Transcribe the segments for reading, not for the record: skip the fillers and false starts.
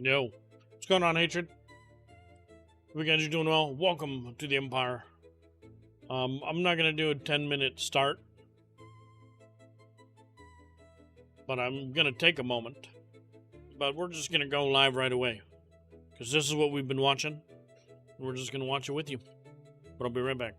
Yo, what's going on, Hatred? Hope you guys are doing well. Welcome to the Empire. I'm not gonna do a 10-minute start, but I'm gonna take a moment. But we're just gonna go live right away, because this is what we've been watching. We're just gonna watch it with you. But I'll be right back.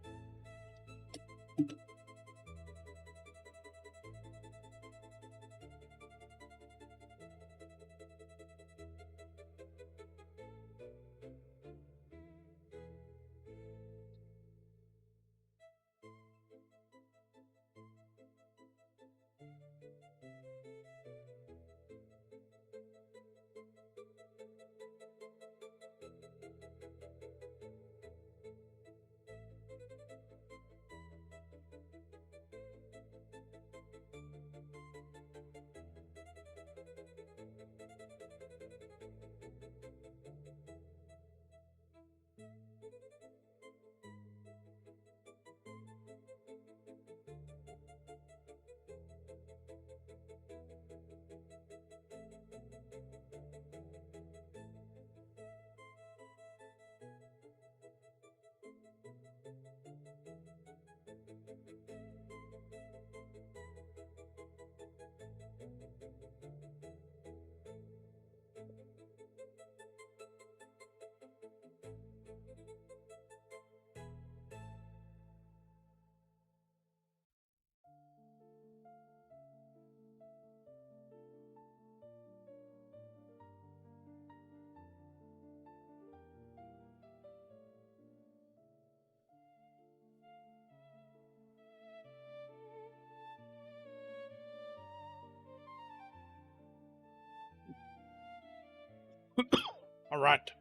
All right.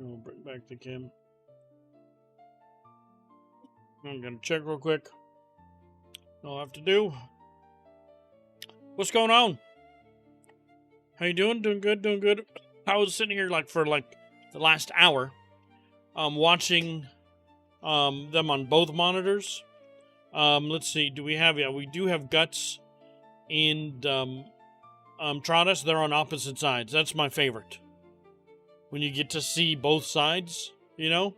We'll bring back the cam. I'm gonna check real quick. All I have to do. What's going on? How you doing? Doing good, doing good. I was sitting here for the last hour, watching them on both monitors. Let's see. Do we have? Yeah, we do have Guts and Trotus. They're on opposite sides. That's my favorite. When you get to see both sides, you know?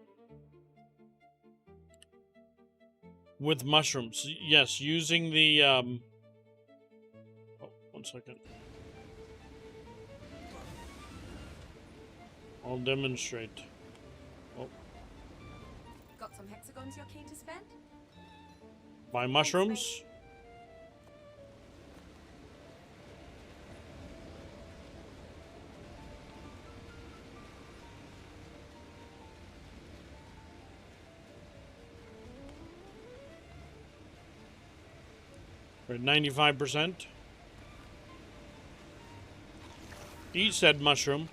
With mushrooms. Yes, using the, Oh, 1 second. I'll demonstrate. Oh. Got some hexagons you're keen to spend? Buy mushrooms? We're at 95%. Each said mushroom.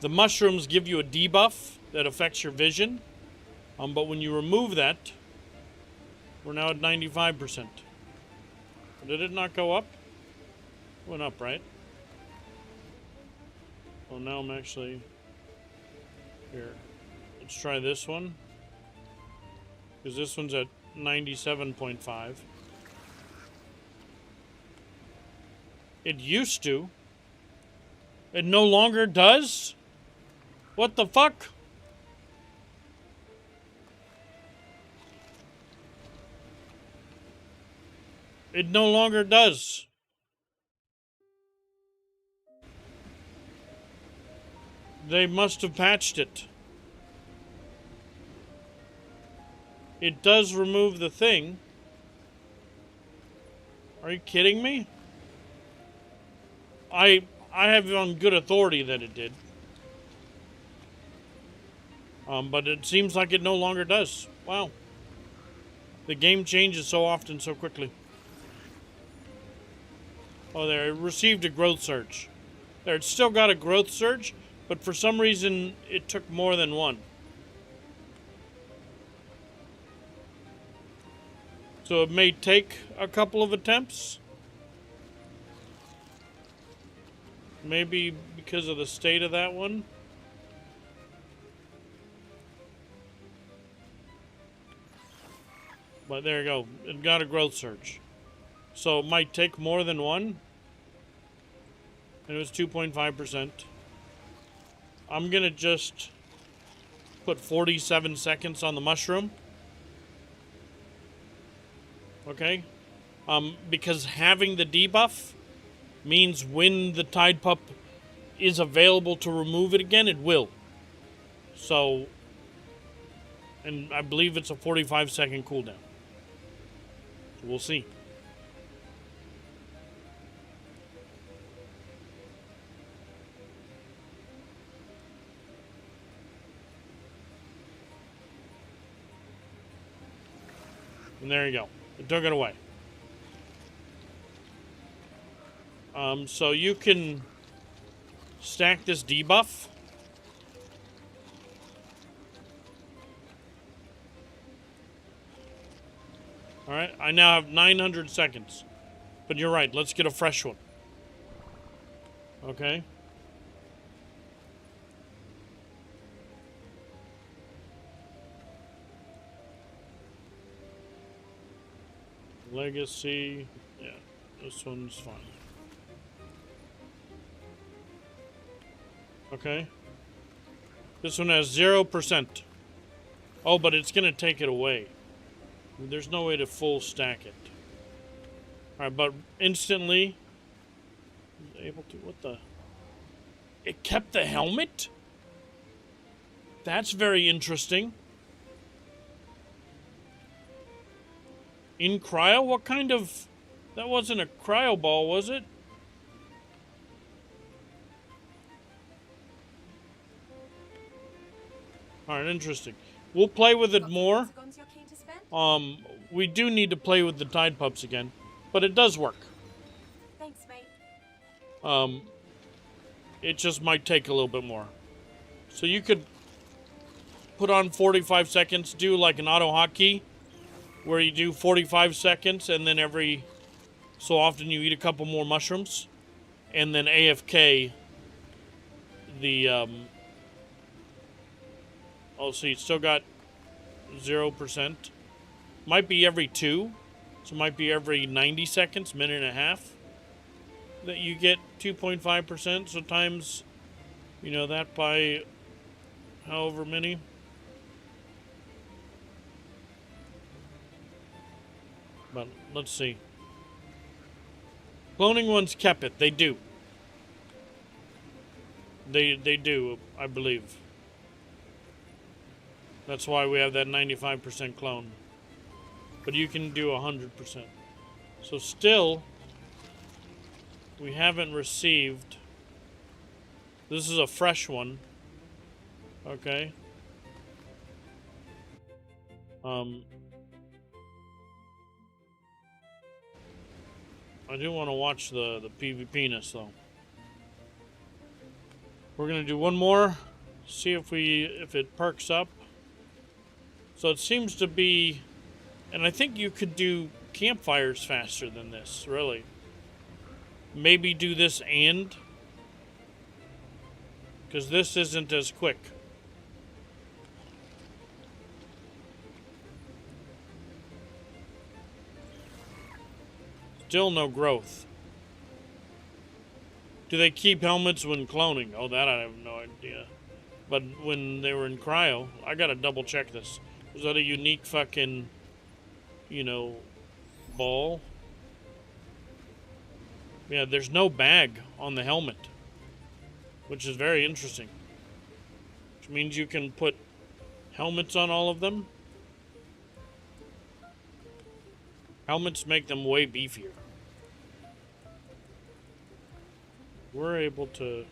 The mushrooms give you a debuff that affects your vision. But when you remove that, we're now at 95%. Did it not go up? It went up, right? Oh, now I'm actually... Here. Let's try this one. Because this one's at 97.5. It used to. It no longer does? What the fuck? It no longer does. They must have patched it. It does remove the thing. Are you kidding me? I have it on good authority that it did. But it seems like it no longer does. Wow. The game changes so often, so quickly. Oh, there. It received a growth surge. There, it's still got a growth surge, but for some reason, it took more than one. So it may take a couple of attempts. Maybe because of the state of that one. But there you go. It got a growth surge. So it might take more than one. And it was 2.5%. I'm gonna just put 47 seconds on the mushroom. Okay? Because having the debuff means when the Tide Pup is available to remove it again, it will. So, and I believe it's a 45-second cooldown. So we'll see. And there you go. It took it away. So you can stack this debuff. Alright, I now have 900 seconds. But you're right, let's get a fresh one. Okay. Legacy. Yeah, this one's fine. Okay. This one has 0%. Oh, but it's going to take it away. There's no way to full stack it. Alright, but instantly... able to... what the... It kept the helmet? That's very interesting. In cryo? What kind of... That wasn't a cryo ball, was it? Alright, interesting. We'll play with it more. We do need to play with the Tide Pups again. But it does work. Thanks, mate. It just might take a little bit more. So you could put on 45 seconds, do like an auto hotkey, where you do 45 seconds, and then every so often you eat a couple more mushrooms, and then AFK the, oh, so you still got 0%. Might be every 2, so might be every 90 seconds, minute and a half, that you get 2.5%, so times, you know, that by however many. But let's see. Cloning ones kept it. They do. They do, I believe. That's why we have that 95% clone. But you can do 100%. So still, we haven't received... This is a fresh one. Okay. I do want to watch the PvP-ness, though. We're going to do one more. See if it perks up. So it seems to be... And I think you could do campfires faster than this, really. Maybe do this and... because this isn't as quick. Still no growth. Do they keep helmets when cloning? Oh, that I have no idea. But when they were in cryo, I gotta double check this. Was that a unique fucking, you know, ball? Yeah, there's no bag on the helmet, which is very interesting. Which means you can put helmets on all of them. Helmets make them way beefier. We're able to...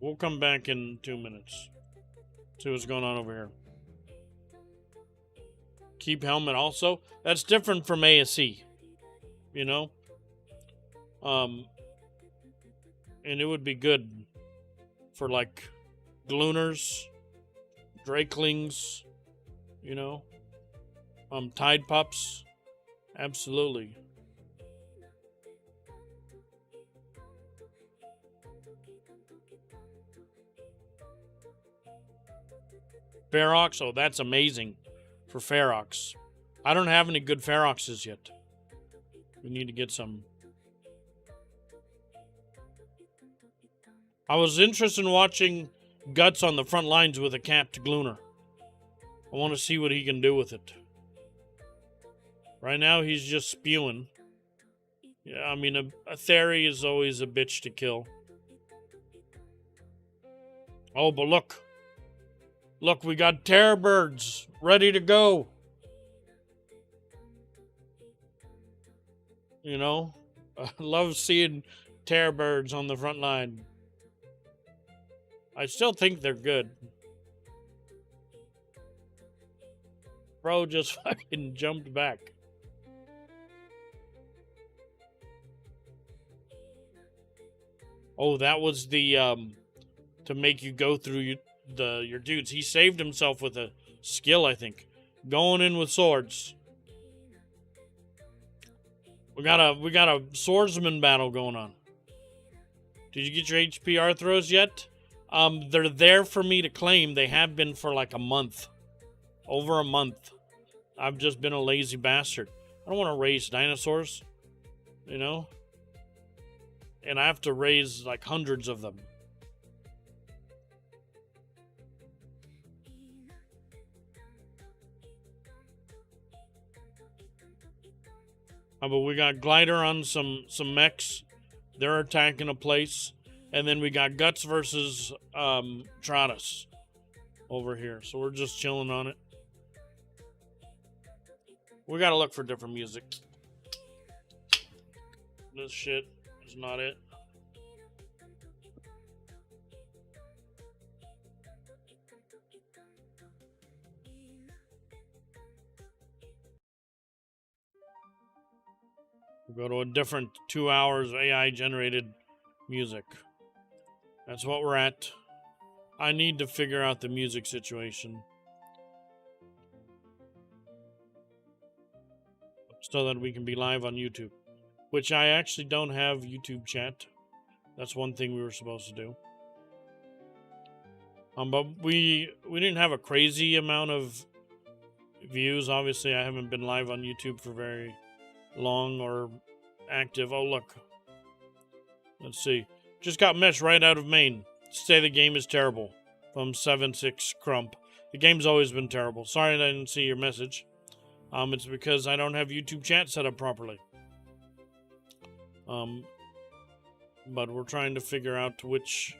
We'll come back in 2 minutes. See what's going on over here. Keep helmet also. That's different from ASC. You know? And it would be good for like Glooners, Drakelings, you know? Tide Pups. Absolutely. Ferox, oh, that's amazing for Ferox. I don't have any good Feroxes yet. We need to get some. I was interested in watching Guts on the front lines with a capped Glooner. I want to see what he can do with it. Right now, he's just spewing. Yeah, I mean, a Theory is always a bitch to kill. Oh, but look. Look, we got Terror Birds ready to go. You know? I love seeing Terror Birds on the front line. I still think they're good. Bro just fucking jumped back. Oh, that was the to make you go through your dudes. He saved himself with a skill, I think. Going in with swords. We got a swordsman battle going on. Did you get your HP Arthros yet? They're there for me to claim. They have been for like a month. Over a month. I've just been a lazy bastard. I don't want to raise dinosaurs. You know? And I have to raise like hundreds of them. But we got Glider on some mechs. They're attacking a place. And then we got Guts versus Tratus over here. So we're just chilling on it. We gotta look for different music. This shit is not it. We'll go to a different 2 hours of AI generated music. That's what we're at. I need to figure out the music situation so that we can be live on YouTube, which I actually don't have YouTube chat. That's one thing we were supposed to do. But we didn't have a crazy amount of views. Obviously, I haven't been live on YouTube for very long or active. Oh, look. Let's see. Just got Mesh right out of Maine. Say the game is terrible. From 7-6 Crump. The game's always been terrible. Sorry I didn't see your message. It's because I don't have YouTube chat set up properly. But we're trying to figure out which...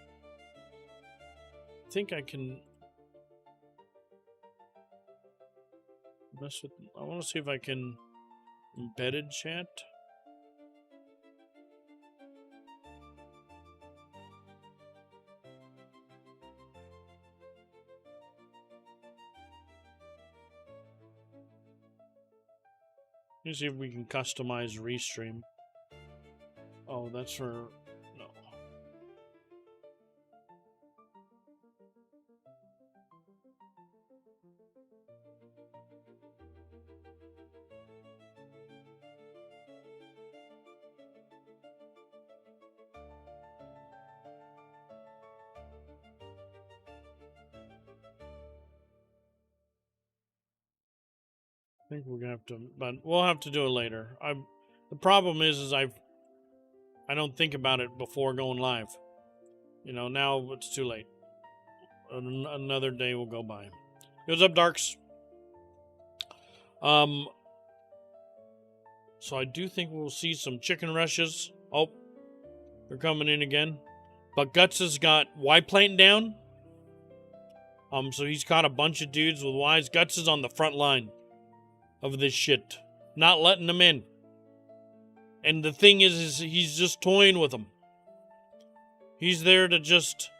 I think I can... mess with... I want to see if I can... embedded chat. Let me see if we can customize Restream. Oh, that's for... no. I think we're gonna have to, but we'll have to do it later. The problem is I don't think about it before going live. You know, now it's too late. Another day will go by. What's up, Darks? So I do think we'll see some chicken rushes. Oh, they're coming in again. But Guts has got Y plane down. So he's caught a bunch of dudes with Ys. Guts is on the front line of this shit, not letting them in. And the thing is he's just toying with them. He's there to just,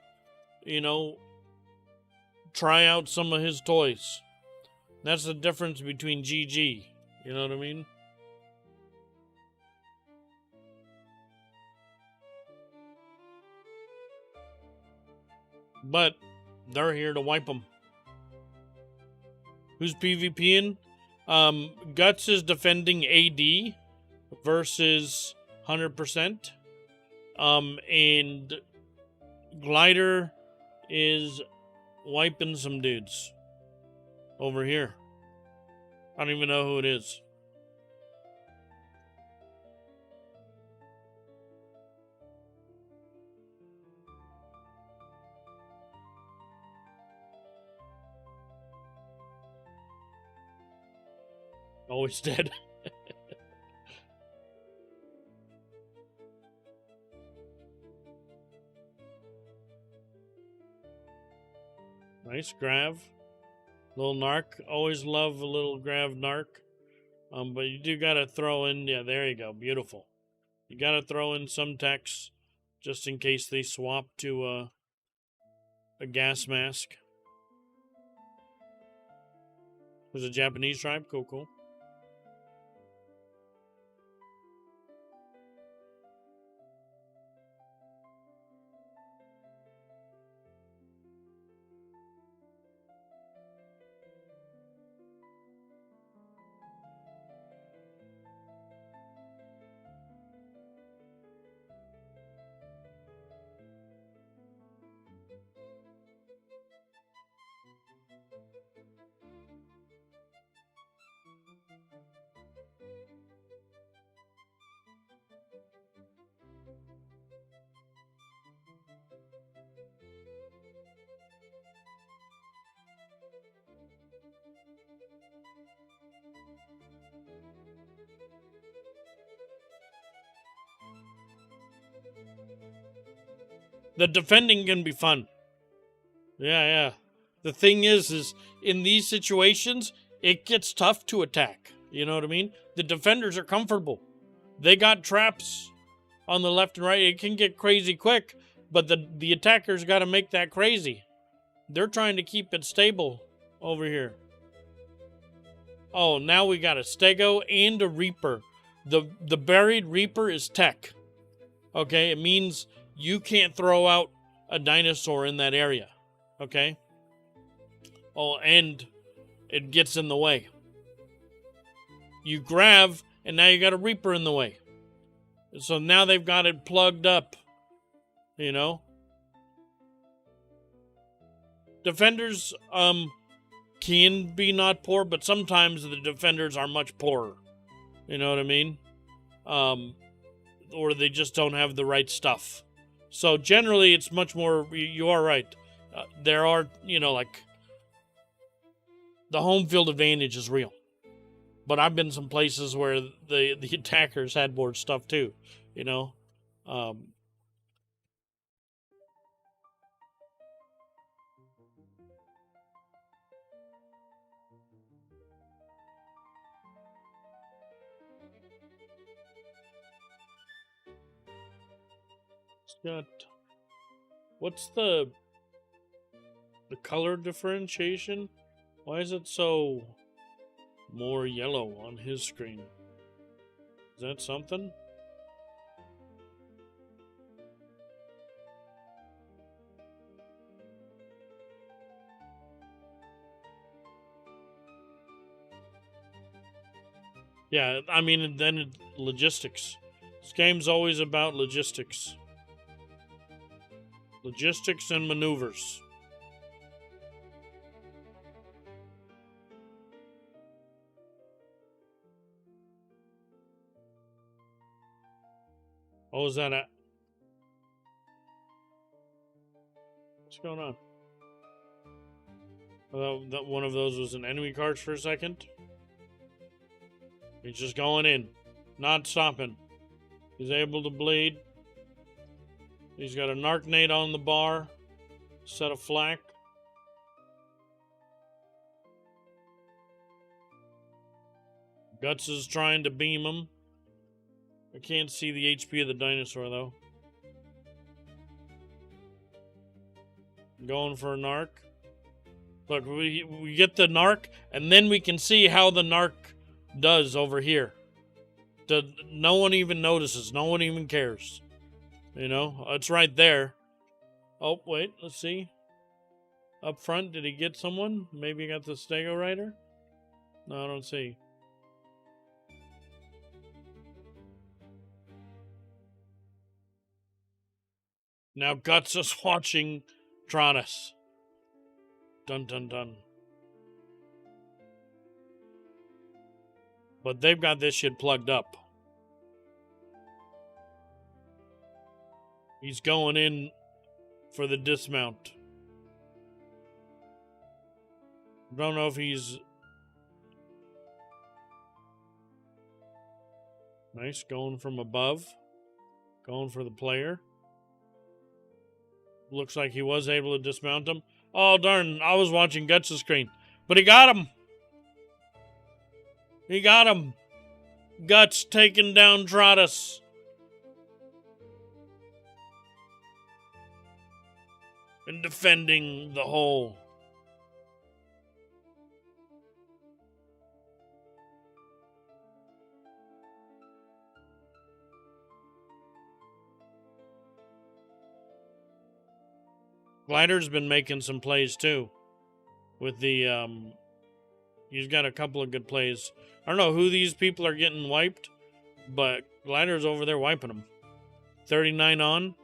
you know, try out some of his toys. That's the difference between GG. You know what I mean? But they're here to wipe them. Who's PvPing? Guts is defending AD versus 100%. And Glider is wiping some dudes over here. I don't even know who it is. Always dead. Nice grav. Little narc. Always love a little grav narc. But you do gotta throw in, yeah, there you go. Beautiful. You gotta throw in some techs just in case they swap to a gas mask. Was a Japanese tribe? Cool, cool. The defending can be fun. Yeah. The thing is in these situations, it gets tough to attack. You know what I mean? The defenders are comfortable. They got traps on the left and right. It can get crazy quick, but the attackers got to make that crazy. They're trying to keep it stable over here. Oh, now we got a Stego and a Reaper. The buried Reaper is tech. Okay, it means you can't throw out a dinosaur in that area. Okay? Oh, and it gets in the way. You grav, and now you got a Reaper in the way. So now they've got it plugged up. You know? Defenders can be not poor, but sometimes the defenders are much poorer. You know what I mean? Or they just don't have the right stuff. So generally, it's much more. You are right. There are, like the home field advantage is real. But I've been some places where the attackers had more stuff too. Got what's the color differentiation? Why is it so more yellow on his screen? Is that something? Yeah, I mean, then logistics. This game's always about logistics. Logistics and maneuvers. Oh, is that what's going on? That one of those was an enemy card for a second. He's just going in, not stopping. He's able to bleed. He's got a narc nade on the bar, set of flak. Guts is trying to beam him. I can't see the HP of the dinosaur though. Going for a narc. Look, we get the narc, and then we can see how the narc does over here. No one even notices. No one even cares. It's right there. Oh, wait, let's see. Up front, did he get someone? Maybe he got the Stego Rider? No, I don't see. Now Guts is watching Tronus. Dun dun dun. But they've got this shit plugged up. He's going in for the dismount. Don't know if he's Nice, going from above. Going for the player. Looks like he was able to dismount him. Oh, darn, I was watching Guts' screen. But he got him! He got him! Guts taking down Trotus. And defending the hole. Glider's been making some plays too. With the, he's got a couple of good plays. I don't know who these people are getting wiped, but Glider's over there wiping them. 39 on.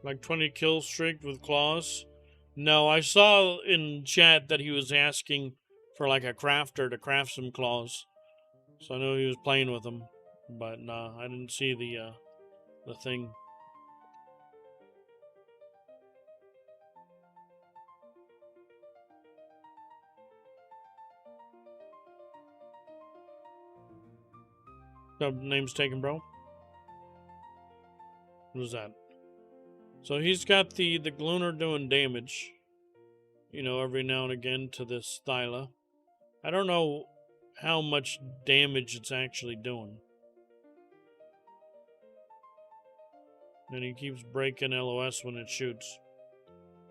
Like 20 kill streak with claws. No, I saw in chat that he was asking for like a crafter to craft some claws. So I know he was playing with them. But nah, I didn't see the thing. Name's taken, bro. What is that? So he's got the Glooner doing damage, you know, every now and again to this Thyla. I don't know how much damage it's actually doing. And he keeps breaking LOS when it shoots.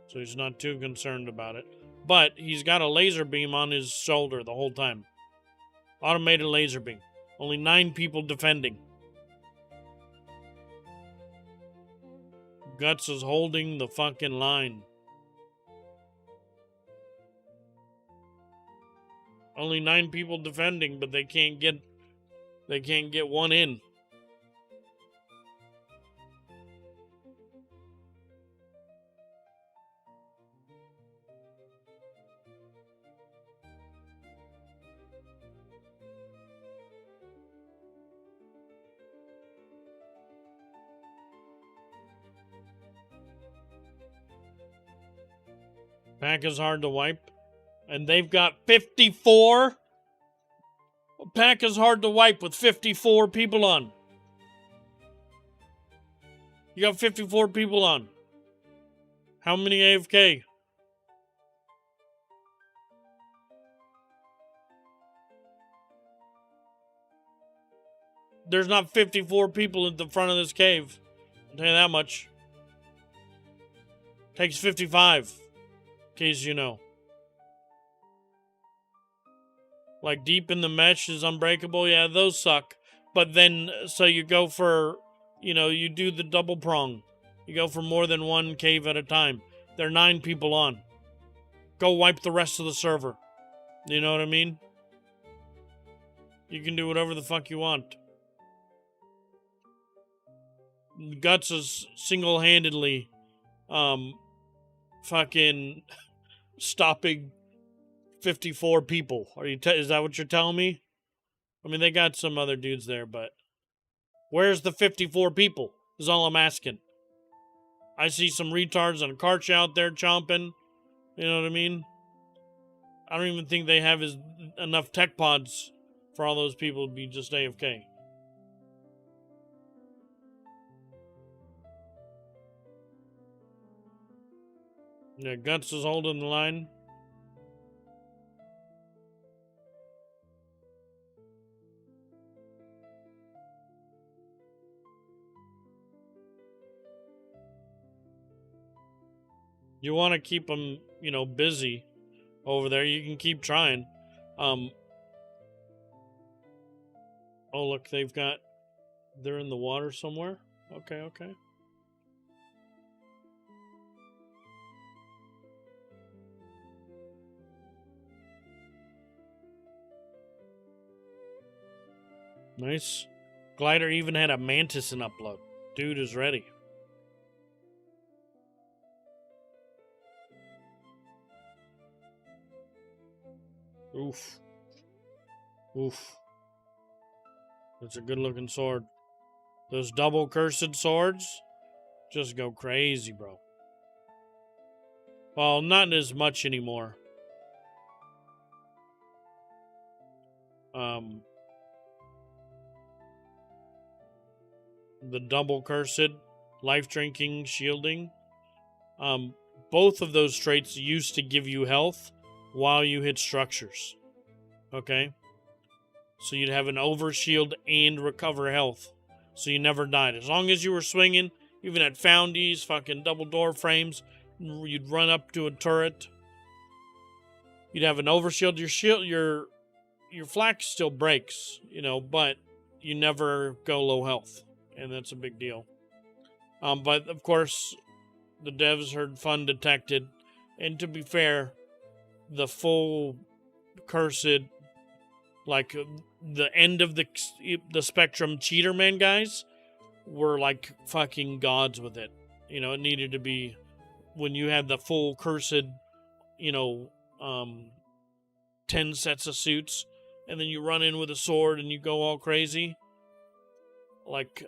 So he's not too concerned about it. But he's got a laser beam on his shoulder the whole time. Automated laser beam. Only 9 people defending. Guts is holding the fucking line. Only 9 people defending, but they can't get one in. Pack is hard to wipe. And they've got 54. Pack is hard to wipe with 54 people on. You got 54 people on. How many AFK? There's not 54 people at the front of this cave. I'll tell you that much. Takes 55. In case you know. Like deep in the mesh is unbreakable. Yeah, those suck. But then, so you go for, you know, you do the double prong. You go for more than one cave at a time. There are 9 people on. Go wipe the rest of the server. You know what I mean? You can do whatever the fuck you want. Guts is single-handedly fucking stopping 54 people. Are you? Is that what you're telling me? I mean, they got some other dudes there, but where's the 54 people? Is all I'm asking. I see some retards on a cart out there chomping. You know what I mean? I don't even think they have enough tech pods for all those people to be just AFK. Yeah, Guts is holding the line. You want to keep them, you know, busy over there. You can keep trying. Oh, look, they're in the water somewhere. Okay. Nice. Glider even had a mantis in upload. Dude is ready. Oof. Oof. That's a good looking sword. Those double cursed swords just go crazy, bro. Well, not as much anymore. The double cursed, life drinking, shielding. Both of those traits used to give you health while you hit structures. Okay? So you'd have an overshield and recover health. So you never died. As long as you were swinging, even at foundies, fucking double door frames, you'd run up to a turret. You'd have an overshield. Your flak still breaks, but you never go low health. And that's a big deal. But of course, the devs heard fun detected. And to be fair, the full cursed, like the end of the spectrum cheaterman guys were like fucking gods with it. It needed to be when you had the full cursed, 10 sets of suits, and then you run in with a sword and you go all crazy. Like,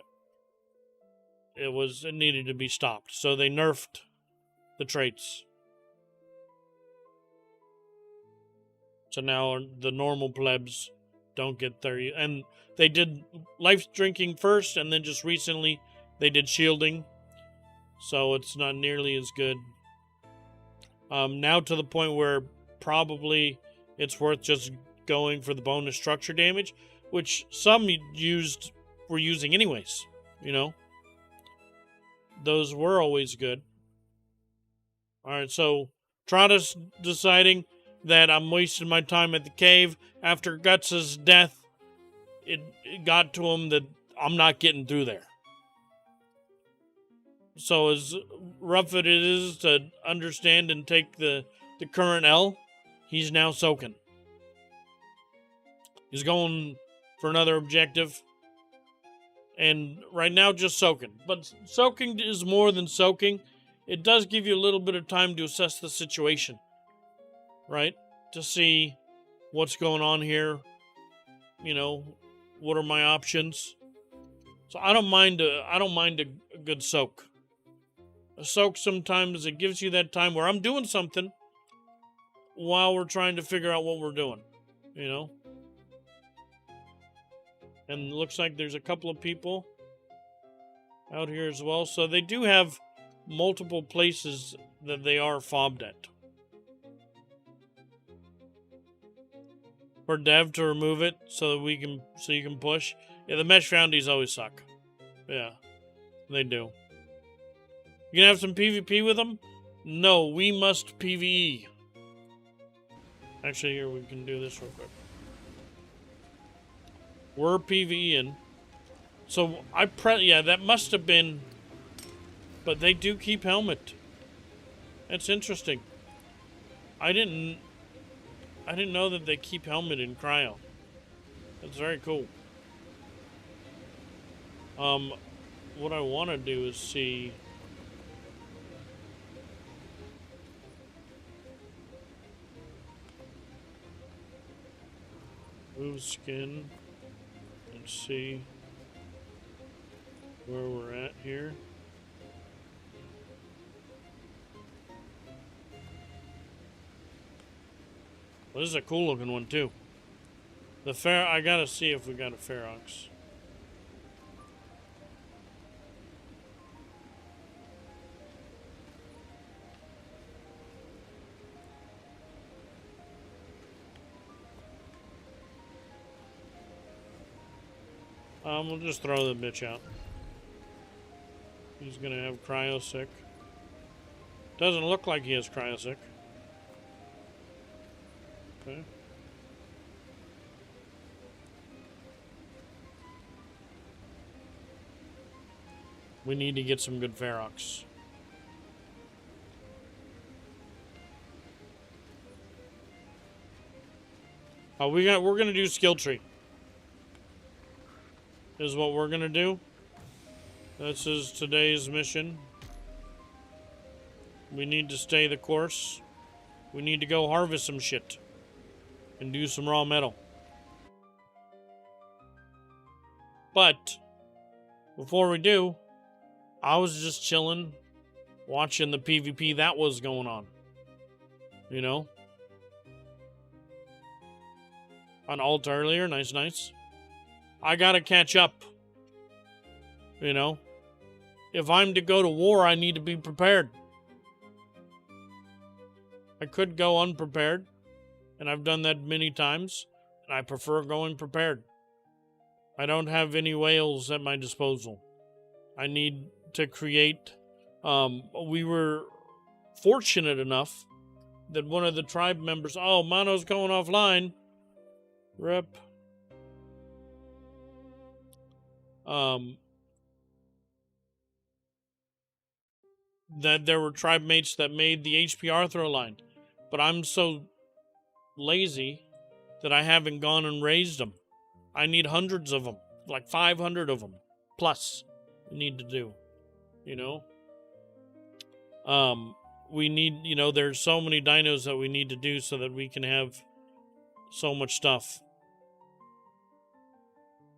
it needed to be stopped. So they nerfed the traits. So now the normal plebs don't get 30. And they did life drinking first, and then just recently they did shielding. So it's not nearly as good. Now to the point where probably it's worth just going for the bonus structure damage, which some were using anyways. Those were always good. Alright, so Trotta's deciding that I'm wasting my time at the cave. After Guts' death, it got to him that I'm not getting through there. So as rough as it is to understand and take the current L, he's now soaking. He's going for another objective. And right now, just soaking. But soaking is more than soaking. It does give you a little bit of time to assess the situation. Right? To see what's going on here. What are my options? So I don't mind a good soak. A soak sometimes it gives you that time where I'm doing something while we're trying to figure out what we're doing. And it looks like there's a couple of people out here as well. So they do have multiple places that they are fobbed at. For dev to remove it so that you can push. Yeah, the mesh foundies always suck. Yeah, they do. You gonna have some PvP with them? No, we must PvE. Actually, here we can do this real quick. We're PvEing. So yeah, that must have been. But they do keep helmet. That's interesting. I didn't know that they keep helmet in cryo. That's very cool. What I want to do is see. Move skin and see where we're at here. Well, this is a cool looking one too. I gotta see if we got a Ferox. We'll just throw the bitch out. He's gonna have cryosick. Doesn't look like he has cryosick. Okay. We need to get some good Ferox. We're gonna do skill tree. is what we're gonna do. This is today's mission. We need to stay the course. We need to go harvest some shit. And do some raw metal. But, before we do, I was just chilling, watching the PvP that was going on. You know? On alt earlier, nice, nice. I gotta catch up. You know? If I'm to go to war, I need to be prepared. I could go unprepared, and I've done that many times, and I prefer going prepared. I don't have any whales at my disposal. I need to create... we were fortunate enough that one of the tribe members... Oh, Mono's going offline. Rip. That there were tribe mates that made the HP Arthro line. But I'm so lazy that I haven't gone and raised them. I need hundreds of them. Like 500 of them. Plus. We need to do. You know? We need, you know, there's so many dinos that we need to do so that we can have so much stuff.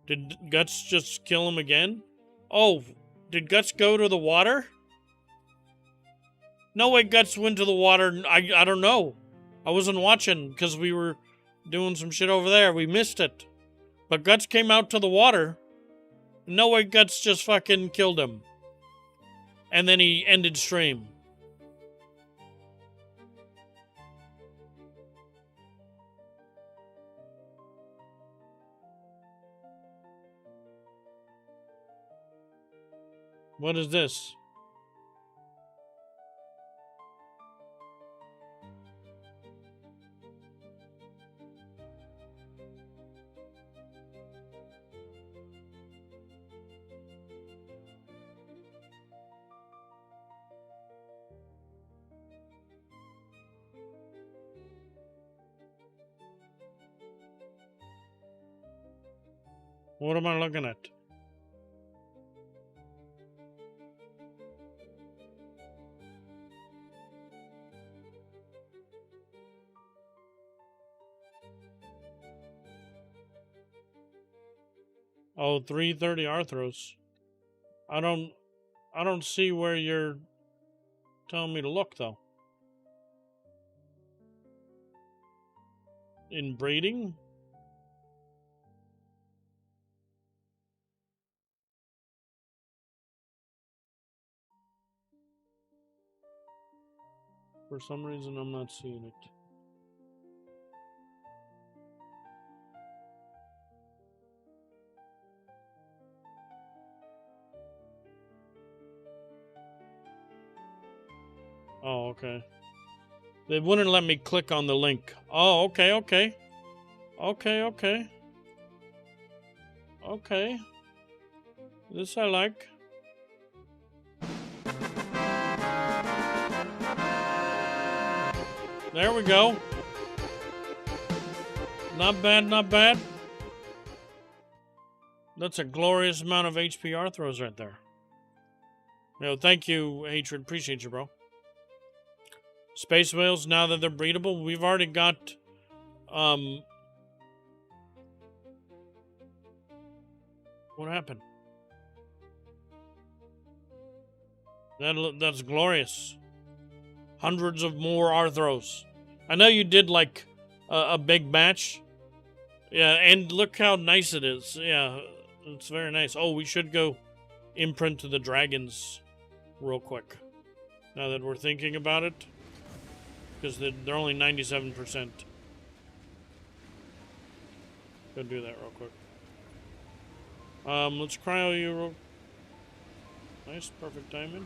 Did Guts just kill him again? Oh, did Guts go to the water? No way Guts went to the water. I don't know. I wasn't watching because we were doing some shit over there. We missed it. But Guts came out to the water. No way Guts just fucking killed him. And then he ended stream. What is this? What am I looking at? Oh, 330 Arthros. I don't see where you're telling me to look though. In breeding? For some reason I'm not seeing it. Oh, okay. They wouldn't let me click on the link. Oh, okay, okay. Okay, okay. Okay. This I like. There we go. Not bad, not bad. That's a glorious amount of HP Arthros right there. Yo, thank you, Hatred. Appreciate you, bro. Space whales, now that they're breedable, we've already got, what happened? That's glorious. Hundreds of more Arthros. I know you did, like, a big batch. Yeah, and look how nice it is. Yeah, it's very nice. Oh, we should go imprint to the dragons real quick. Now that we're thinking about it. Because they're only 97%. Go do that real quick. Let's cryo you real... Nice, perfect timing.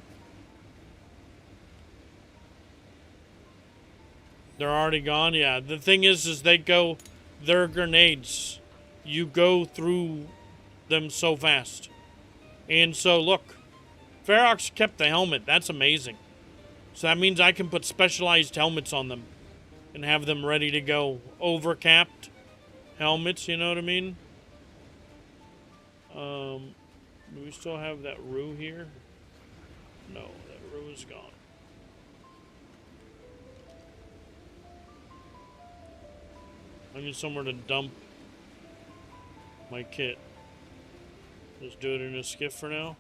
They're already gone? Yeah, the thing is they go... They're grenades. You go through them so fast. And so, look. Ferox kept the helmet. That's amazing. So that means I can put specialized helmets on them. And have them ready to go. Overcapped helmets, you know what I mean? Do we still have that rue here? No, that rue is gone. I need somewhere to dump my kit. Let's do it in a skiff for now.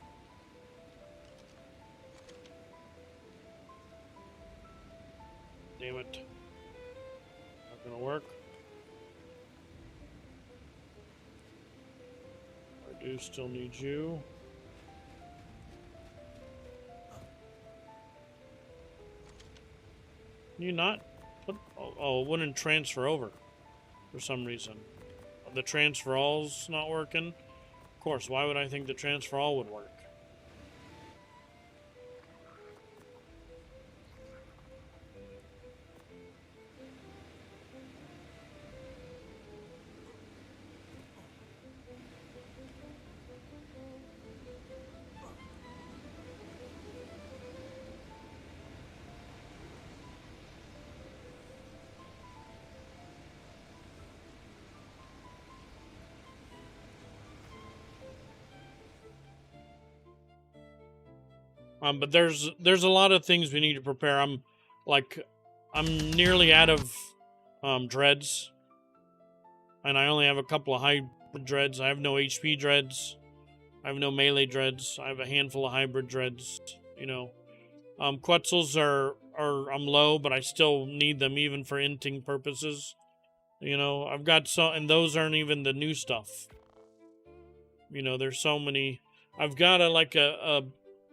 Damn it. Not gonna work. I do still need you. Can you not? What? Oh, it wouldn't transfer over for some reason. The transfer all's not working. Of course, why would I think the transfer all would work? But there's a lot of things we need to prepare. I'm nearly out of dreads, and I only have a couple of hybrid dreads. I have no HP dreads. I have no melee dreads. I have a handful of hybrid dreads. You know, Quetzals are I'm low, but I still need them even for inting purposes. You know, I've got some, and those aren't even the new stuff. You know, there's so many. I've got a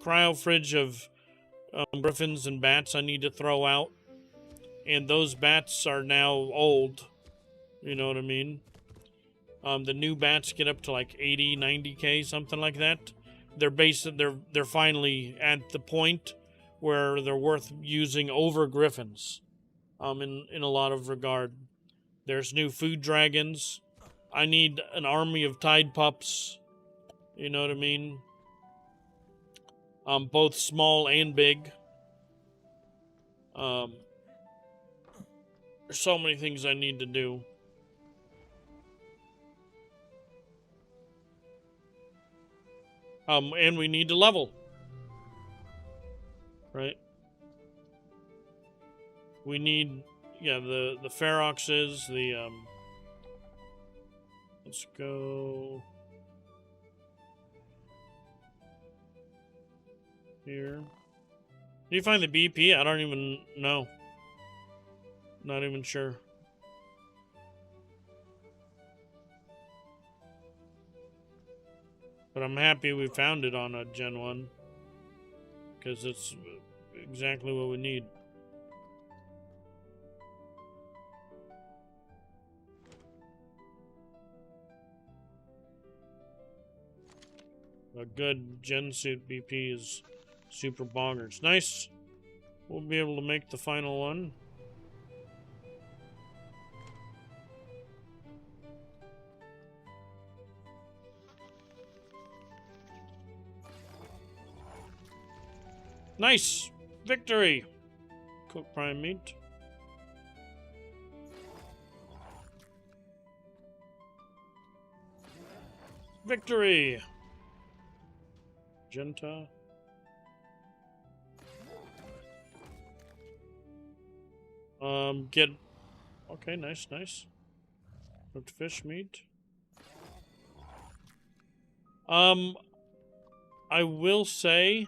cryo fridge of griffins and bats I need to throw out, and those bats are now old. You know what I mean? The new bats get up to like 80, 90k, something like that. They're finally at the point where they're worth using over griffins. In a lot of regard. There's new food dragons. I need an army of tide pups. You know what I mean? Both small and big. There's so many things I need to do. And we need to level. Right? We need, yeah, the Feroxes, let's go here. Do you find the BP? I don't even know. Not even sure. But I'm happy we found it on a Gen 1. Because it's exactly what we need. A good Gen suit BP is super bonkers. Nice. We'll be able to make the final one. Nice! Victory! Cook prime meat. Victory! Genta. Get... Okay, nice, nice. Cooked fish meat. I will say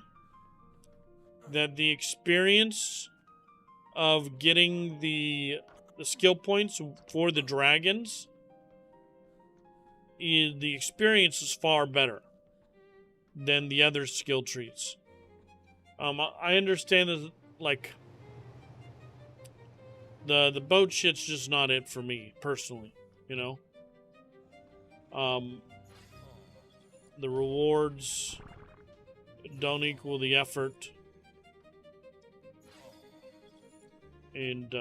that the experience of getting the skill points for the dragons, the experience is far better than the other skill trees. I understand that, like, the boat shit's just not it for me, personally, you know? The rewards don't equal the effort. And,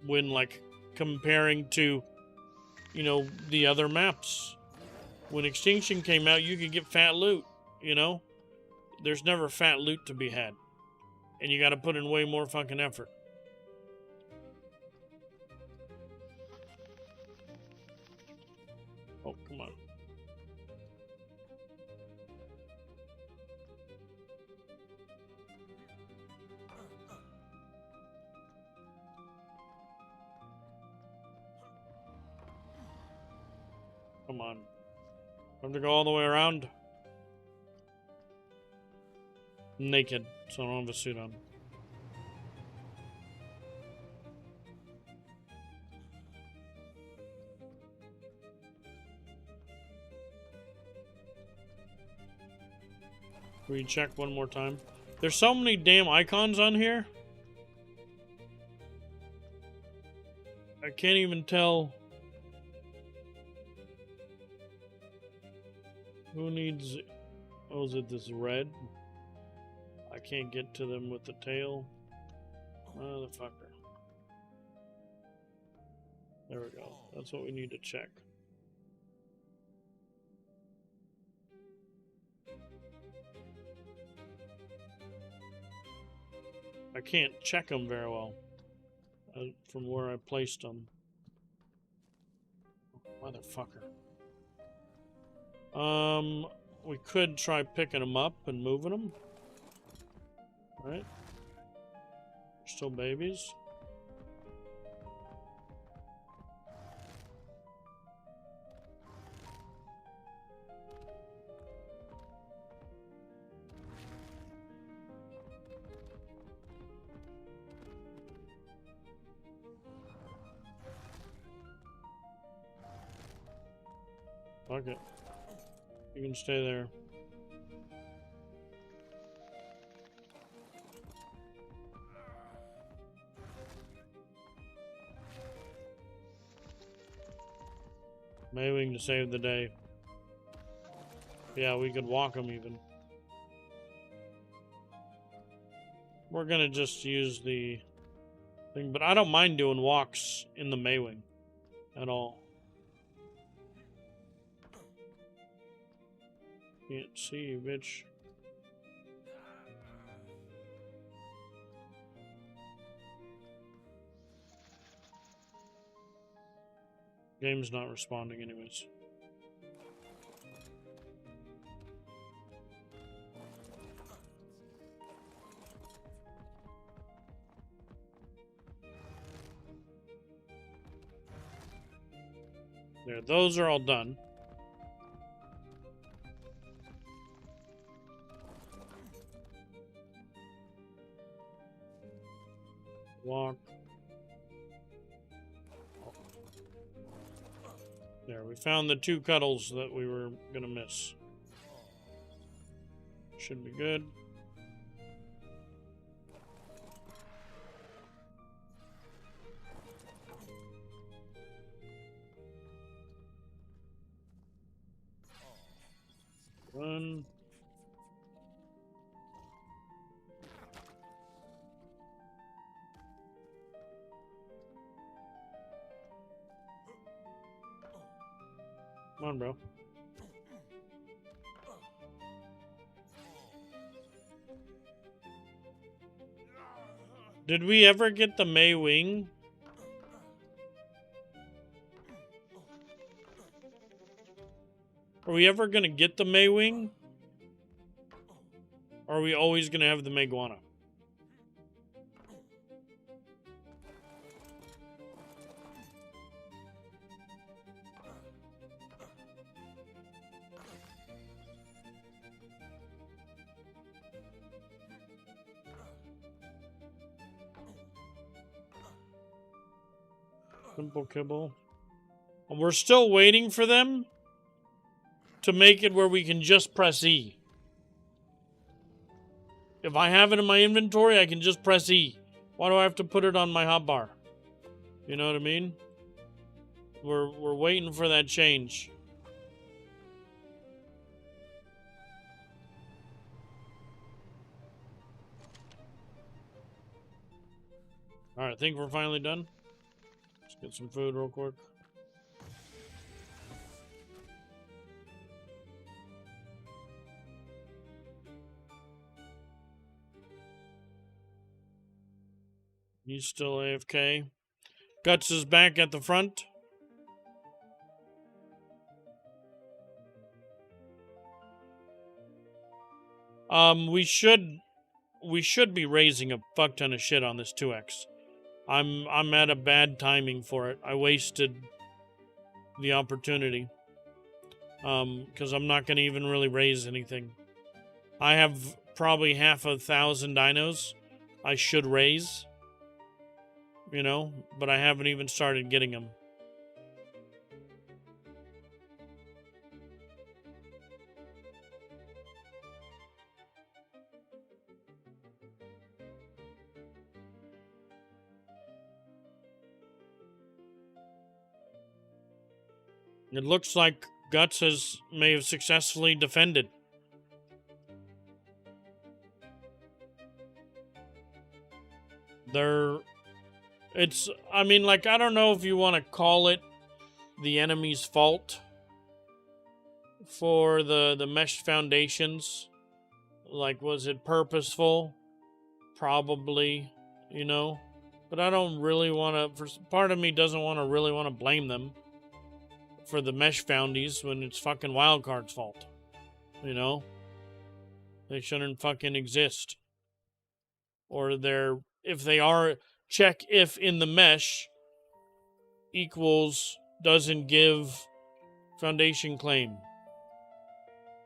when, like, comparing to, you know, the other maps. When Extinction came out, you could get fat loot, you know? There's never fat loot to be had. And you gotta put in way more fucking effort. Oh, come on. Come on. I have to go all the way around. Naked, so I don't have a suit on. Recheck one more time. There's so many damn icons on here. I can't even tell who needs. Oh, is it this red? I can't get to them with the tail. Motherfucker. There we go. That's what we need to check. I can't check them very well from where I placed them. Motherfucker. We could try picking them up and moving them. Right? They're still babies. Fuck it. You can stay there. Maybe to save the day. Yeah, we could walk them even. We're gonna just use the thing, but I don't mind doing walks in the Maywing at all. Can't see you, bitch. Game's not responding anyways. There, those are all done. Walk. There, we found the 2 cuddles that we were gonna miss. Should be good. Run. Come on, bro. Did we ever get the May Wing? Are we ever gonna get the May Wing? Or are we always gonna have the Meguana? Simple kibble. And we're still waiting for them to make it where we can just press E. If I have it in my inventory, I can just press E. Why do I have to put it on my hotbar? You know what I mean? We're waiting for that change. Alright, I think we're finally done. Let's get some food real quick. He's still AFK. Guts is back at the front. We should be raising a fuck ton of shit on this 2x. I'm at a bad timing for it. I wasted the opportunity. Because I'm not going to even really raise anything. I have probably 1,000 dinos I should raise, you know, but I haven't even started getting them. It looks like Guts may have successfully defended. I mean, like, I don't know if you want to call it the enemy's fault for the meshed foundations. Like, was it purposeful? Probably, you know. But I don't really want to, part of me doesn't really want to blame them for the mesh foundies when it's fucking Wildcard's fault. You know? They shouldn't fucking exist. Or if they are, check if in the mesh equals doesn't give foundation claim.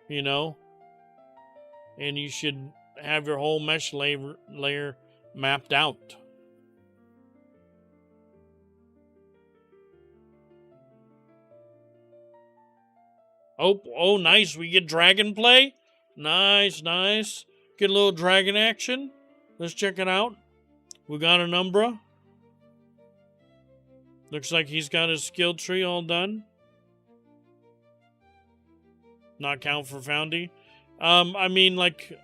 You know? And you should have your whole mesh layer mapped out. Oh, nice. We get dragon play. Nice. Get a little dragon action. Let's check it out. We got an Umbra. Looks like he's got his skill tree all done. Not count for Foundy. I mean, like,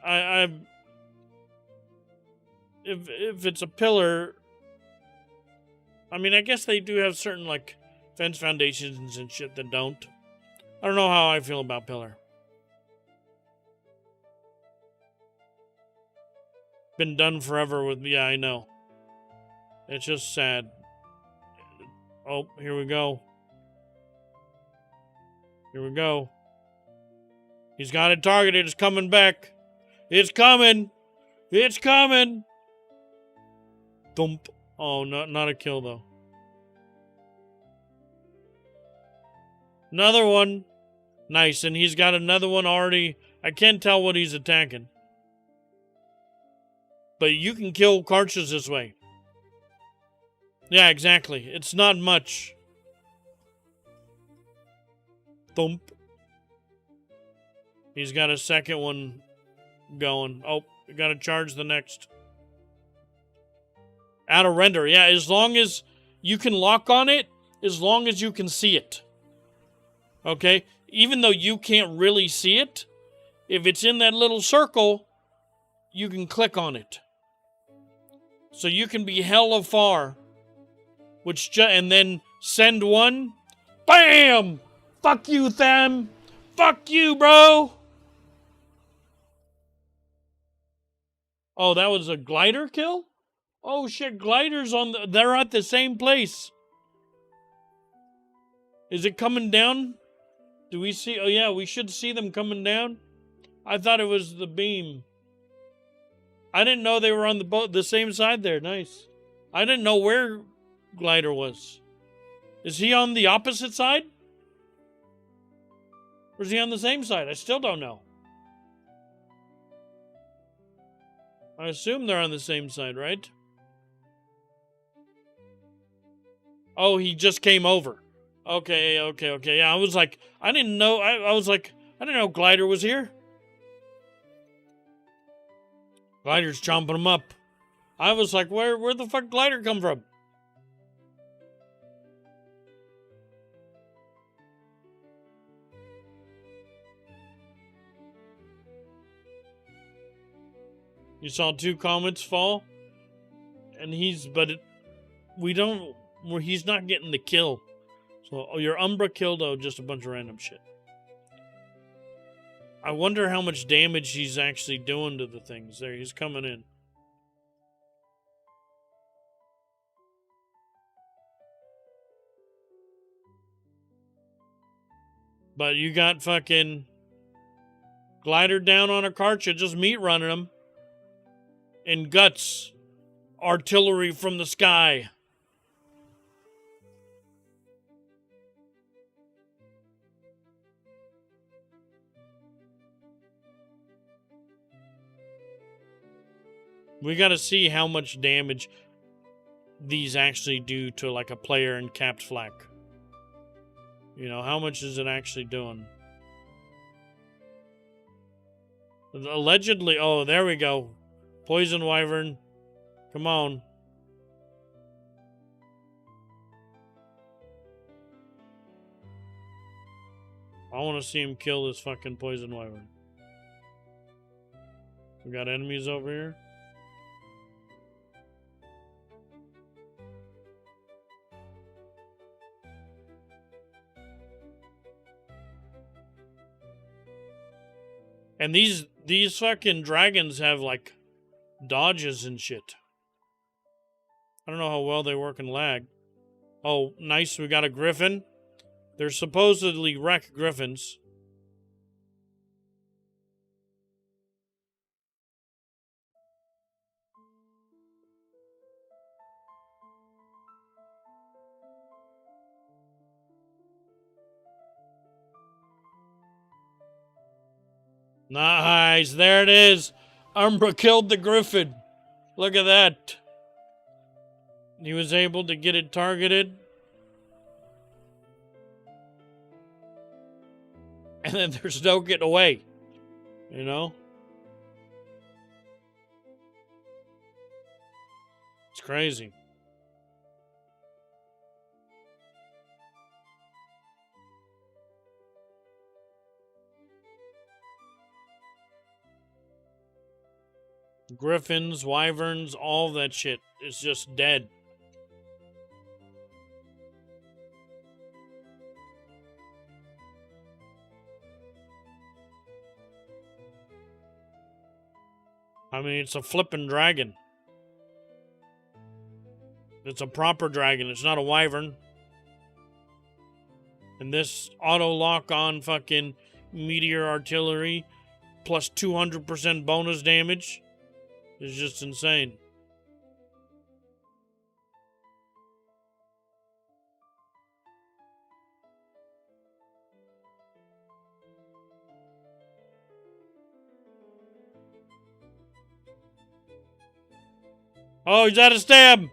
if it's a pillar, I mean, I guess they do have certain, like, fence foundations and shit that don't. I don't know how I feel about pillar. Been done forever with, yeah, I know. It's just sad. Oh, here we go. He's got it targeted. It's coming back. It's coming. Thump. Oh, not a kill, though. Another one. Nice, and he's got another one already. I can't tell what he's attacking. But you can kill Karchas this way. Yeah, exactly. It's not much. Thump. He's got a second one going. Oh, we gotta charge the next. Out of render. Yeah, as long as you can lock on it, as long as you can see it. Okay? Even though you can't really see it, if it's in that little circle, you can click on it. So you can be hella far. And then send one. BAM! Fuck you, Tham! Fuck you, bro! Oh, that was a glider kill? Oh shit, gliders they're at the same place. Is it coming down? Do we see? Oh yeah, we should see them coming down. I thought it was the beam. I didn't know they were on the same side there. Nice. I didn't know where glider was. Is he on the opposite side? Or is he on the same side? I still don't know. I assume they're on the same side, right? Oh, he just came over. Okay. Yeah, I was like, I didn't know. I was like, I didn't know Glider was here. Glider's chomping him up. I was like, where the fuck Glider come from? You saw 2 comments fall? And he's not getting the kill. So, your Umbra killed, just a bunch of random shit. I wonder how much damage he's actually doing to the things. There, he's coming in. But you got fucking Glider down on a cart, you just meat running them. And guts. Artillery from the sky. We gotta see how much damage these actually do to like a player in capped flak. You know, how much is it actually doing? Allegedly, oh, there we go. Poison Wyvern. Come on. I want to see him kill this fucking Poison Wyvern. We got enemies over here. And these fucking dragons have like dodges and shit. I don't know how well they work in lag. Oh, nice, we got a griffin. They're supposedly wreck griffins. Nice, there it is. Umbra killed the griffin. Look at that. He was able to get it targeted. And then there's no getting away. You know? It's crazy. Griffins, wyverns, all that shit is just dead. I mean, it's a flippin' dragon. It's a proper dragon. It's not a wyvern. And this auto lock on fucking meteor artillery plus 200% bonus damage is just insane. Oh, he's out of stam!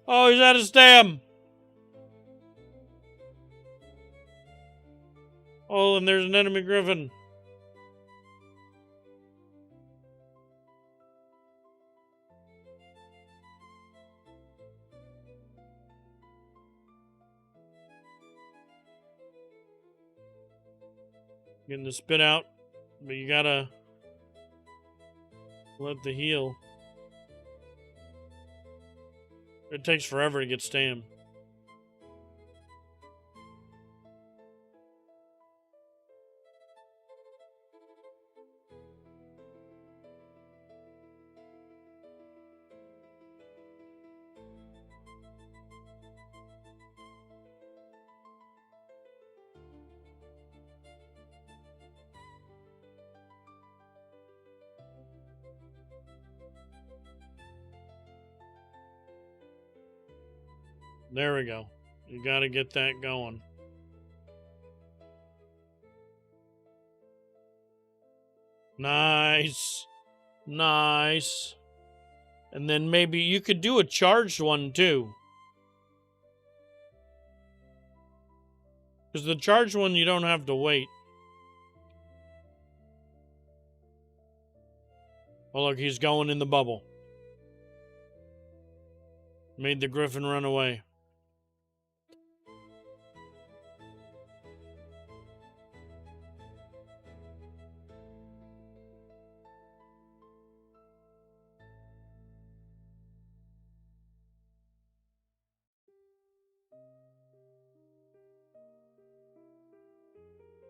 Oh, he's out of stam! Oh, and there's an enemy griffin. Getting the spit out, but you gotta let the heal. It takes forever to get stam. There we go. You gotta get that going. Nice. Nice. And then maybe you could do a charged one too. Because the charged one you don't have to wait. Oh look, he's going in the bubble. Made the griffin run away.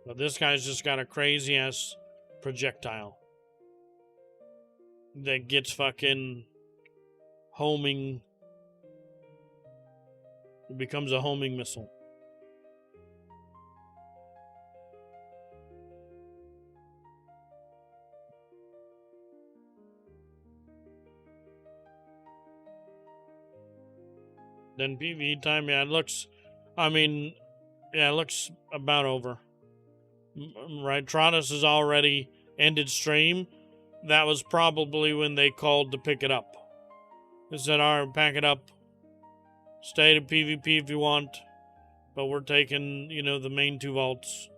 But this guy's just got a crazy ass projectile that gets fucking homing. It becomes a homing missile. Then PvE time, yeah, it looks, I mean, yeah, it looks about over. Right, Trotus has already ended stream. That was probably when they called to pick it up. They said, alright, pack it up. Stay to PvP if you want. But we're taking, you know, the main 2 vaults.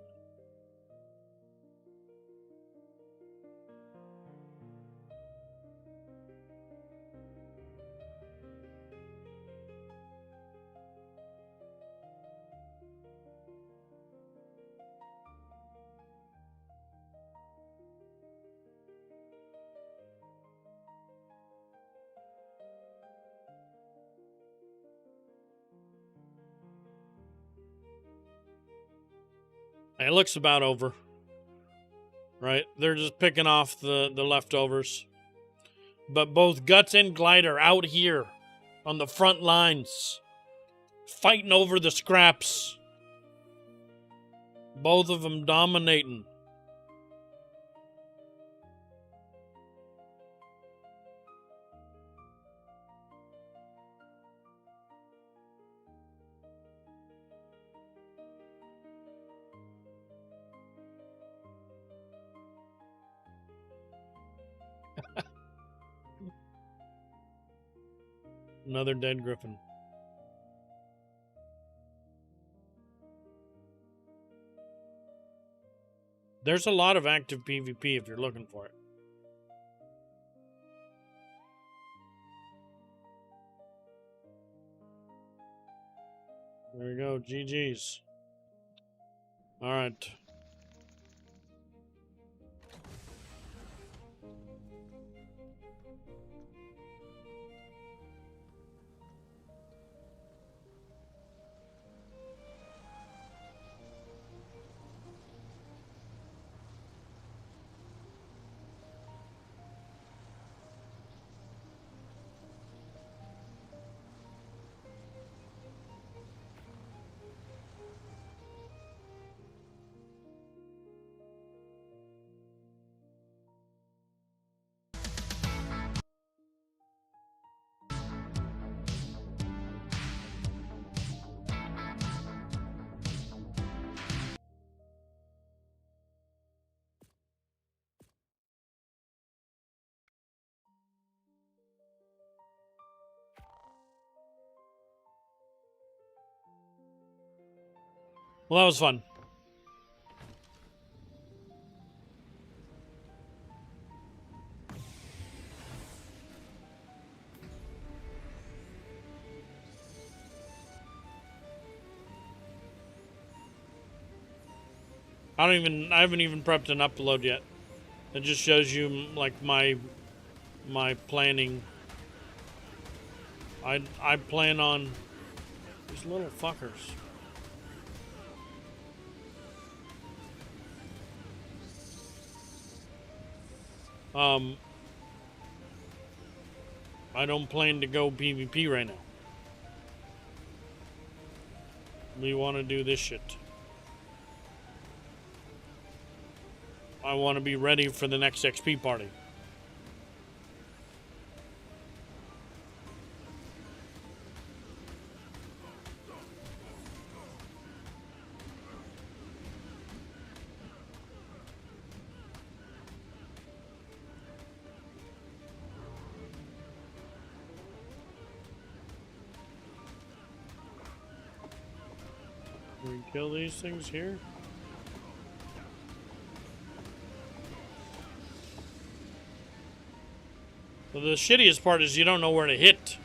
It looks about over. Right? They're just picking off the leftovers. But both Guts and Glide are out here on the front lines, fighting over the scraps. Both of them dominating. Another dead griffin. There's a lot of active PvP if you're looking for it. There we go. GG's. Alright. Well, that was fun. I haven't even prepped an upload yet. It just shows you like my planning. I plan on these little fuckers. I don't plan to go PvP right now. We want to do this shit. I want to be ready for the next XP party. Can we kill these things here? Well, the shittiest part is you don't know where to hit.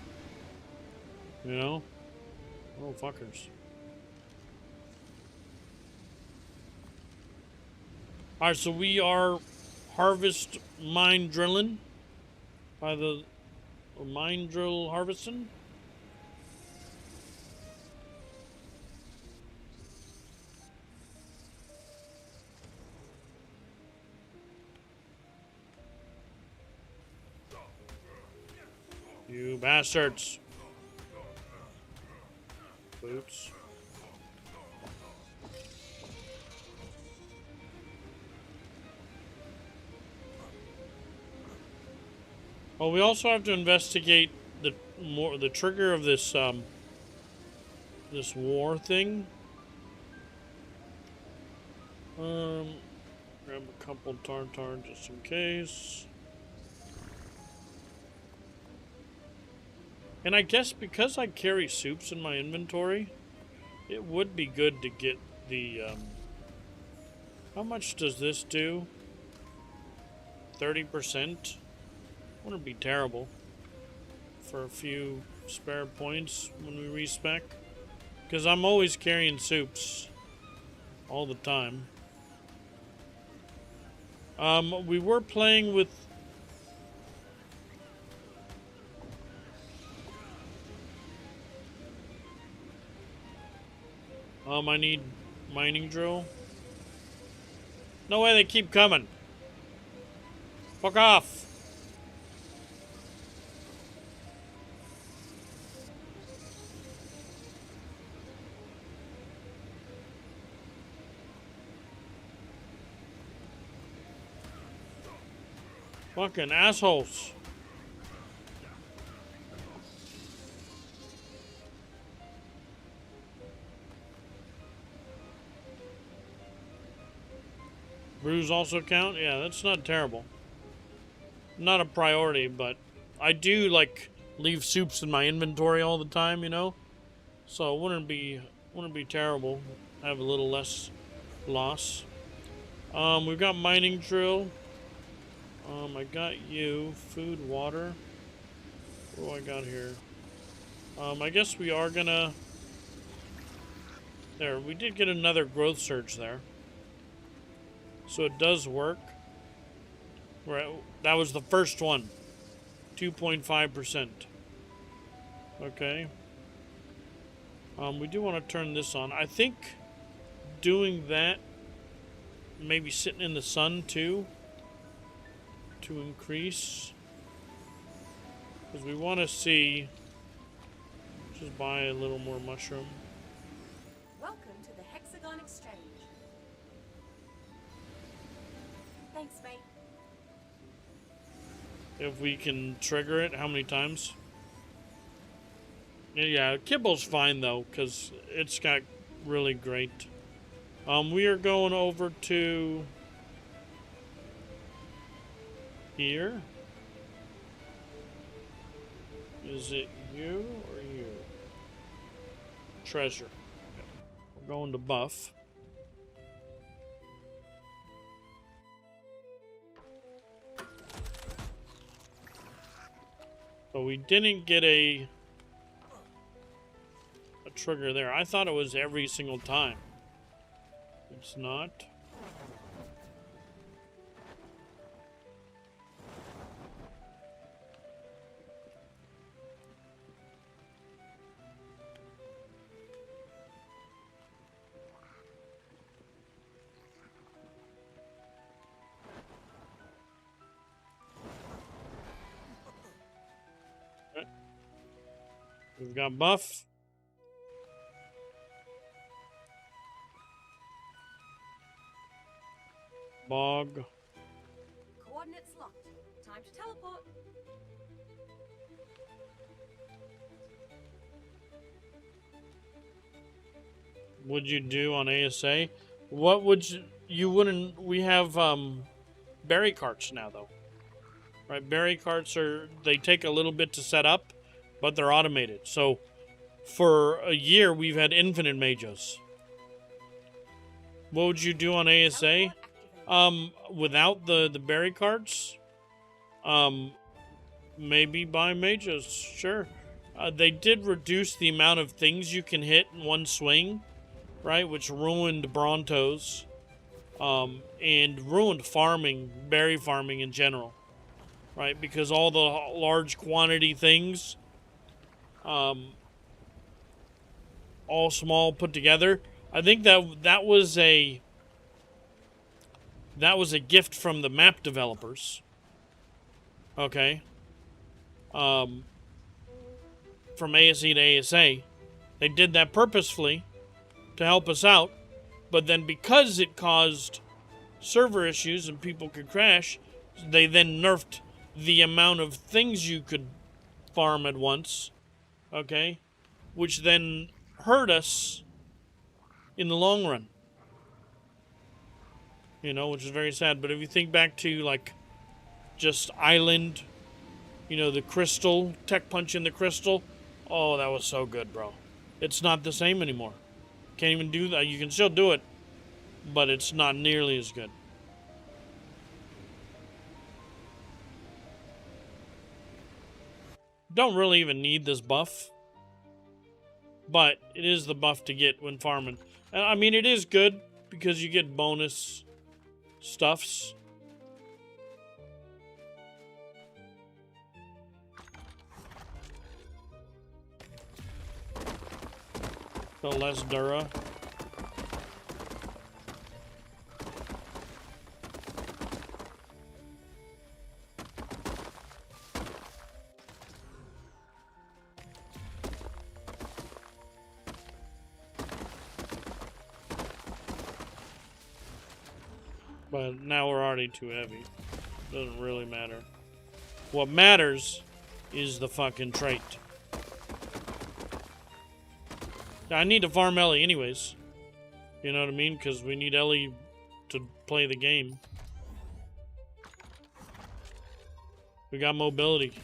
You know? Oh, fuckers. Alright, so we are harvest mine drilling. By the mine drill harvesting. You bastards. Boots. Oh, we also have to investigate the trigger of this this war thing. Grab a couple tartar just in case. And I guess because I carry soups in my inventory, it would be good to get the, how much does this do? 30%? Wouldn't be terrible for a few spare points when we respec. Because I'm always carrying soups all the time. We were playing with... I need mining drill. No way, they keep coming. Fuck off. Fucking assholes. Brews also count? Yeah, that's not terrible. Not a priority, but I do, like, leave soups in my inventory all the time, you know? So it wouldn't be terrible. Have a little less loss. We've got mining drill. I got you. Food, water. What do I got here? I guess we are gonna... There, we did get another growth surge there. So it does work. Right, that was the first one. 2.5%. Okay. We do want to turn this on. I think doing that, maybe sitting in the sun too, to increase. Because we want to see, just buy a little more mushroom. Welcome to the Hexagon Exchange. Thanks, mate. If we can trigger it, how many times? Yeah, Kibble's fine though, because it's got really great. We are going over to here. Is it you or you? Treasure. We're going to buff. But we didn't get a trigger there. I thought it was every single time. It's not. Okay. We've got buff. Bog. Coordinates locked. Time to teleport. Would you do on ASA? What would you wouldn't, we have berry carts now though. Right, berry carts they take a little bit to set up, but they're automated. So for a year we've had infinite mages. What would you do on ASA? Without the berry carts, maybe buy mages, sure. They did reduce the amount of things you can hit in one swing, right, which ruined Brontos, and ruined farming, berry farming in general, right, because all the large quantity things, all small put together. I think that was a gift from the map developers. Okay. From ASE to ASA. They did that purposefully to help us out, but then because it caused server issues and people could crash, they then nerfed the amount of things you could farm at once. Okay? Which then hurt us in the long run. You know, which is very sad. But if you think back to, like, just Island, you know, the crystal, tech punch in the crystal. Oh, that was so good, bro. It's not the same anymore. Can't even do that. You can still do it, but it's not nearly as good. Don't really even need this buff, but it is the buff to get when farming. And I mean, it is good because you get bonus stuffs. So less Dura. But now we're already too heavy. Doesn't really matter. What matters is the fucking trait. I need to farm Ellie anyways. You know what I mean? Because we need Ellie to play the game. We got mobility.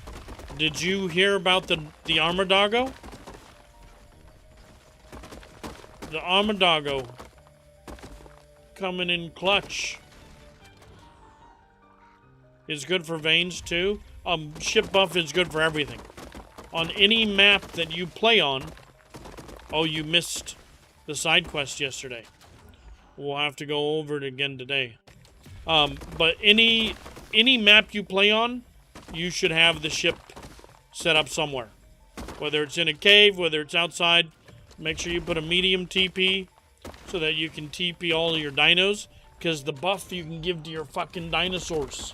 Did you hear about the armor doggo? The armor doggo coming in clutch. Is good for veins too. Ship buff is good for everything. On any map that you play on. Oh, you missed the side quest yesterday. We'll have to go over it again today. But any map you play on, you should have the ship set up somewhere. Whether it's in a cave, whether it's outside, make sure you put a medium TP so that you can TP all of your dinos, because the buff you can give to your fucking dinosaurs.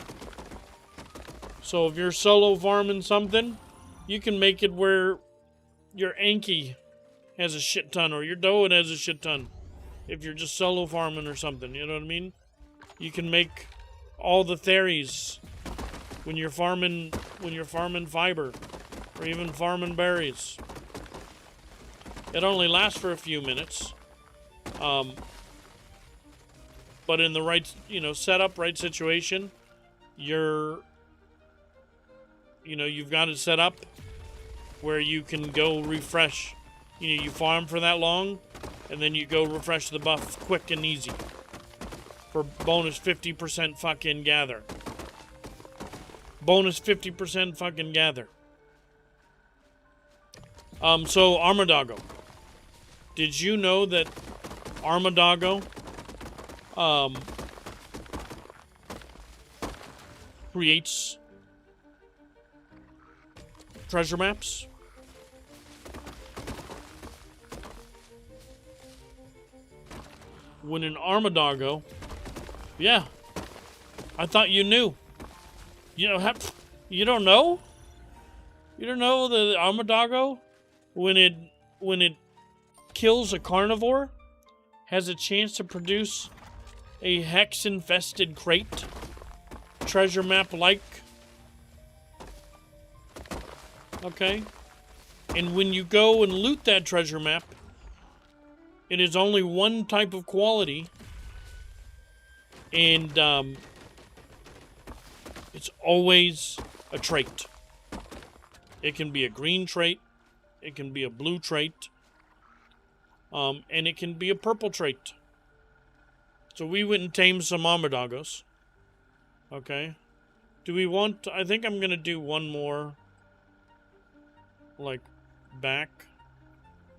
So if you're solo farming something, you can make it where your Anki has a shit ton, or your Doan has a shit ton. If you're just solo farming or something, you know what I mean? You can make all the theories when you're farming fiber, or even farming berries. It only lasts for a few minutes. But in the right, setup, right situation, you've got it set up where you can go refresh. You farm for that long, and then you go refresh the buff quick and easy. For bonus 50% fucking gather. Bonus 50% fucking gather. So Armadoggo. Did you know that Armadoggo creates treasure maps? When an Armadoggo, yeah, I thought you knew. You don't know? You don't know the Armadoggo, when it kills a carnivore, has a chance to produce a hex-infested crate, treasure map-like. Okay? And when you go and loot that treasure map, it is only one type of quality, and it's always a trait. It can be a green trait, it can be a blue trait, and it can be a purple trait. So we went and tamed some Armadoggos. Okay. Do we want... I think I'm going to do one more, like, back.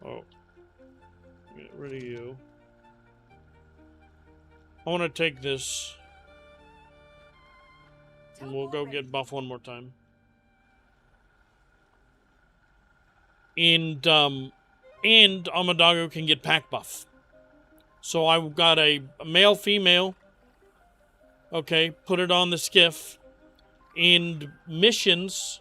Oh. Get rid of you. I want to take this. And we'll go get buff one more time. And Armadoggo can get pack buff. So I've got a male, female. Okay, put it on the skiff. And missions,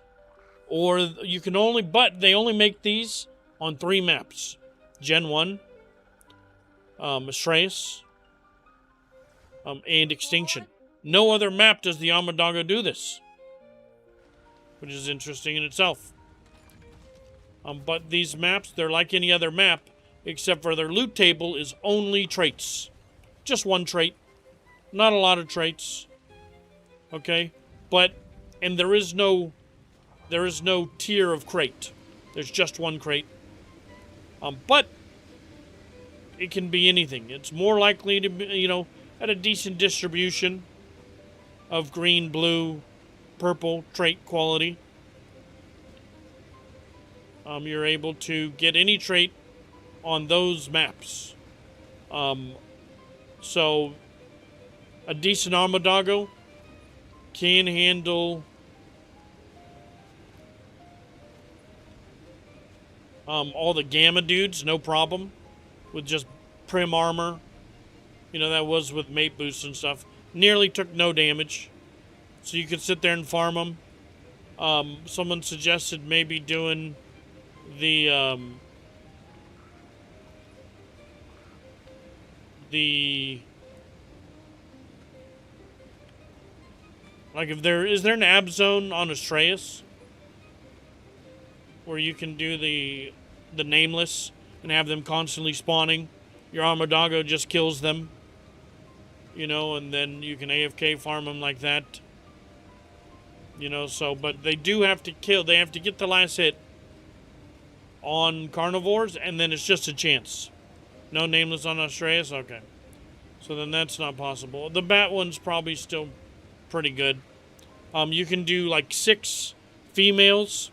or you can only, but they only make these on 3 maps. Gen 1. Astreus, and Extinction. No other map does the Armadoggo do this, which is interesting in itself. But these maps, they're like any other map. except for their loot table is only traits. Just one trait. Not a lot of traits. Okay? And there is no tier of crate. There's just one crate. But it can be anything. It's more likely to be, at a decent distribution of green, blue, purple trait quality. You're able to get any trait on those maps. So a decent Armadoggo can handle all the Gamma dudes, no problem, with just prim armor. That was with mate boosts and stuff. Nearly took no damage. So you could sit there and farm them. Someone suggested maybe doing the like, is there an ab zone on Astreus where you can do the nameless and have them constantly spawning? Your Armadoggo just kills them, and then you can AFK farm them like that. But they do have to kill. They have to get the last hit on carnivores, and then it's just a chance. No nameless on Astreus? Okay. So then that's not possible. The bat one's probably still pretty good. You can do like 6 females.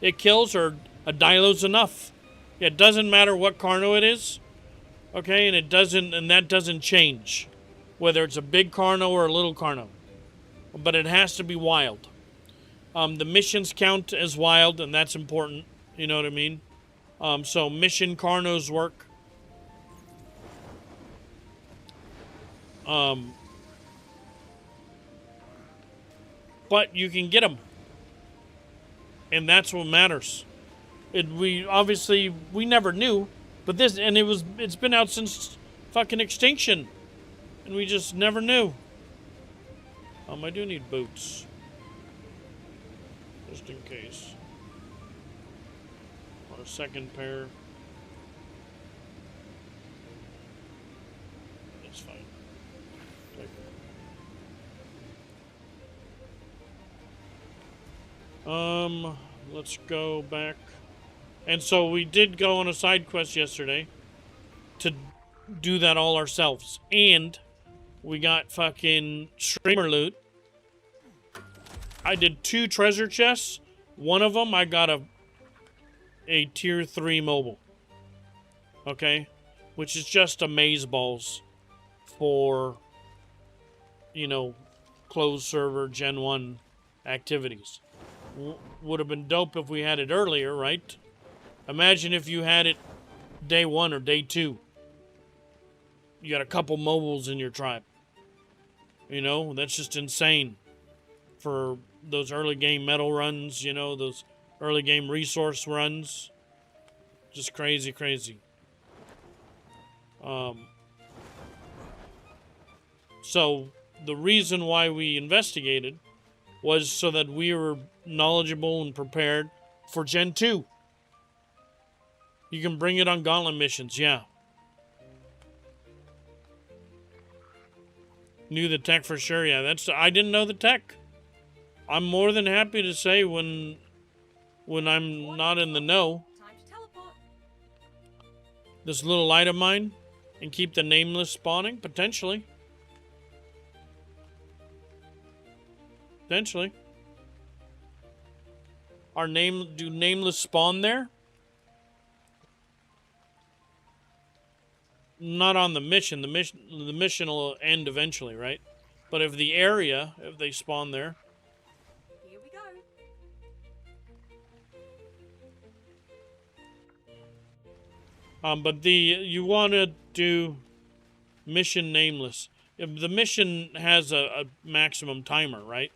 It kills, or a Dilo's enough. It doesn't matter what Carno it is. Okay, and that doesn't change. Whether it's a big Carno or a little Carno. But it has to be wild. The missions count as wild, and that's important. You know what I mean? So mission Carnos work. But you can get them. And that's what matters. We never knew, but it's been out since fucking Extinction, and we just never knew. I do need boots, just in case, or a second pair. That's fine. Take it. Let's go back. And so we did go on a side quest yesterday to do that all ourselves. And we got fucking streamer loot. I did 2 treasure chests. One of them, I got a tier 3 mobile. Okay? Which is just amaze balls for, closed server Gen 1 activities. Would have been dope if we had it earlier, right? Imagine if you had it day 1 or day 2. You got a couple mobiles in your tribe. That's just insane. For those early game medal runs, those early game resource runs. Just crazy, crazy. So the reason why we investigated was so that we were knowledgeable and prepared for Gen 2. You can bring it on gauntlet missions, yeah. Knew the tech for sure, yeah. I didn't know the tech. I'm more than happy to say when I'm not in the know. Time to teleport. This little light of mine, and keep the nameless spawning, potentially. Potentially. Do nameless spawn there? Not on the mission. The mission will end eventually, right? But if they spawn there. Here we go. But you want to do mission nameless. If the mission has a maximum timer, right?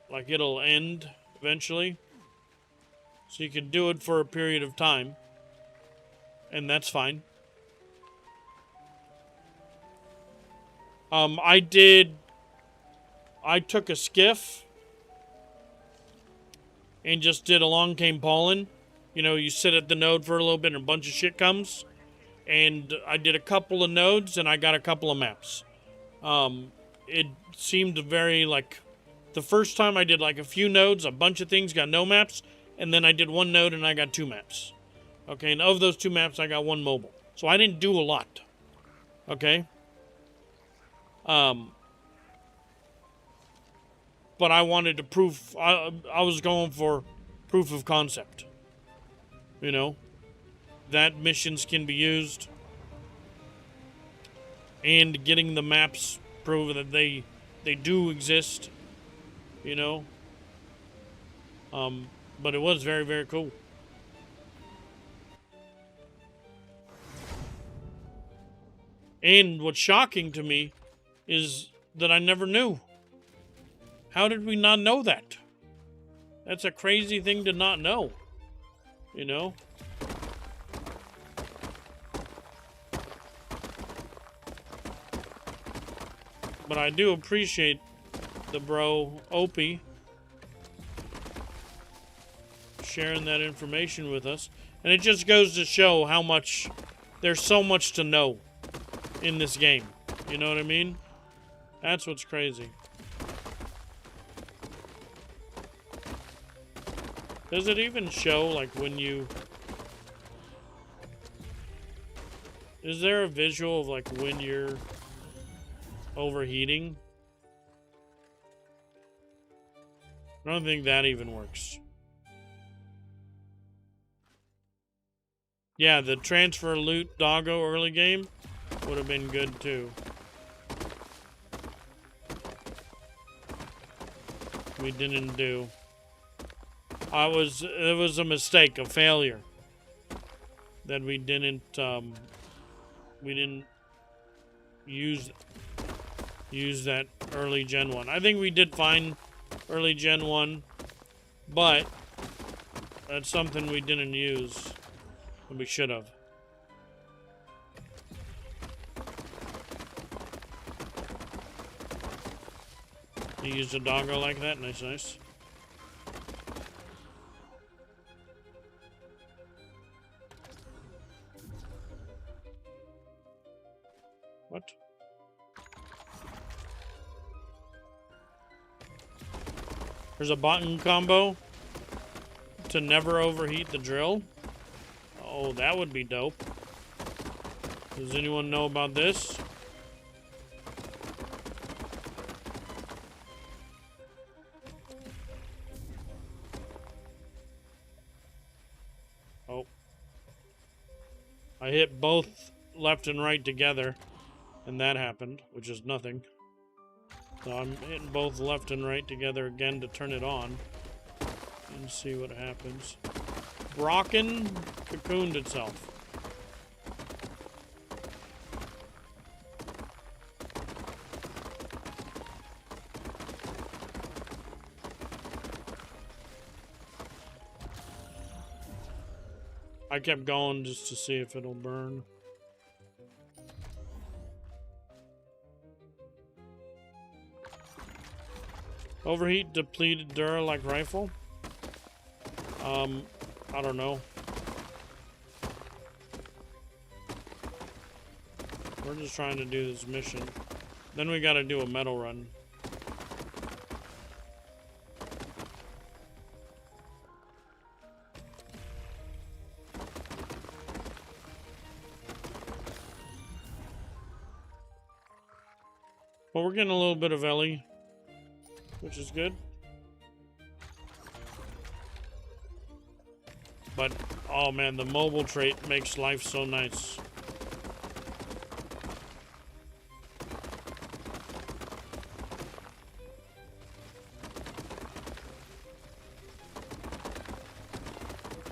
Like it'll end eventually. So you can do it for a period of time. And that's fine. I took a skiff and just did Along Came Pollen You know, you sit at the node for a little bit and a bunch of shit comes. And I did a couple of nodes and I got a couple of maps. It seemed very like the first time I did like a few nodes, a bunch of things got no maps, and then I did one node and I got 2 maps. Okay, and of those 2 maps I got 1 mobile. So I didn't do a lot. Okay? But I wanted to proof I was going for proof of concept. You know? That missions can be used. And getting the maps prove that they do exist, you know. But it was very, very cool. And what's shocking to me is that I never knew. How did we not know that? That's a crazy thing to not know, you know. But I do appreciate the bro Opie sharing that information with us. And it just goes to show how much there's so much to know in this game. You know what I mean? That's what's crazy. Does it even show like when you... Is there a visual of like when you're overheating? I don't think that even works. Yeah, the transfer loot doggo early game would have been good too. We didn't do. It was a mistake, a failure. That we didn't use that early Gen 1. I think we did fine early Gen 1, but that's something we didn't use, and we should have. You used a doggo like that? Nice, nice. What? There's a button combo to never overheat the drill. Oh, that would be dope. Does anyone know about this? Oh. I hit both left and right together, and that happened, which is nothing. So I'm hitting both left and right together again to turn it on. And see what happens. Brocken cocooned itself. I kept going just to see if it'll burn. Overheat depleted Dura-like rifle? I don't know. We're just trying to do this mission. Then we gotta do a metal run. Well, we're getting a little bit of Ellie, which is good. But, oh man, the mobile trait makes life so nice.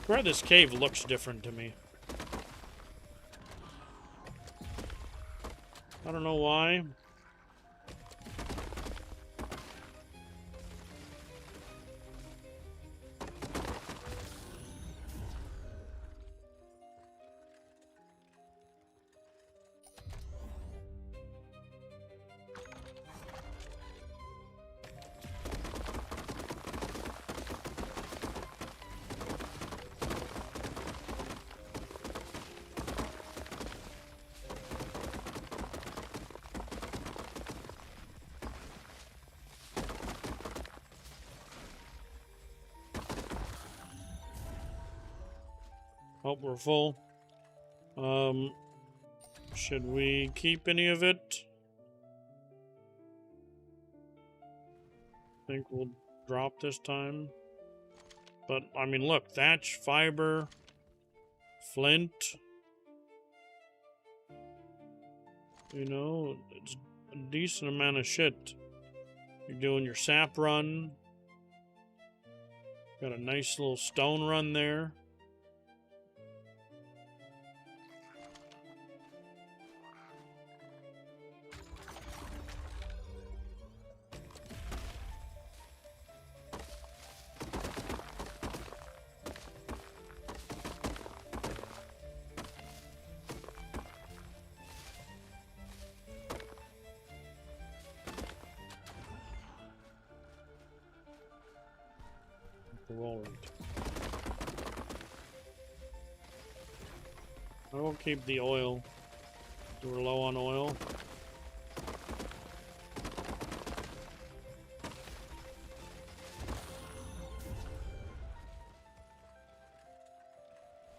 Where this cave looks different to me. I don't know why. Oh, we're full. Should we keep any of it? I think we'll drop this time. But, I mean, look. Thatch, fiber, flint. You know, it's a decent amount of shit. You're doing your sap run. Got a nice little stone run there. I will keep the oil. We're low on oil.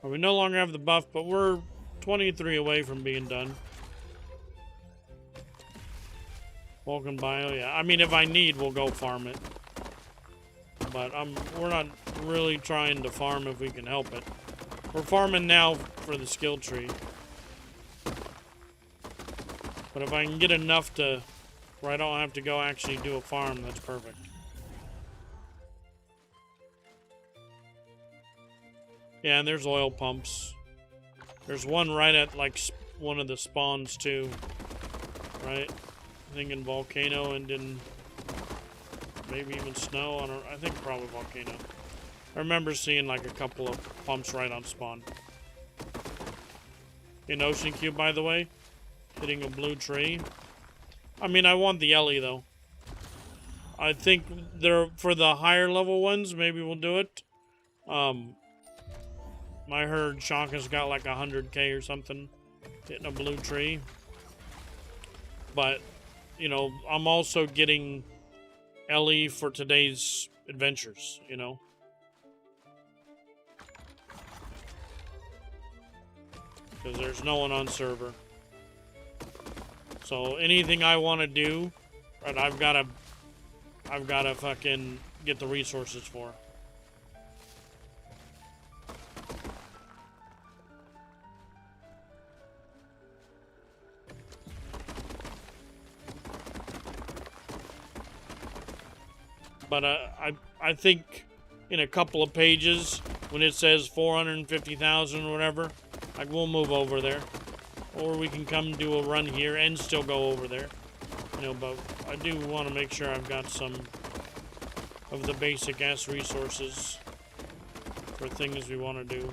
Well, we no longer have the buff, but we're 23 away from being done. Vulcan Bio, yeah. I mean, if I need, we'll go farm it. But we're not really trying to farm if we can help it. We're farming now for the skill tree. But if I can get enough to where I don't have to go actually do a farm, that's perfect. Yeah, and there's oil pumps. There's one right at like one of the spawns too. Right? I think in Volcano and in maybe even Snow. I think probably Volcano. I remember seeing like a couple of pumps right on spawn. In Ocean Cube, by the way, hitting a blue tree. I mean, I want the Ellie though. I think for the higher level ones, maybe we'll do it. I heard Shaka's got like 100k or something hitting a blue tree. But, you know, I'm also getting Ellie for today's adventures, you know. Because there's no one on server. So anything I want to do, right, I've got to fucking get the resources for. But I think in a couple of pages, when it says 450,000 or whatever, like we'll move over there. Or we can come do a run here and still go over there. You know, but I do want to make sure I've got some of the basic ass resources for things we want to do.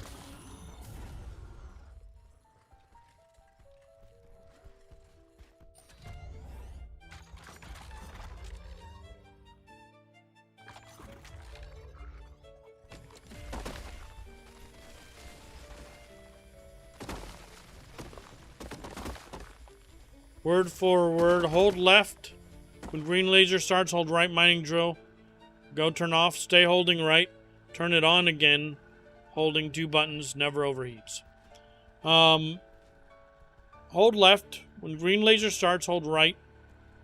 Word for word, hold left. When green laser starts, hold right mining drill. Go turn off, stay holding right. Turn it on again, holding 2 buttons, never overheats. Hold left. When green laser starts, hold right.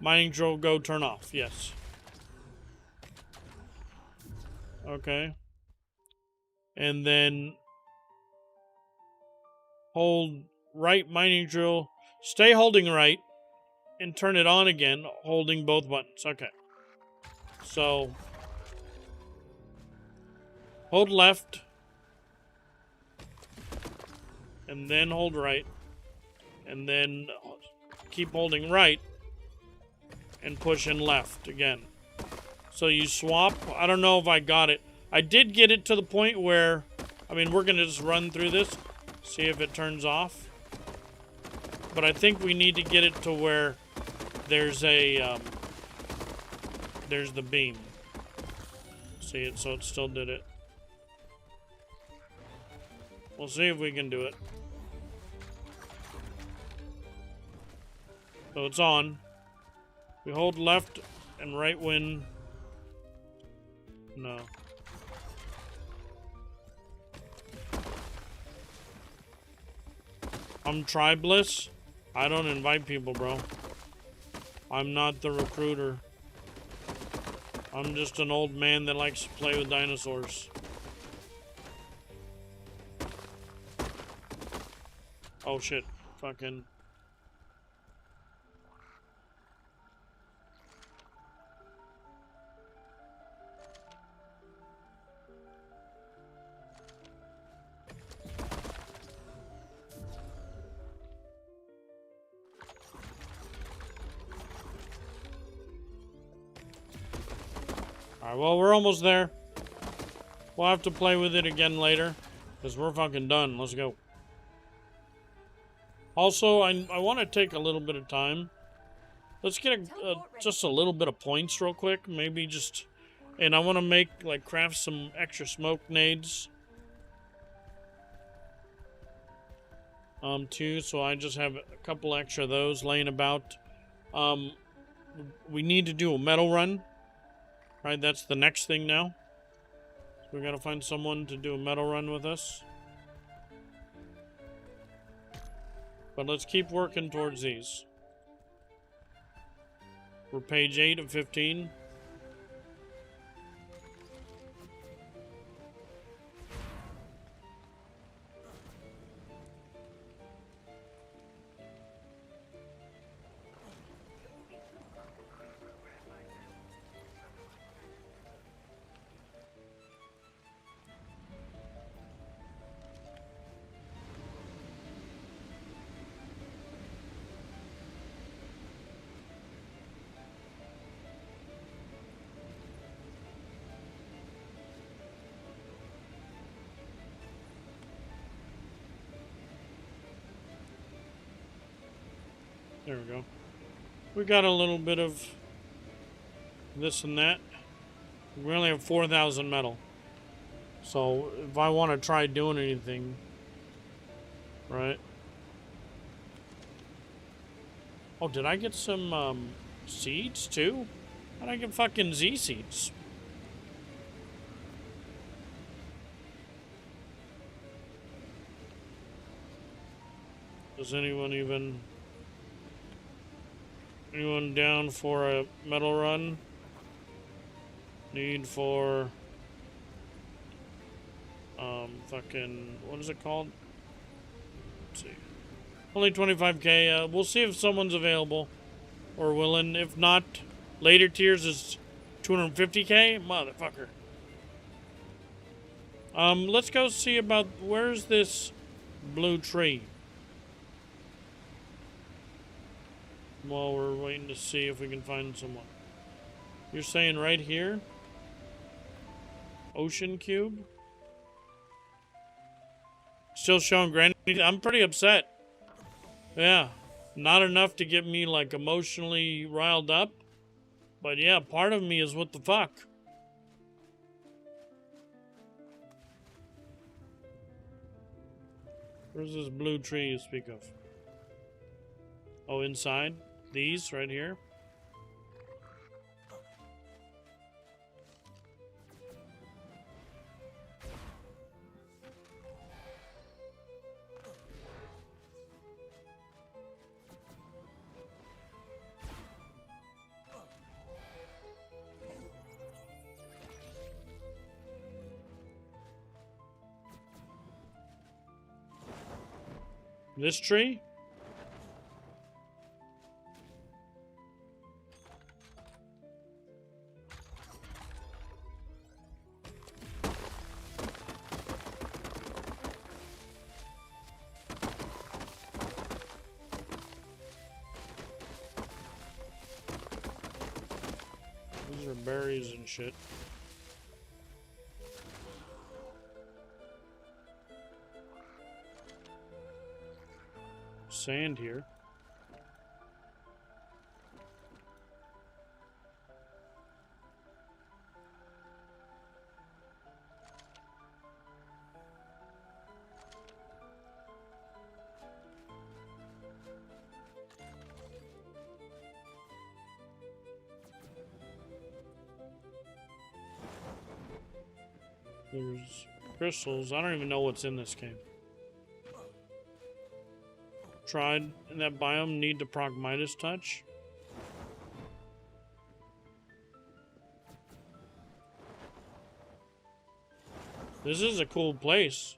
Mining drill, go turn off, yes. Okay. And then hold right mining drill, stay holding right. And turn it on again, holding both buttons. Okay. So, hold left. And then hold right. And then keep holding right. And push in left again. So you swap. I don't know if I got it. I did get it to the point where, I mean, we're going to just run through this. See if it turns off. But I think we need to get it to where there's there's the beam. See it, so it still did it. We'll see if we can do it. So it's on. We hold left and right when... No. I'm tribeless. I don't invite people, bro. I'm not the recruiter. I'm just an old man that likes to play with dinosaurs. Oh shit. Fucking. Alright, well, we're almost there. We'll have to play with it again later. Because we're fucking done. Let's go. Also, I want to take a little bit of time. Let's get just a little bit of points real quick. Maybe just... And I want to make, like, craft some extra smoke nades. Too. So I just have a couple extra of those laying about. We need to do a metal run. Right, that's the next thing now. So we gotta find someone to do a metal run with us. But let's keep working towards these. We're page 8 of 15. There we go. We got a little bit of this and that. We only have 4,000 metal. So if I want to try doing anything, right? Oh, did I get some seeds too? How did I get fucking Z seeds? Does anyone down for a metal run? Need for fucking, what is it called? Let's see. Only 25k. We'll see if someone's available or willing. If not, later tiers is 250k. Motherfucker. Let's go see about, where's this blue tree? While we're waiting to see if we can find someone. You're saying right here? Ocean Cube? Still showing Granny. I'm pretty upset. Yeah. Not enough to get me, like, emotionally riled up. But yeah, part of me is what the fuck. Where's this blue tree you speak of? Oh, inside? These right here? This tree? These are berries and shit. Sand here. There's crystals. I don't even know what's in this game. tried in that biome need to proc Midas touch? This is a cool place.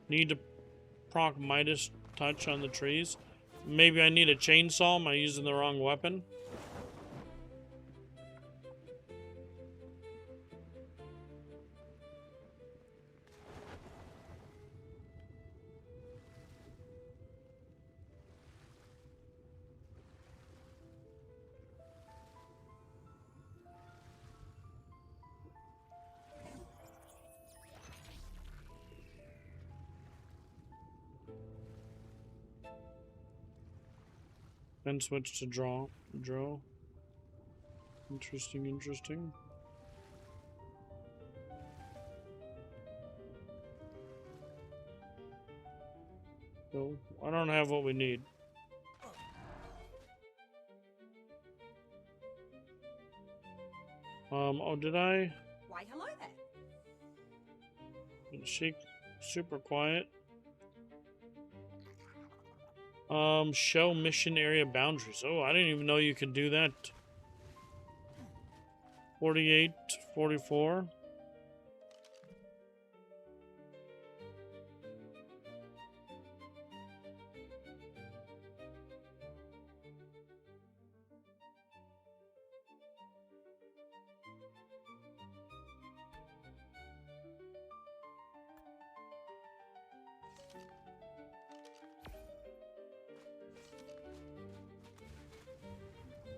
Need to proc Midas touch on the trees. Maybe I need a chainsaw. Am I using the wrong weapon? Then switch to draw. Draw. Interesting, interesting. So, I don't have what we need. Oh, did I? Why, hello there. She super quiet. Show mission area boundaries. Oh, I didn't even know you could do that. 48, 44.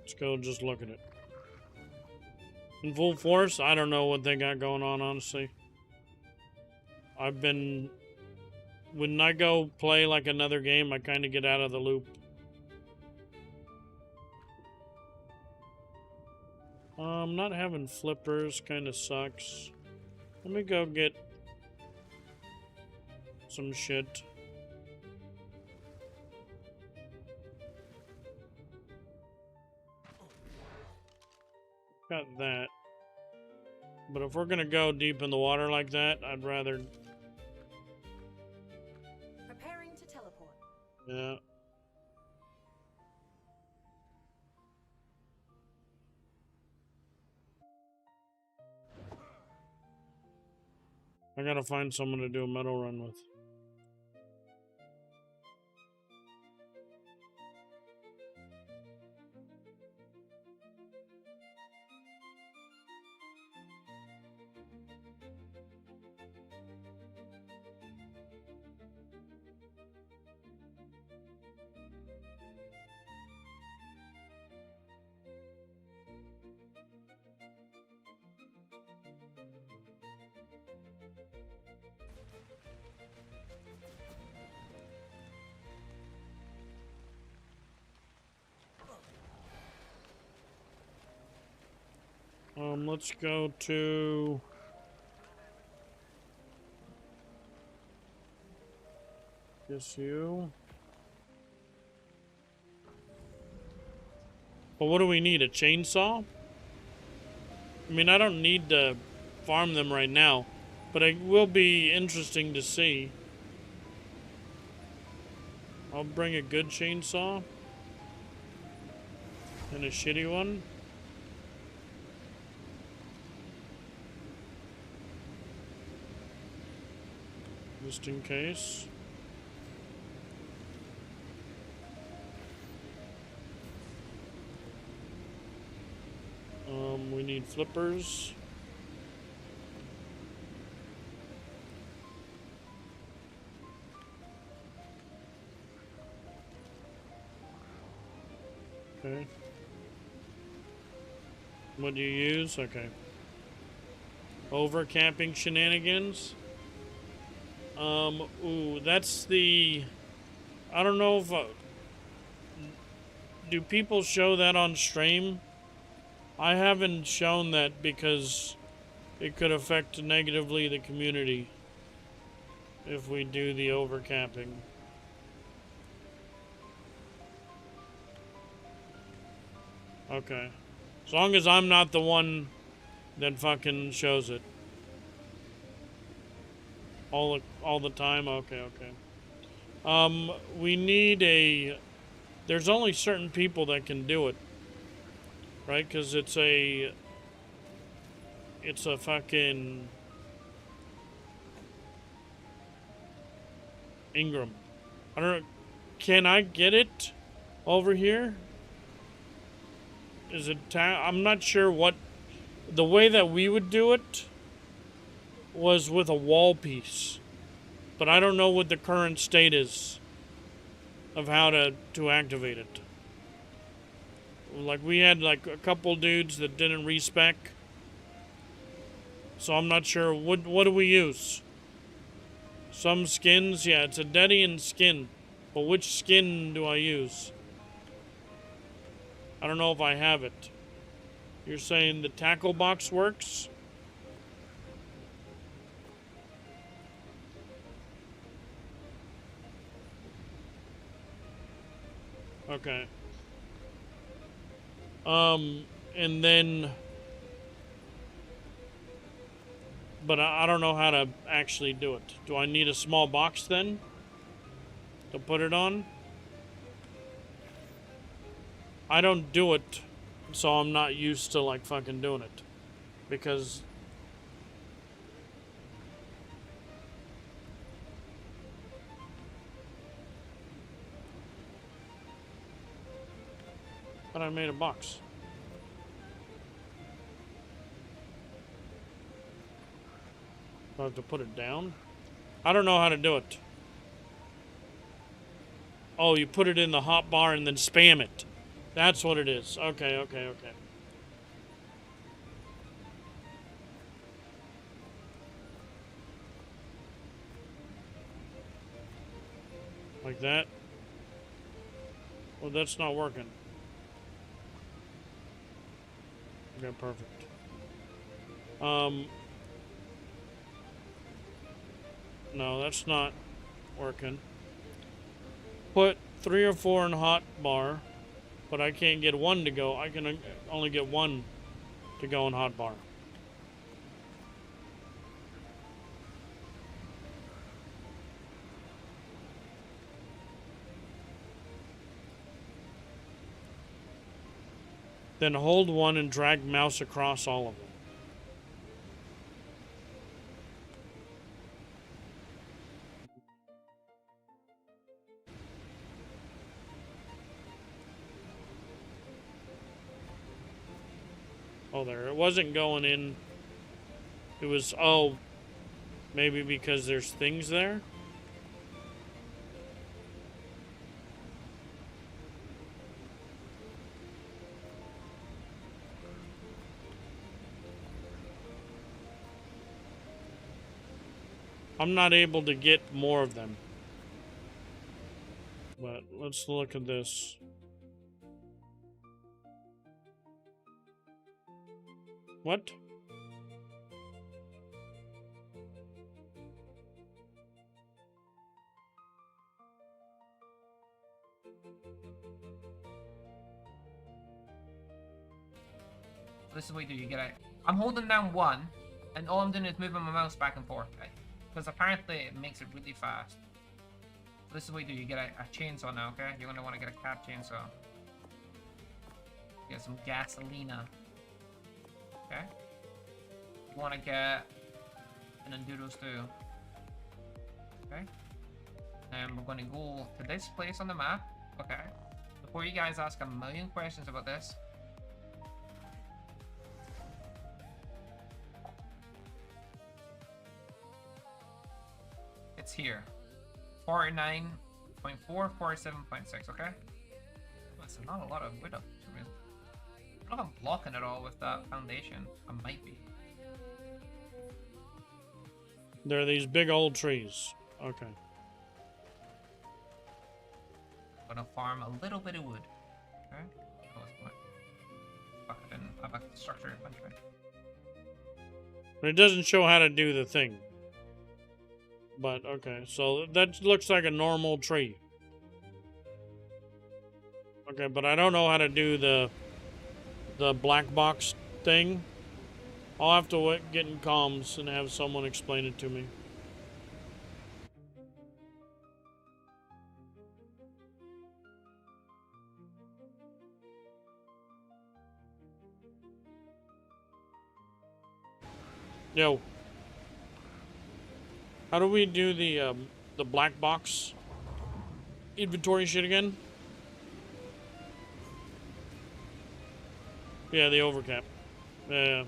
Let's go just look at it. In full force, I don't know what they got going on, honestly. When I go play like another game, I kind of get out of the loop. Not having flippers kind of sucks. Let me go get some shit. Got that. But if we're gonna go deep in the water like that, I'd rather... Preparing to teleport. Yeah. I gotta find someone to do a metal run with. Let's go to... Guess you. But what do we need? A chainsaw? I mean, I don't need to farm them right now, but it will be interesting to see. I'll bring a good chainsaw and a shitty one. Just in case. We need flippers. Okay. What do you use? Okay. Over camping shenanigans. Ooh, that's the... I don't know if... do people show that on stream? I haven't shown that because it could affect negatively the community if we do the overcapping. Okay. As long as I'm not the one that fucking shows it. All the time? Okay, okay. We need a... There's only certain people that can do it. Right? Because it's a fucking... Ingram. I don't know. Can I get it over here? Is it I'm not sure what... The way that we would do it was with a wall piece. But I don't know what the current state is of how to activate it. Like, we had like a couple dudes that didn't respec. So I'm not sure. What do we use? Some skins? Yeah, it's a Dedian skin. But which skin do I use? I don't know if I have it. You're saying the tackle box works? Okay. And then... But I don't know how to actually do it. Do I need a small box then? To put it on? I don't do it, so I'm not used to, like, fucking doing it. Because... But I made a box. Do I have to put it down? I don't know how to do it. Oh, you put it in the hot bar and then spam it. That's what it is. Okay, okay, okay. Like that. Well, that's not working. Okay, perfect. No, that's not working. Put 3 or 4 in hot bar, but I can't get one to go. I can only get one to go in hot bar. Then hold one and drag mouse across all of them. Oh, there. It wasn't going in. It was, oh, maybe because there's things there? I'm not able to get more of them. But let's look at this. What? This is what you do, you get out. I'm holding down 1, and all I'm doing is moving my mouse back and forth, right? Because apparently it makes it really fast. This is what you do, you get a chainsaw now, okay? You're gonna want to get a cat chainsaw. Get some gasolina. Okay? You want to get an enduro stew. Okay? And we're going to go to this place on the map. Okay? Before you guys ask a million questions about this, it's here. 49.4, 47.6, okay? That's not a lot of width up for some reason. I don't know if I'm blocking it all with that foundation. I might be. There are these big old trees. Okay. I'm gonna farm a little bit of wood. Okay? Oh, fuck, I didn't have a structure inventory. But it doesn't show how to do the thing. But, okay, so that looks like a normal tree. Okay, but I don't know how to do the black box thing. I'll have to get in comms and have someone explain it to me. Yo. How do we do the black box inventory shit again? Yeah, the overcap. Yeah.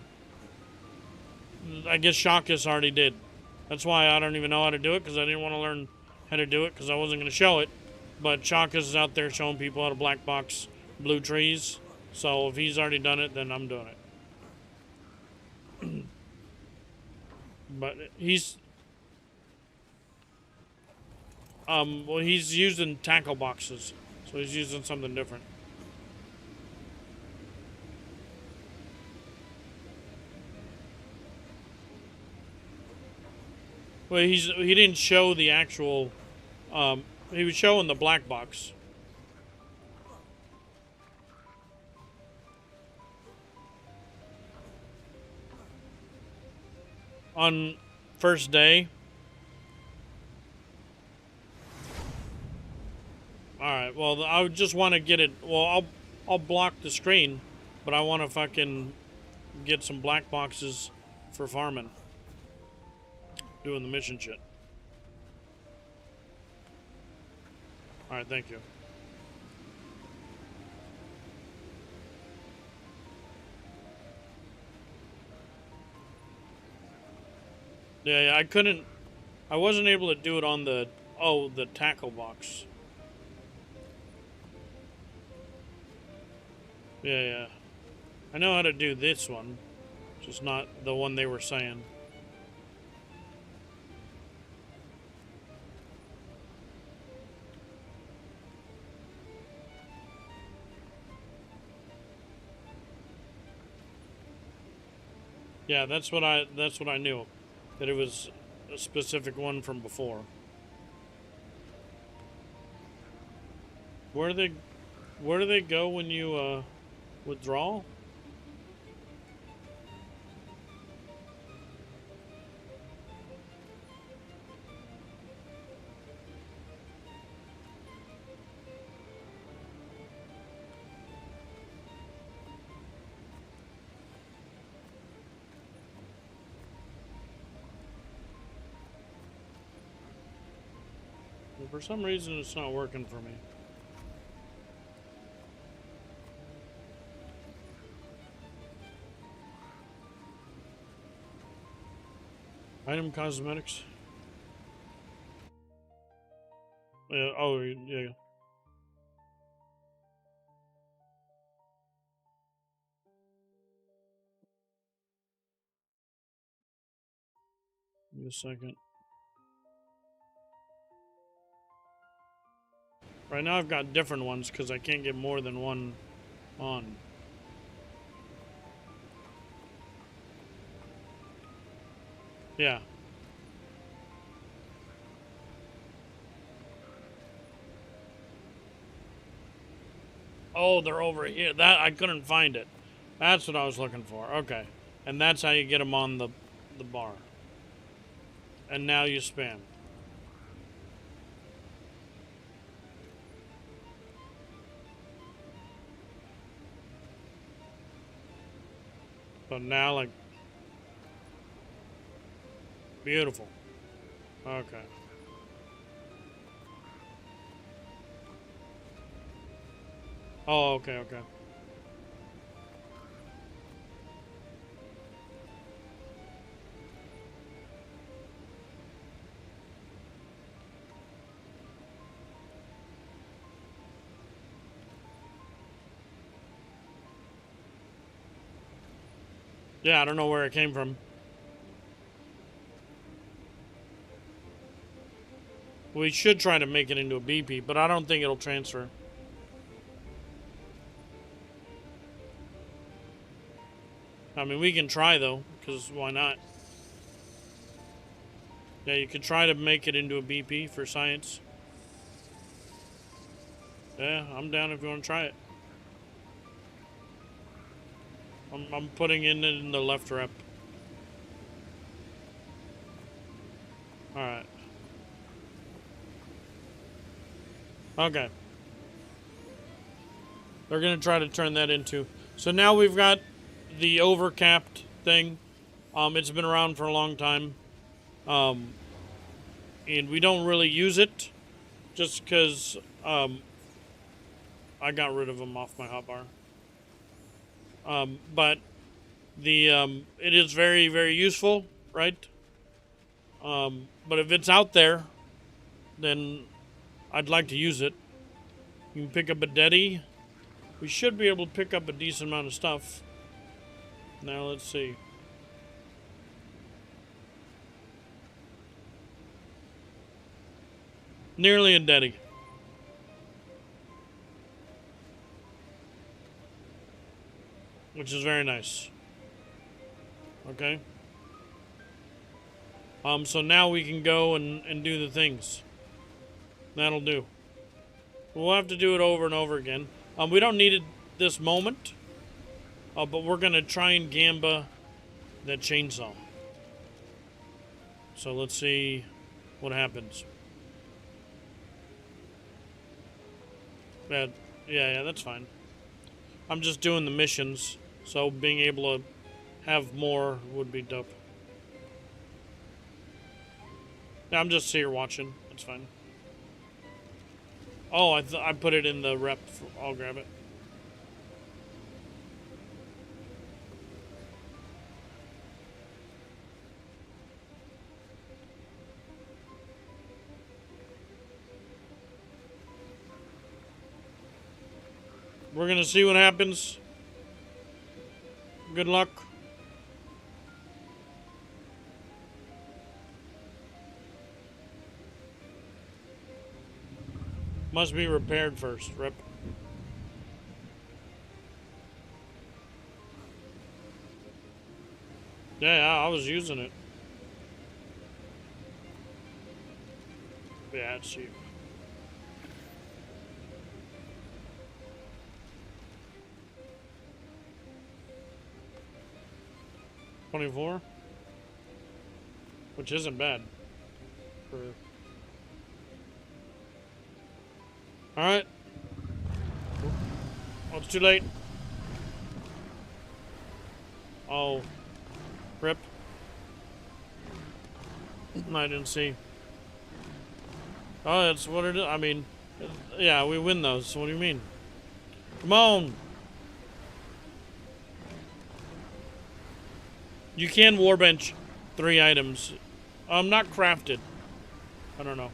I guess Shaka's already did. That's why I don't even know how to do it, because I didn't want to learn how to do it, because I wasn't going to show it. But Shaka's is out there showing people how to black box blue trees. So if he's already done it, then I'm doing it. But he's... well, he's using tackle boxes. So he's using something different. Well, he didn't show the actual... he was showing the black box. On first day. Alright, well, I would just want to get it... Well, I'll block the screen, but I want to fucking get some black boxes for farming. Doing the mission shit. Alright, thank you. Yeah, I couldn't... I wasn't able to do it on the... Oh, the tackle box. Yeah. I know how to do this one. Just not the one they were saying. Yeah, that's what I knew. That it was a specific one from before. Where do they go when you withdraw? Well, for some reason it's not working for me. Item cosmetics. Yeah, oh, yeah. Give me a second. Right now I've got different ones because I can't get more than one on. Yeah. Oh, they're over here. That I couldn't find it. That's what I was looking for. Okay. And that's how you get them on the bar. And now you spam. So now, like... Beautiful. Okay. Oh, okay. Yeah, I don't know where it came from. We should try to make it into a BP, but I don't think it'll transfer. I mean, we can try, though, because why not? Yeah, you could try to make it into a BP for science. Yeah, I'm down if you want to try it. I'm putting it in the left rep. Alright. Okay. They're going to try to turn that into... So now we've got the overcapped thing. It's been around for a long time. And we don't really use it just because I got rid of them off my hotbar. But the it is very, very useful, right? But if it's out there, then I'd like to use it. You can pick up a Deddy. We should be able to pick up a decent amount of stuff. Now let's see. Nearly a Deddy. Which is very nice. Okay. So now we can go and do the things. That'll do. We'll have to do it over and over again. We don't need it this moment. But we're going to try and gamba that chainsaw. So let's see what happens. Yeah, that's fine. I'm just doing the missions, so being able to have more would be dope. Yeah, I'm just here watching. That's fine. Oh, I put it in the rep. I'll grab it. We're gonna see what happens. Good luck. Must be repaired first. Rip. Yeah, I was using it. Yeah, it's cheap. $24, which isn't bad. All right. Oh, it's too late. Oh, rip. I didn't see. Oh, that's what it is. I mean, yeah, we win those. What do you mean? Come on. You can warbench 3 items. Not crafted. I don't know.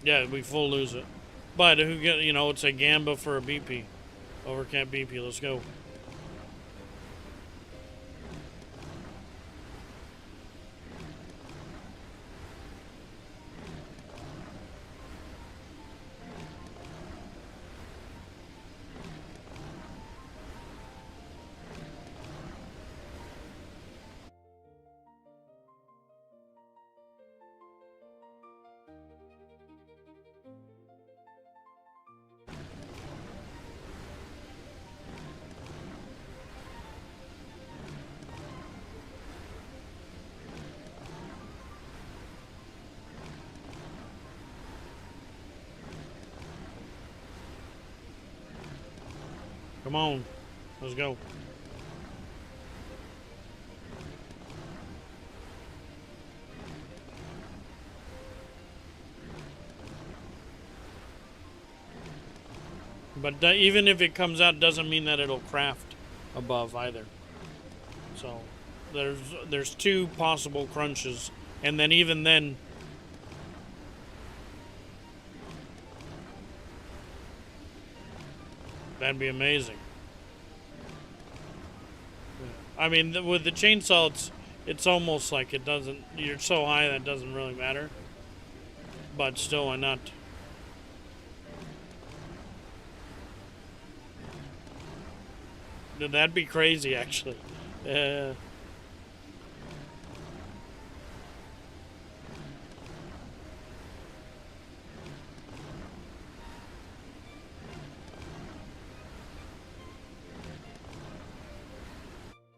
Yeah, we full lose it. But who get, it's a gamba for a BP. Overcap BP, let's go. Come on, let's go. But even if it comes out, doesn't mean that it'll craft above either. So there's 2 possible crunches, and then even then, that'd be amazing. I mean, with the chainsaw, it's almost like it doesn't. You're so high that it doesn't really matter. But still, why not? That'd be crazy, actually.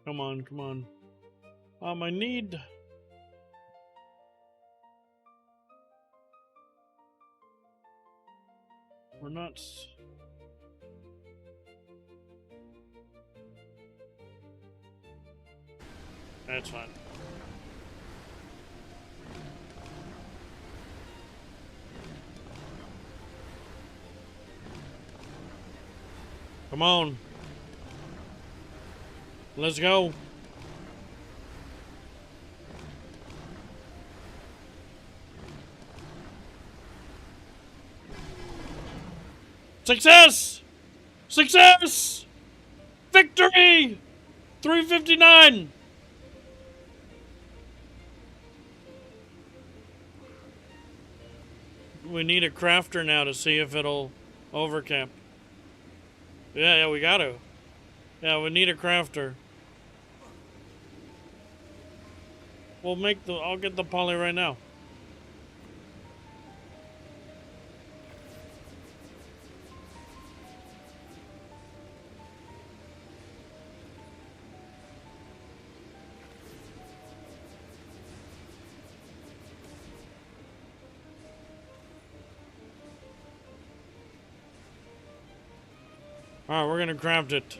Come on, come on. I need... We're not... That's fine. Come on. Let's go. Success! Success! Victory! 359! We need a crafter now to see if it'll overcap. Yeah, we got to. Yeah, we need a crafter. I'll get the poly right now. Alright, we're gonna craft it.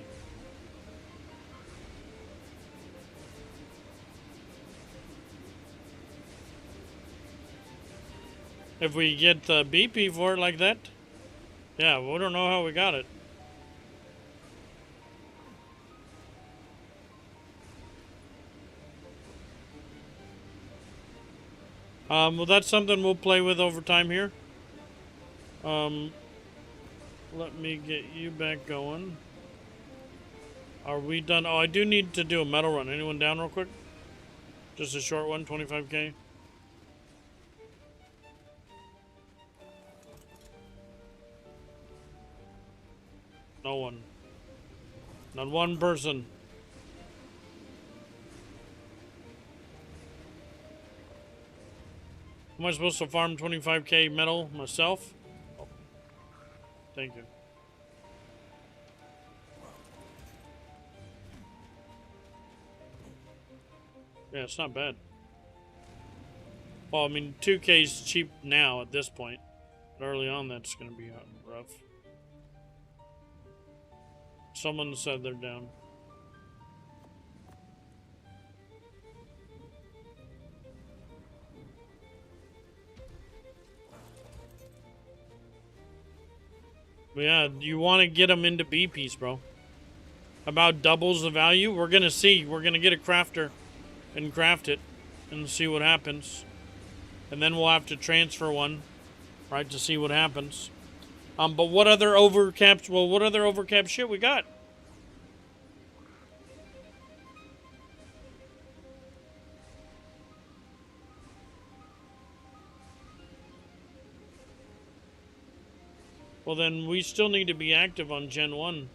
If we get the BP for it like that, yeah, we don't know how we got it. Well, that's something we'll play with over time here. Let me get you back going. Are we done? Oh, I do need to do a metal run. Anyone down real quick? Just a short one, 25k. No one. Not one person. Am I supposed to farm 25k metal myself? Oh. Thank you. Yeah, it's not bad. Well, I mean, 2k is cheap now at this point. But early on, that's going to be rough. Someone said they're down. But yeah, you want to get them into BPs, bro. About doubles the value. We're going to see. We're going to get a crafter and craft it and see what happens. And then we'll have to transfer one, right, to see what happens. But what other overcaps? Well, what other overcap shit we got? Well, then we still need to be active on Gen 1,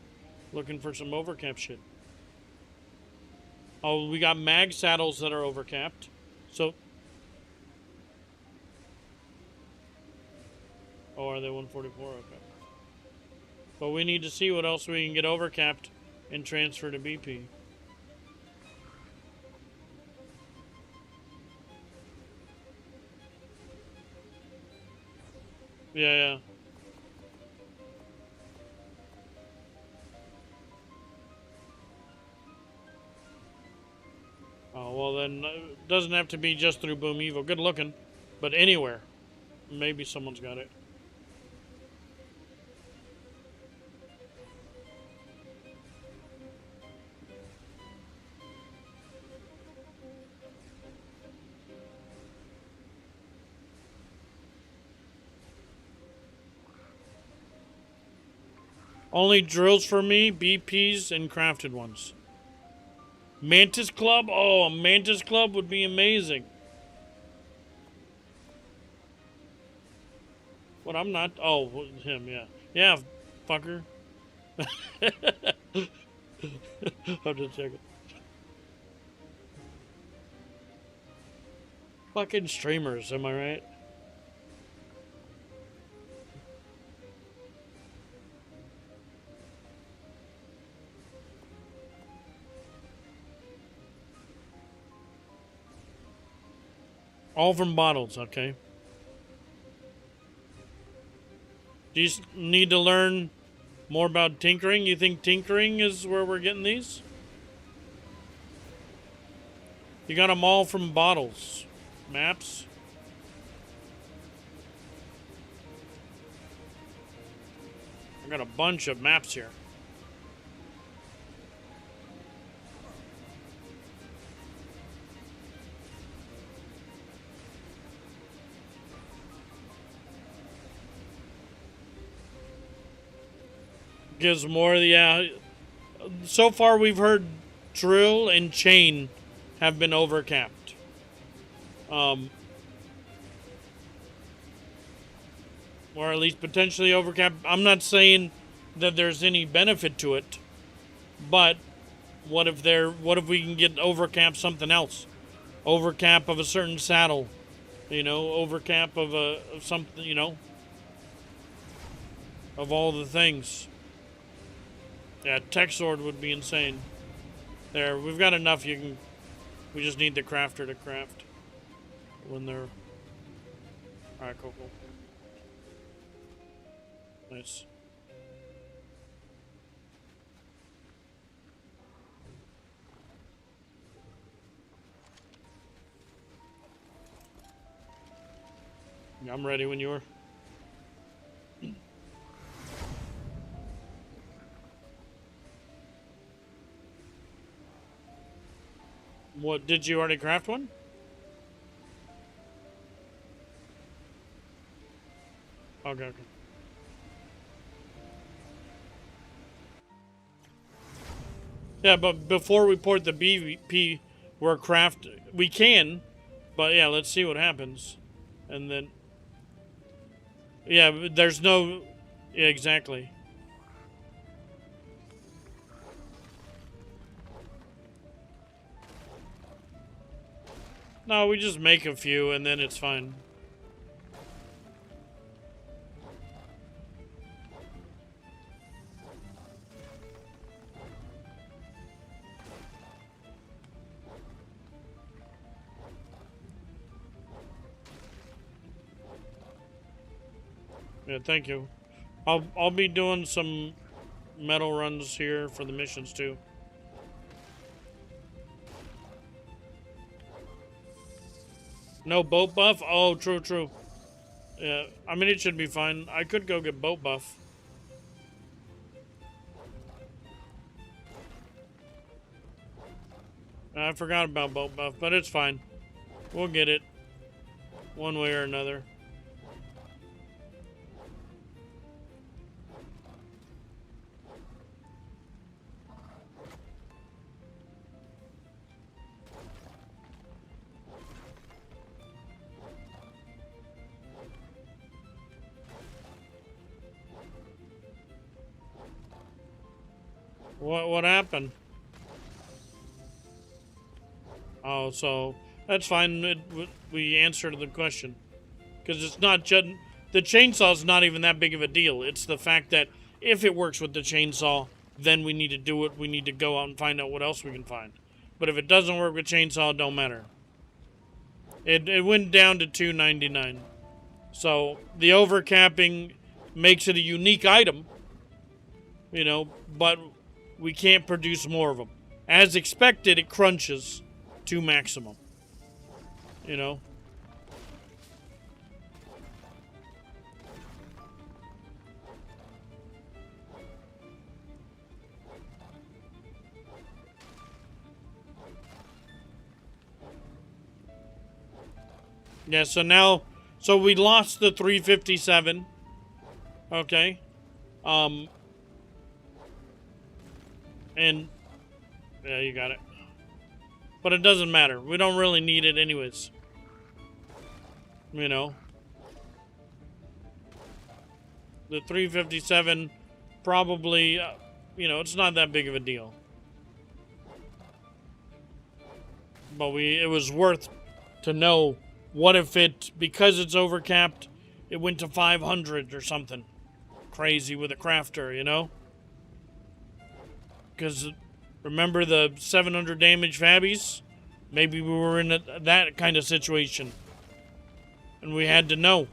looking for some overcap shit. Oh, we got mag saddles that are overcapped. So... Oh, are they 144? Okay. But we need to see what else we can get overcapped and transfer to BP. Yeah. Oh, well then, it doesn't have to be just through Boom Evo. Good looking. But anywhere. Maybe someone's got it. Only drills for me, BPs, and crafted ones. Mantis Club? Oh, a Mantis Club would be amazing. What, I'm not? Oh, him, yeah. Yeah, fucker. I'm just checking. Fucking streamers, am I right? All from bottles, okay. Do you need to learn more about tinkering? You think tinkering is where we're getting these? You got them all from bottles. Maps. I got a bunch of maps here. Gives more, yeah. So far we've heard drill and chain have been overcapped. Or at least potentially overcapped. I'm not saying that there's any benefit to it, but what if we can get overcap something else? Overcap of a certain saddle, you know, overcap of something, you know, of all the things. Yeah, tech sword would be insane. There, we've got enough. We just need the crafter to craft when they're. All right, cool. Nice. I'm ready when you are. What, did you already craft one? Okay. Yeah, but before we port the PvP, we can, but yeah, let's see what happens. And then, yeah, there's no, yeah, exactly. No, we just make a few and then it's fine. Yeah, thank you. I'll be doing some metal runs here for the missions too. No boat buff? Oh, true. Yeah, I mean, it should be fine. I could go get boat buff. I forgot about boat buff, but it's fine. We'll get it. One way or another. What happened? Oh, so that's fine. We answered the question. Because it's not just... The chainsaw's not even that big of a deal. It's the fact that if it works with the chainsaw, then we need to do it. We need to go out and find out what else we can find. But if it doesn't work with chainsaw, it don't matter. It went down to $2.99. So the overcapping makes it a unique item. You know, but we can't produce more of them. As expected, it crunches to maximum. You know? Yeah, so we lost the 357. Okay. And yeah, you got it. But it doesn't matter. We don't really need it anyways. You know. The 357 probably, you know, it's not that big of a deal. But it was worth to know, what if because it's overcapped, it went to 500 or something crazy with a crafter, you know? Because remember the 700 damage Fabbies? Maybe we were in that kind of situation. And we had to know.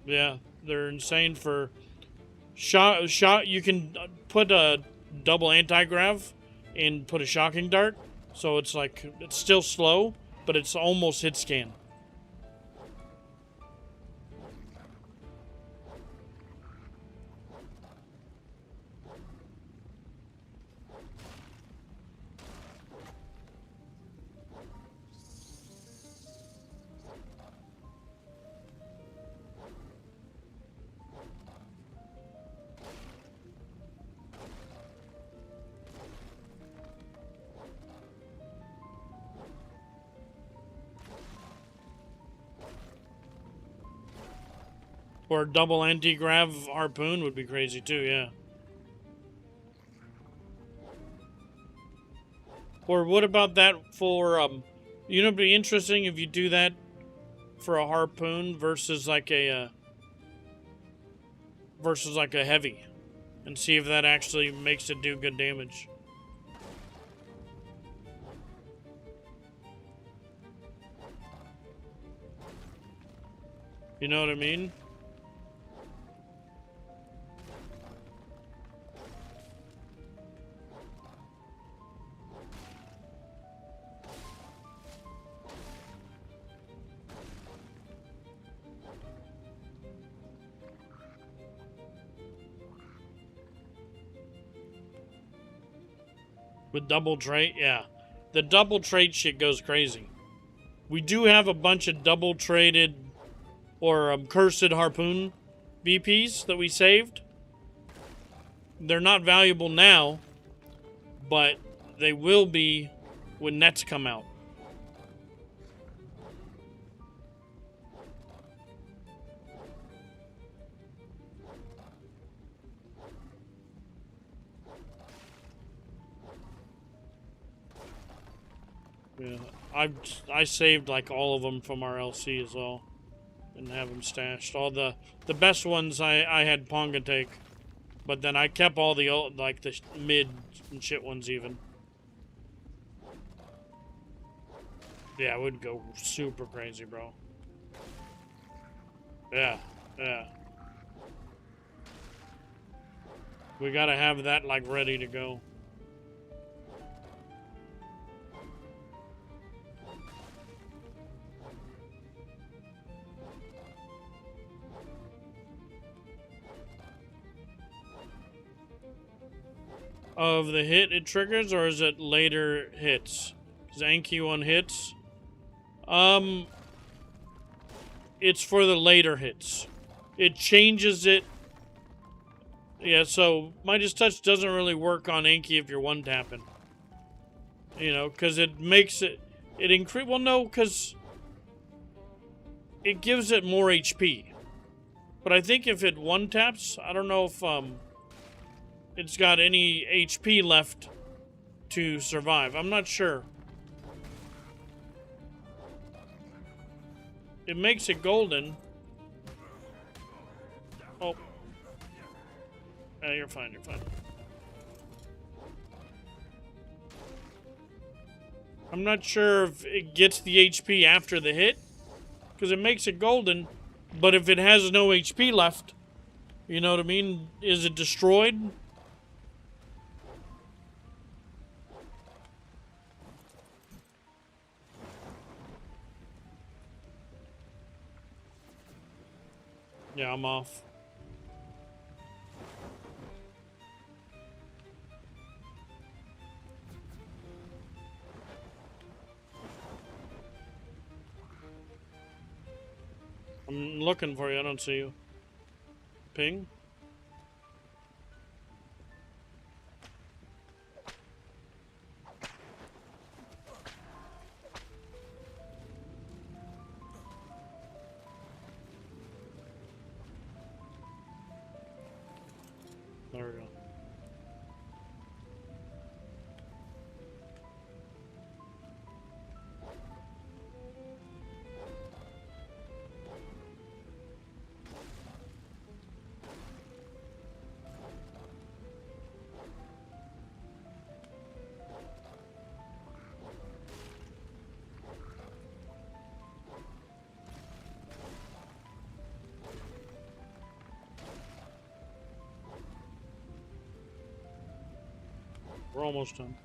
Yeah, they're insane for shot. You can put a double anti-grav and put a shocking dart. So it's like, it's still slow, but it's almost hit scan. Or a double anti-grav harpoon would be crazy too, yeah. Or what about that for, you know, it'd be interesting if you do that for a harpoon versus like a heavy, and see if that actually makes it do good damage. You know what I mean? With double trait, yeah. The double trait shit goes crazy. We do have a bunch of double traded or cursed harpoon VPs that we saved. They're not valuable now, but they will be when nets come out. Yeah, I saved like all of them from our LC as well, and have them stashed. All the best ones I had Ponga take, but then I kept all the like the mid and shit ones even. Yeah, it would go super crazy, bro. Yeah, yeah. We gotta have that like ready to go. Of the hit it triggers, or is it later hits? Is Anki one hits? It's for the later hits. It changes it. Yeah, so Midas Touch doesn't really work on Anki if you're one tapping. You know, because it makes it increase. Well, no, because it gives it more HP. But I think if it one taps, I don't know if it's got any HP left to survive. I'm not sure. It makes it golden. Oh. Yeah, you're fine, you're fine. I'm not sure if it gets the HP after the hit, because it makes it golden, but if it has no HP left, you know what I mean? Is it destroyed? Yeah, I'm off. I'm looking for you, I don't see you. Ping? There we go. We're almost done.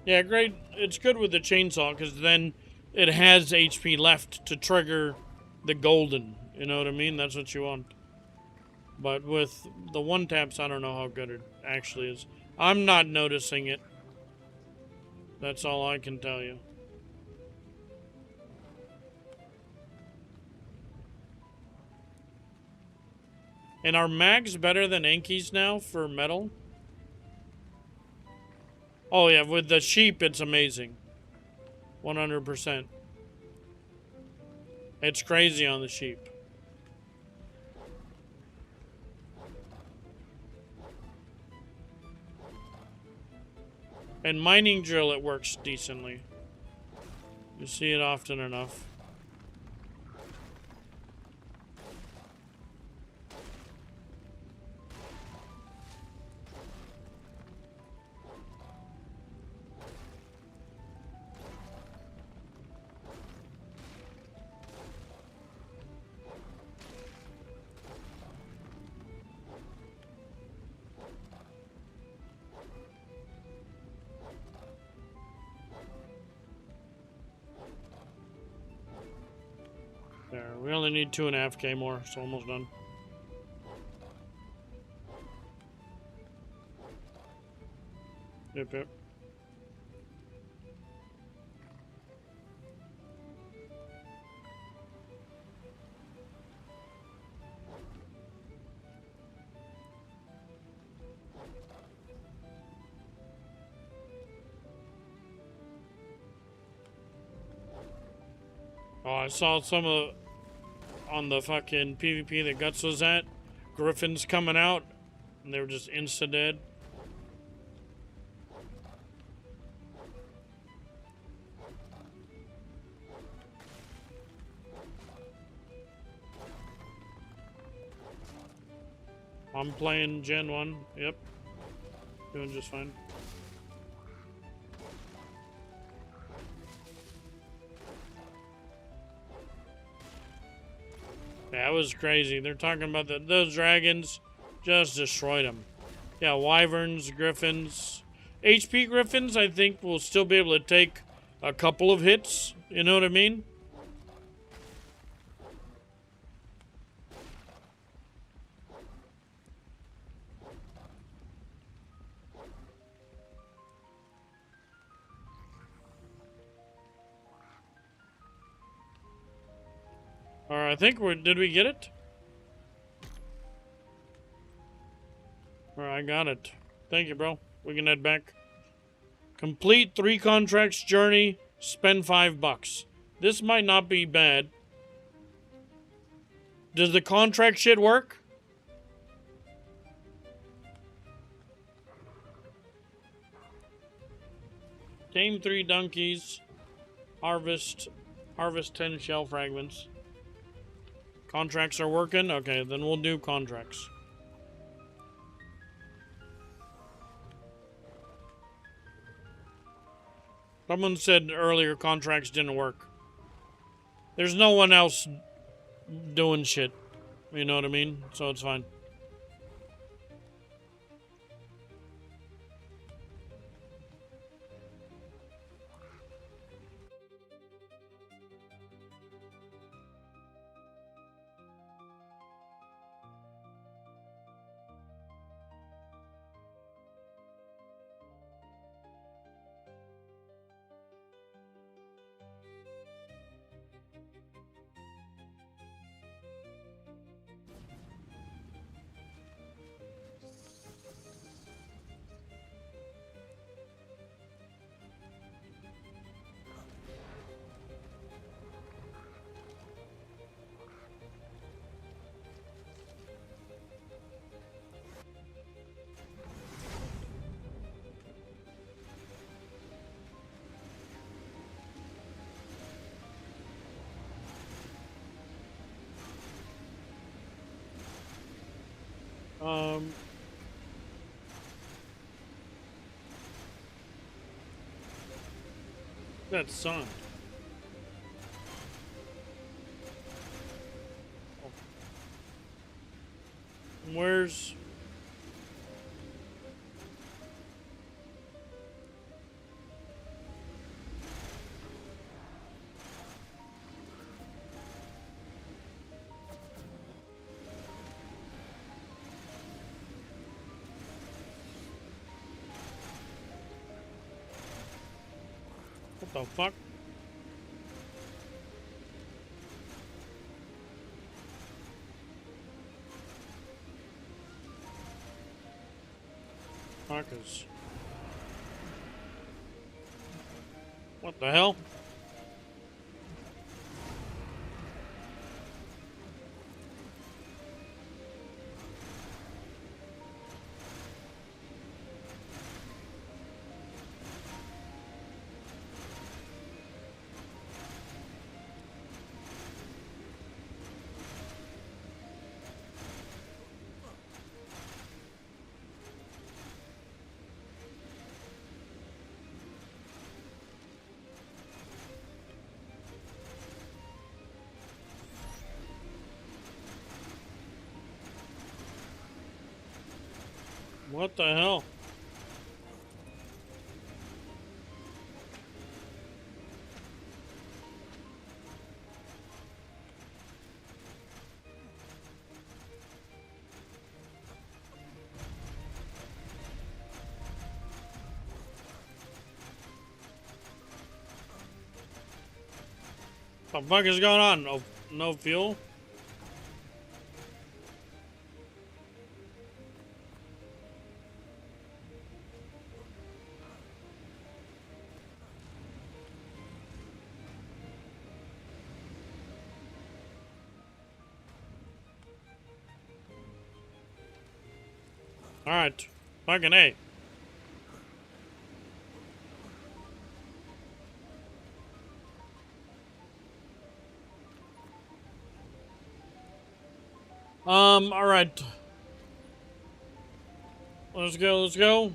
Yeah, great. It's good with the chainsaw because then it has HP left to trigger the golden. You know what I mean? That's what you want. But with the one taps, I don't know how good it actually is. I'm not noticing it. That's all I can tell you. And are mags better than Ankies now for metal? Oh yeah, with the sheep, it's amazing. 100%. It's crazy on the sheep. And mining drill, it works decently. You see it often enough. There, we only need 2.5K more, so almost done. Yep, yep. Oh, I saw some of on the fucking PvP that Guts was at. Griffins coming out, and they were just insta dead. I'm playing Gen 1. Yep. Doing just fine. That was crazy. They're talking about those dragons just destroyed them. Yeah, wyverns, griffins. HP griffins, I think, will still be able to take a couple of hits. You know what I mean? Alright, I think did we get it? Alright, I got it. Thank you, bro. We can head back. Complete 3 contracts journey, spend $5. This might not be bad. Does the contract shit work? Tame 3 donkeys. Harvest 10 shell fragments. Contracts are working? Okay, then we'll do contracts. Someone said earlier contracts didn't work. There's no one else doing shit. You know what I mean? So it's fine. That sound. Oh. Where's... What the fuck? Fuckers. What the hell? What the hell? What the fuck is going on? No fuel? Alright. Fucking A. Alright. Let's go, let's go.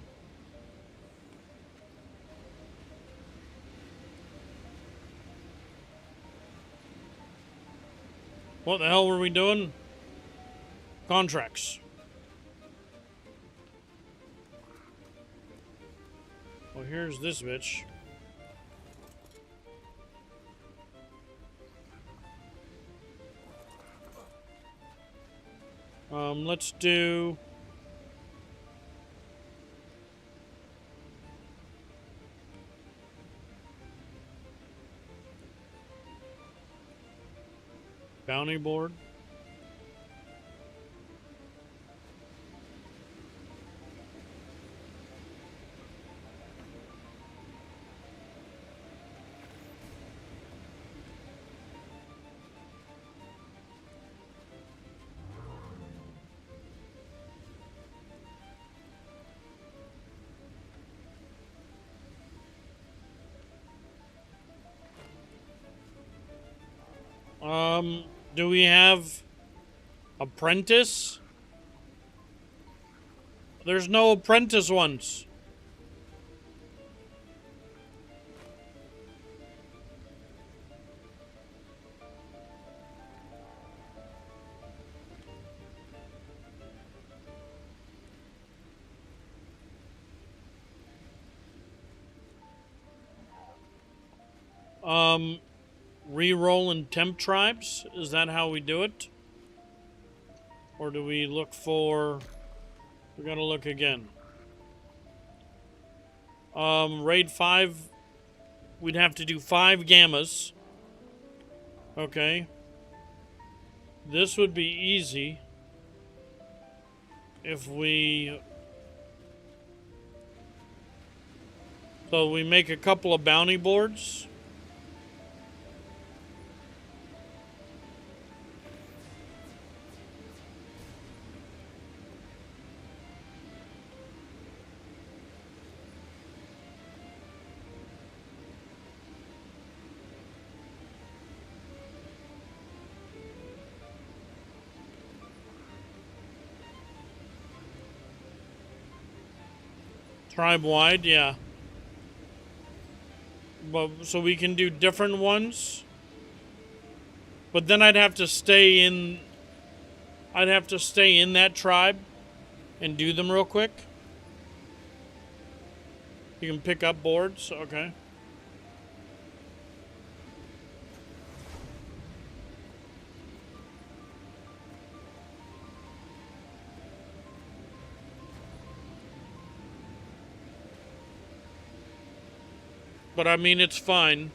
What the hell were we doing? Contracts. Well, here's this bitch. Let's do... bounty board. Do we have apprentice? There's no apprentice ones. Reroll in temp tribes? Is that how we do it? Or do we look for... We gotta look again. Raid 5... We'd have to do 5 gammas. Okay. This would be easy. If we... So we make a couple of bounty boards. Tribe-wide, yeah. But, so we can do different ones. But then I'd have to stay in... I'd have to stay in that tribe and do them real quick. You can pick up boards, okay. But I mean, it's fine.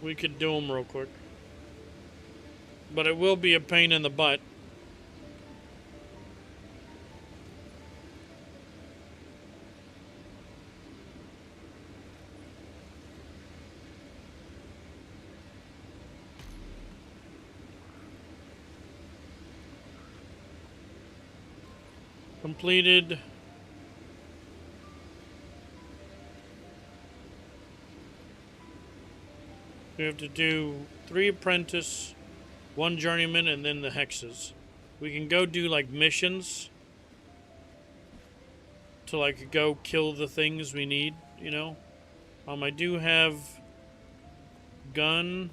We could do them real quick. But it will be a pain in the butt. Completed. We have to do 3 apprentice, 1 journeyman, and then the hexes. We can go do like missions to like go kill the things we need, you know. I do have gun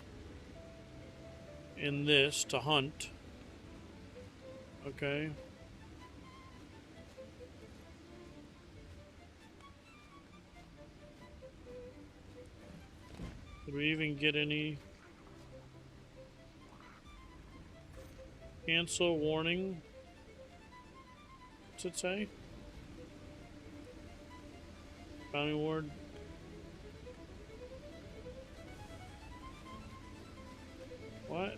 in this to hunt. Okay. Did we even get any? Cancel warning. What's it say? Bounty ward. What?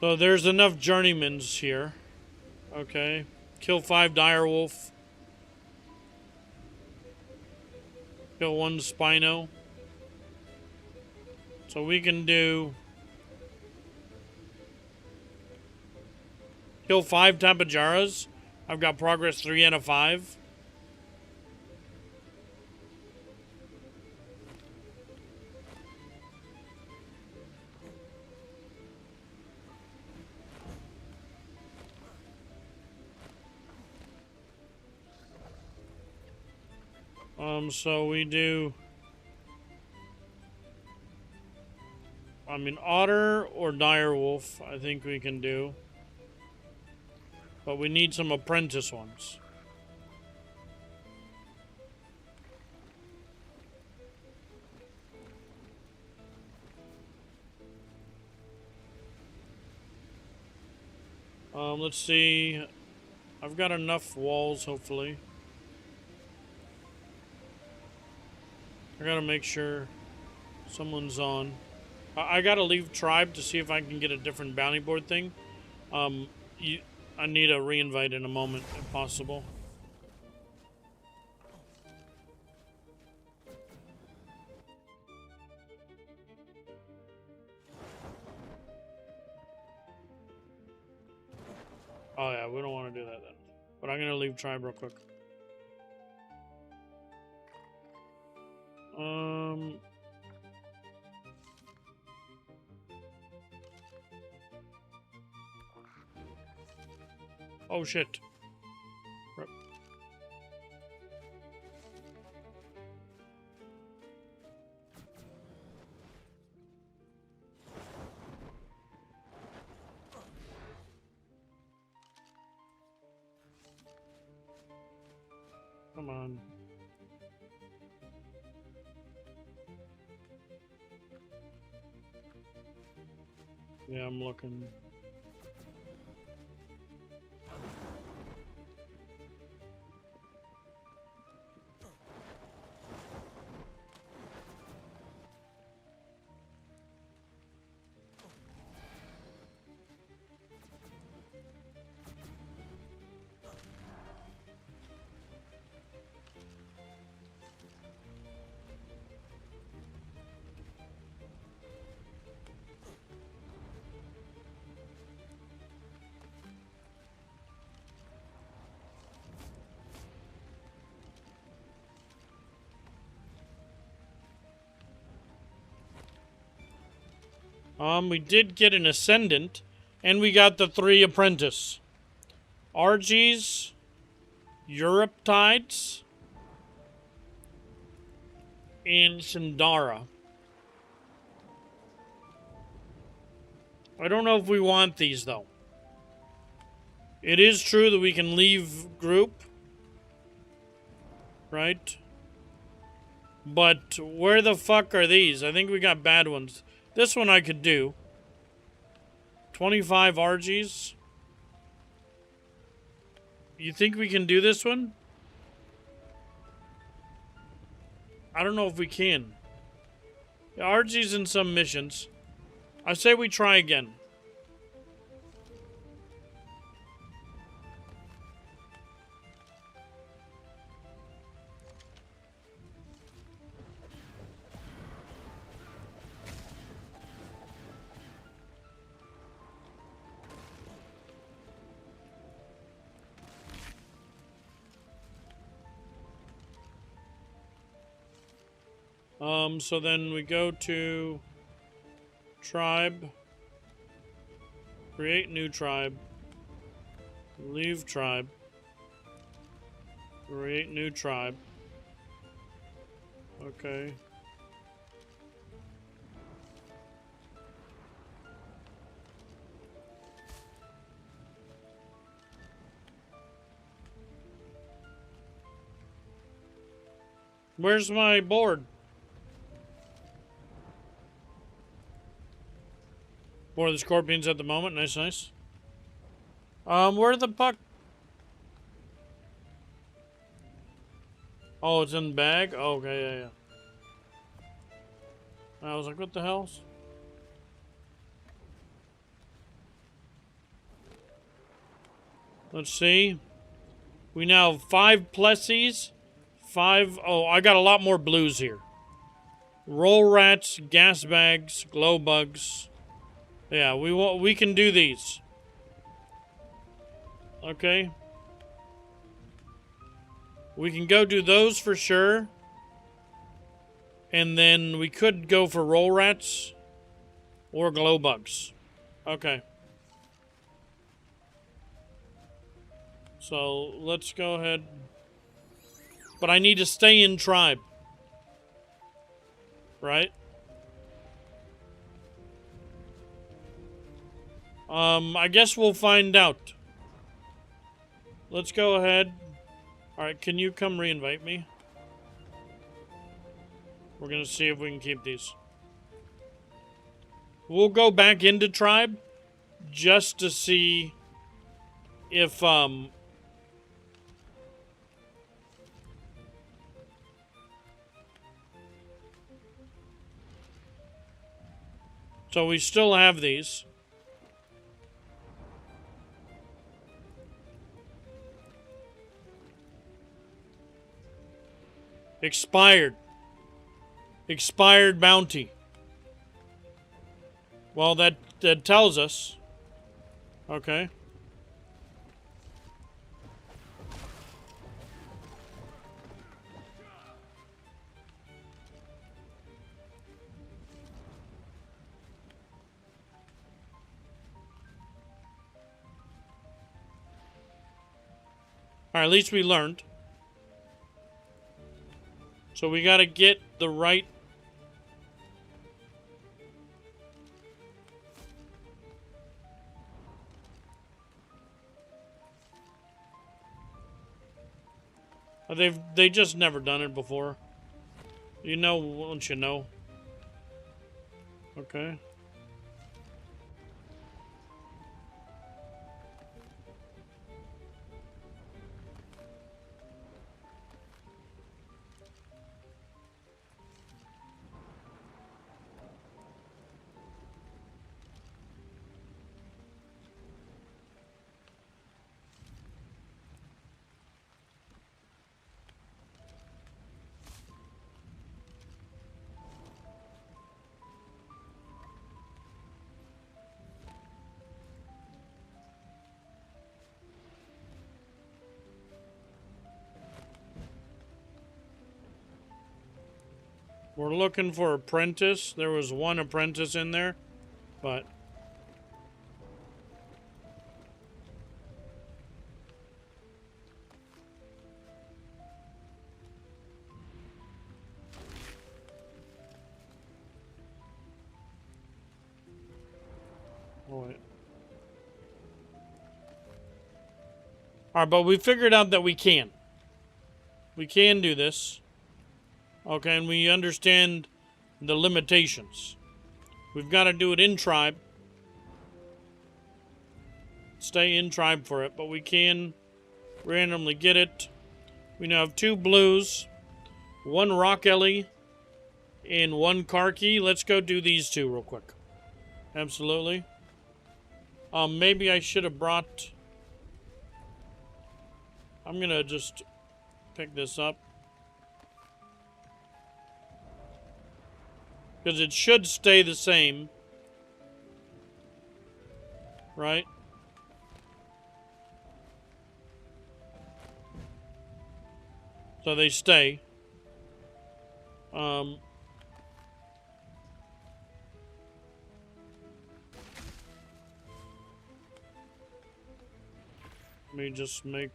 So there's enough journeymans here. Okay. Kill 5 direwolf. Kill 1 spino. So we can do... Kill 5 tapajaras. I've got progress 3 out of 5. So we do... I mean, otter or direwolf, I think we can do. But we need some apprentice ones. Let's see. I've got enough walls, hopefully. I gotta make sure someone's on. I gotta leave tribe to see if I can get a different bounty board thing. I need a re-invite in a moment, if possible. Oh yeah, we don't want to do that then. But I'm gonna leave tribe real quick. Oh shit. Rip. Come on. Yeah, I'm looking. We did get an Ascendant, and we got the 3 Apprentice. RGs, Europtides, and Sindara. I don't know if we want these, though. It is true that we can leave group, right? But where the fuck are these? I think we got bad ones. This one I could do. 25 RGs. You think we can do this one? I don't know if we can. RG's in some missions. I say we try again. So then we go to tribe, create new tribe, leave tribe, create new tribe. Okay. Where's my board? More of the scorpions at the moment. Nice, nice. Where the fuck? Oh, it's in the bag? Oh, okay, yeah. I was like, what the hell? Let's see. We now have 5 plessies. 5... Oh, I got a lot more blues here. Roll rats, gas bags, glow bugs. Yeah, we can do these. Okay. We can go do those for sure. And then we could go for roll rats or glow bugs. Okay. So let's go ahead. But I need to stay in tribe. Right? I guess we'll find out. Let's go ahead. Alright, can you come re-invite me? We're gonna see if we can keep these. We'll go back into tribe just to see if, so we still have these. Expired. Expired bounty. Well, that tells us. Okay. Alright, at least we learned. So we gotta get the right... They just never done it before. You know, won't you know? Okay. We're looking for apprentice. There was one apprentice in there. But Alright, but we figured out that we can. We can do this. Okay, and we understand the limitations. We've got to do it in tribe. Stay in tribe for it, but we can randomly get it. We now have 2 blues, 1 rock ellie, and 1 car key. Let's go do these 2 real quick. Absolutely. Maybe I should have brought... I'm gonna just pick this up. Because it should stay the same. Right? So they stay. Let me just make...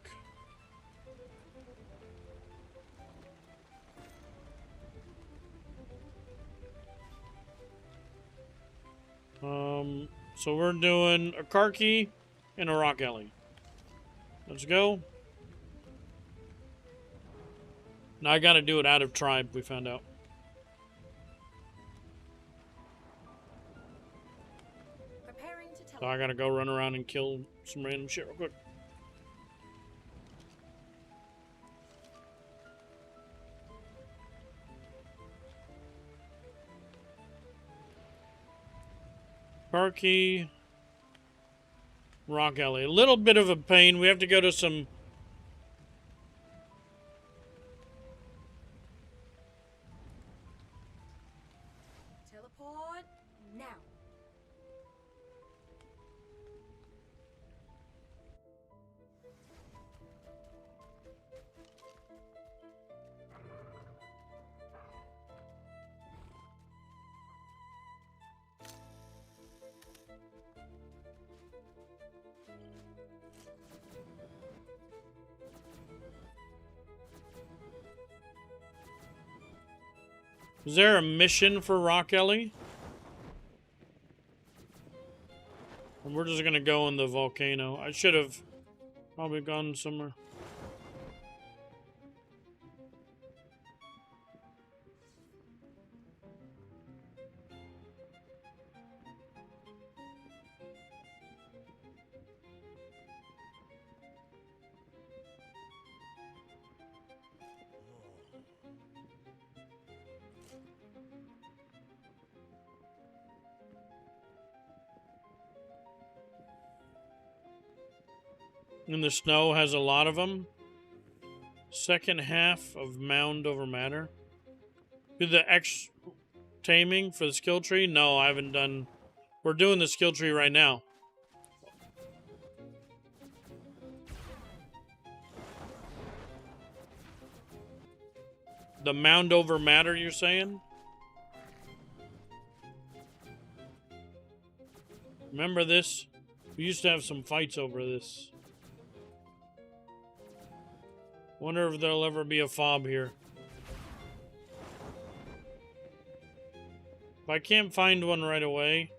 So we're doing a car key and a rock alley. Let's go. Now I gotta do it out of tribe, we found out. Preparing to So I gotta go run around and kill some random shit real quick. Car key, rock alley. A little bit of a pain. We have to go to some... teleport now. Is there a mission for Rock Ellie? And we're just gonna go in the volcano. I should have probably gone somewhere. And the snow has a lot of them. Second half of Mound Over Matter. Do the X taming for the skill tree? No, I haven't done. We're doing the skill tree right now. The Mound Over Matter, you're saying? Remember this? We used to have some fights over this. Wonder if there'll ever be a fob here. If I can't find one right away...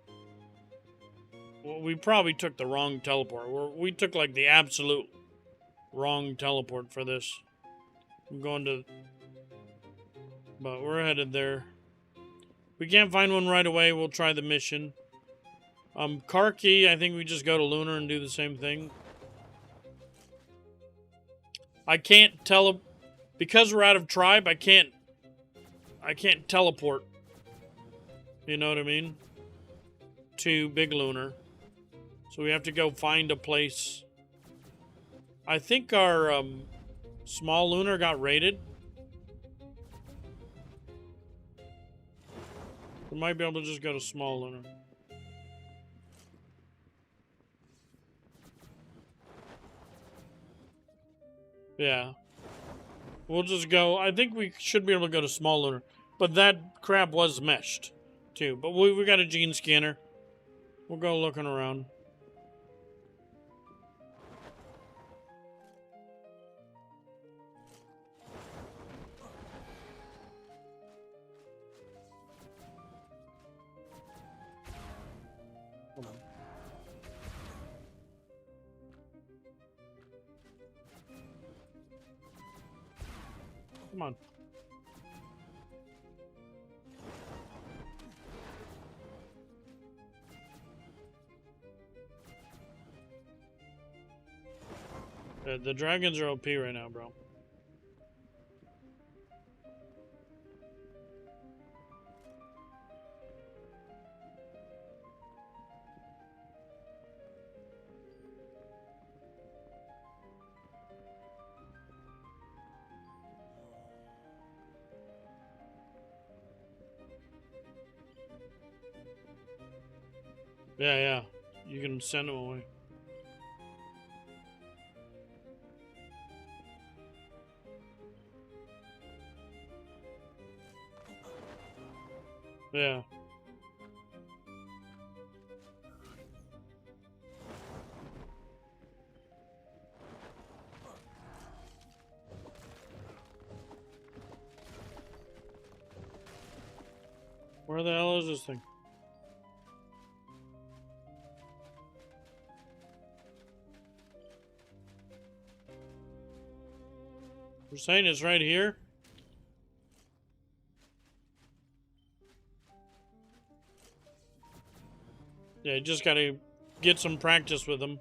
Well, we probably took the wrong teleport. We took, like, the absolute wrong teleport for this. I'm going to... But we're headed there. If we can't find one right away, we'll try the mission. Car key, I think we just go to Lunar and do the same thing. I can't because we're out of tribe, I can't teleport. You know what I mean? To Big Lunar. So we have to go find a place. I think our small Lunar got raided. We might be able to just go to small Lunar. Yeah. We'll just go. I think we should be able to go to small Lunar. But that crap was meshed, too. But we got a gene scanner. We'll go looking around. Come on. Come on. The dragons are OP right now, bro. Yeah, yeah. You can send them away. Yeah. Where the hell is this thing? You're saying it's right here? Yeah, you just gotta get some practice with them.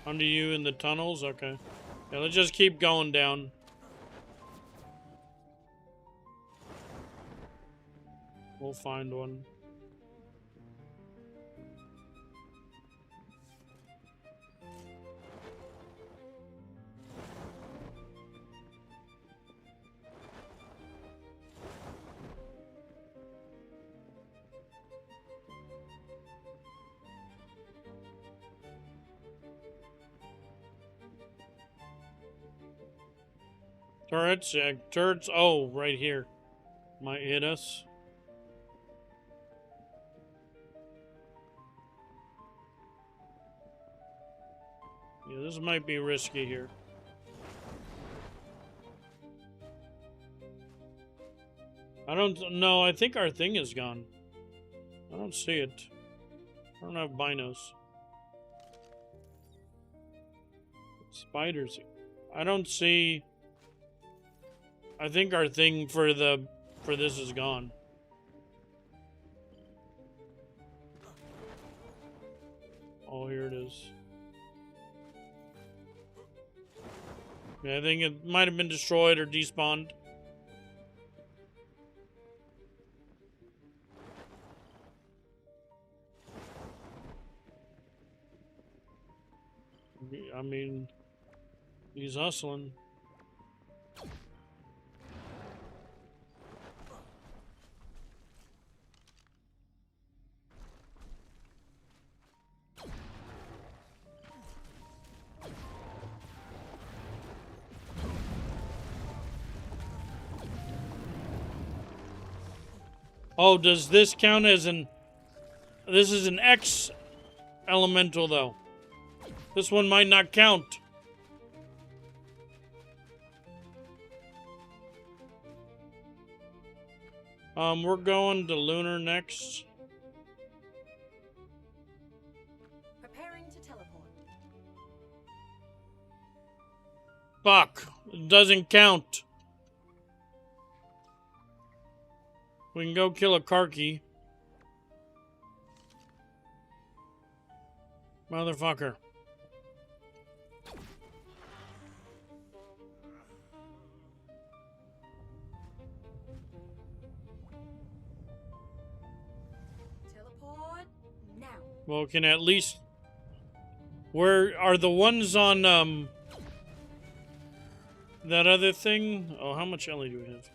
Under you in the tunnels? Okay. Yeah, let's just keep going down. We'll find one. Turrets? Yeah, turrets. Oh, right here. Might hit us. Yeah, this might be risky here. I don't know. I think our thing is gone. I don't see it. I don't have binos. Spiders. I don't see. I think our thing for this is gone. Oh, here it is. Yeah, I think it might have been destroyed or despawned. I mean, he's hustling. Oh, does this count as an... This is an X elemental, though. This one might not count. We're going to Lunar next. Preparing to teleport. Fuck. It doesn't count. We can go kill a Karki. Motherfucker. Teleport now. Well, can at least... Where are the ones on, that other thing? Oh, how much LA do we have?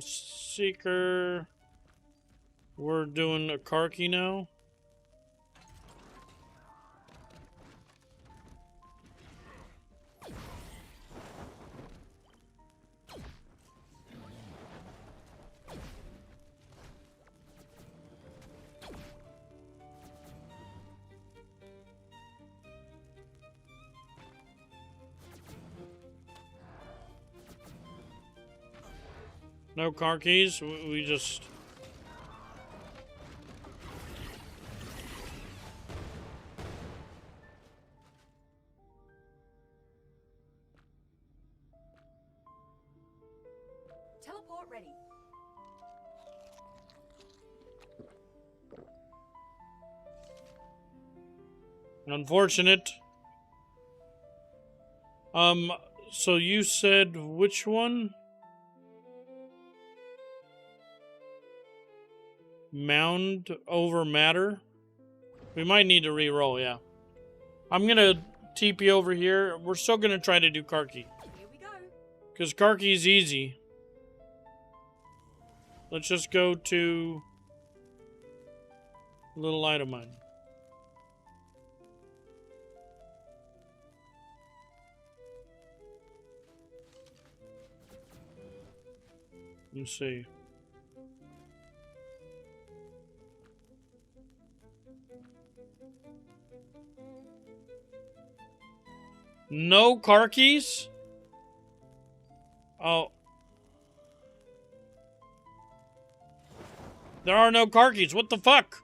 Seeker. We're doing a car key now. No car keys. We just. Teleport ready. Unfortunate. So you said which one? Mound over matter? We might need to re-roll, yeah. I'm gonna TP over here. We're still gonna try to do Karki. Here we go. Because Karki's easy. Let's just go to little item mine. Let's see. No car keys? Oh. There are no car keys. What the fuck?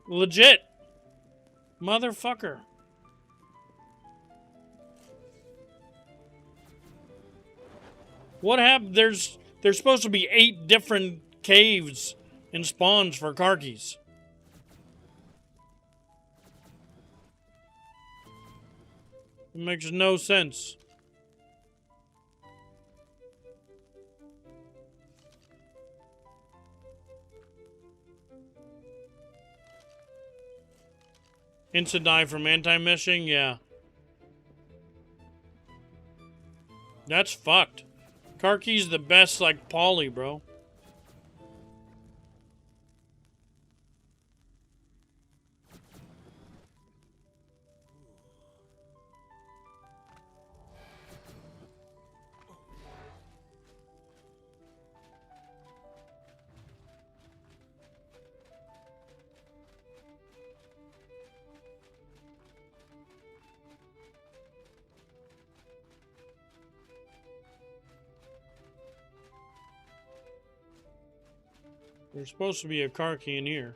Legit. Motherfucker. What happened? There's supposed to be 8 different caves and spawns for car keys. It makes no sense. Instant die from anti-meshing? Yeah. That's fucked. Karki's the best, like, poly, bro. There's supposed to be a car key in here.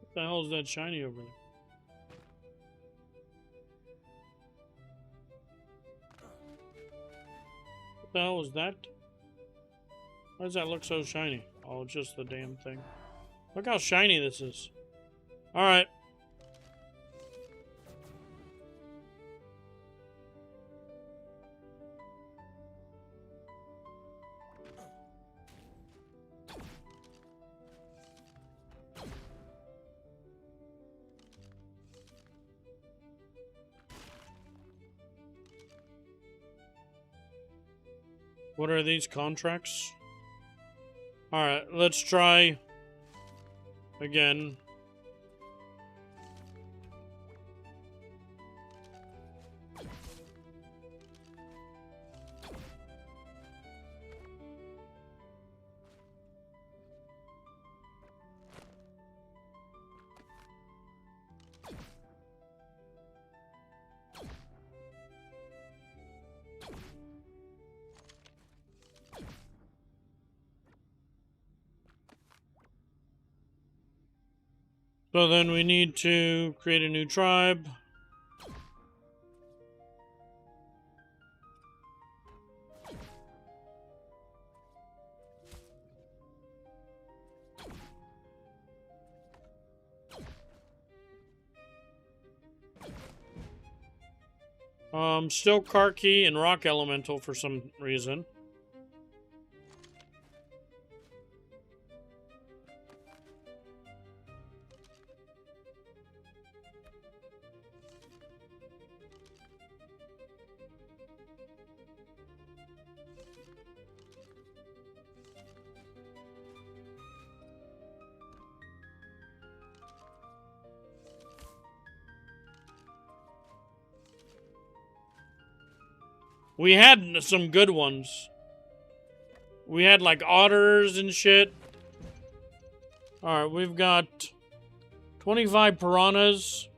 What the hell is that shiny over there? What the hell is that? Why does that look so shiny? Oh, it's just the damn thing. Look how shiny this is. Alright. What are these contracts? Alright, let's try again. So then we need to create a new tribe. Still Karki and Rock Elemental for some reason. We had some good ones. We had like otters and shit. Alright, we've got 25 piranhas,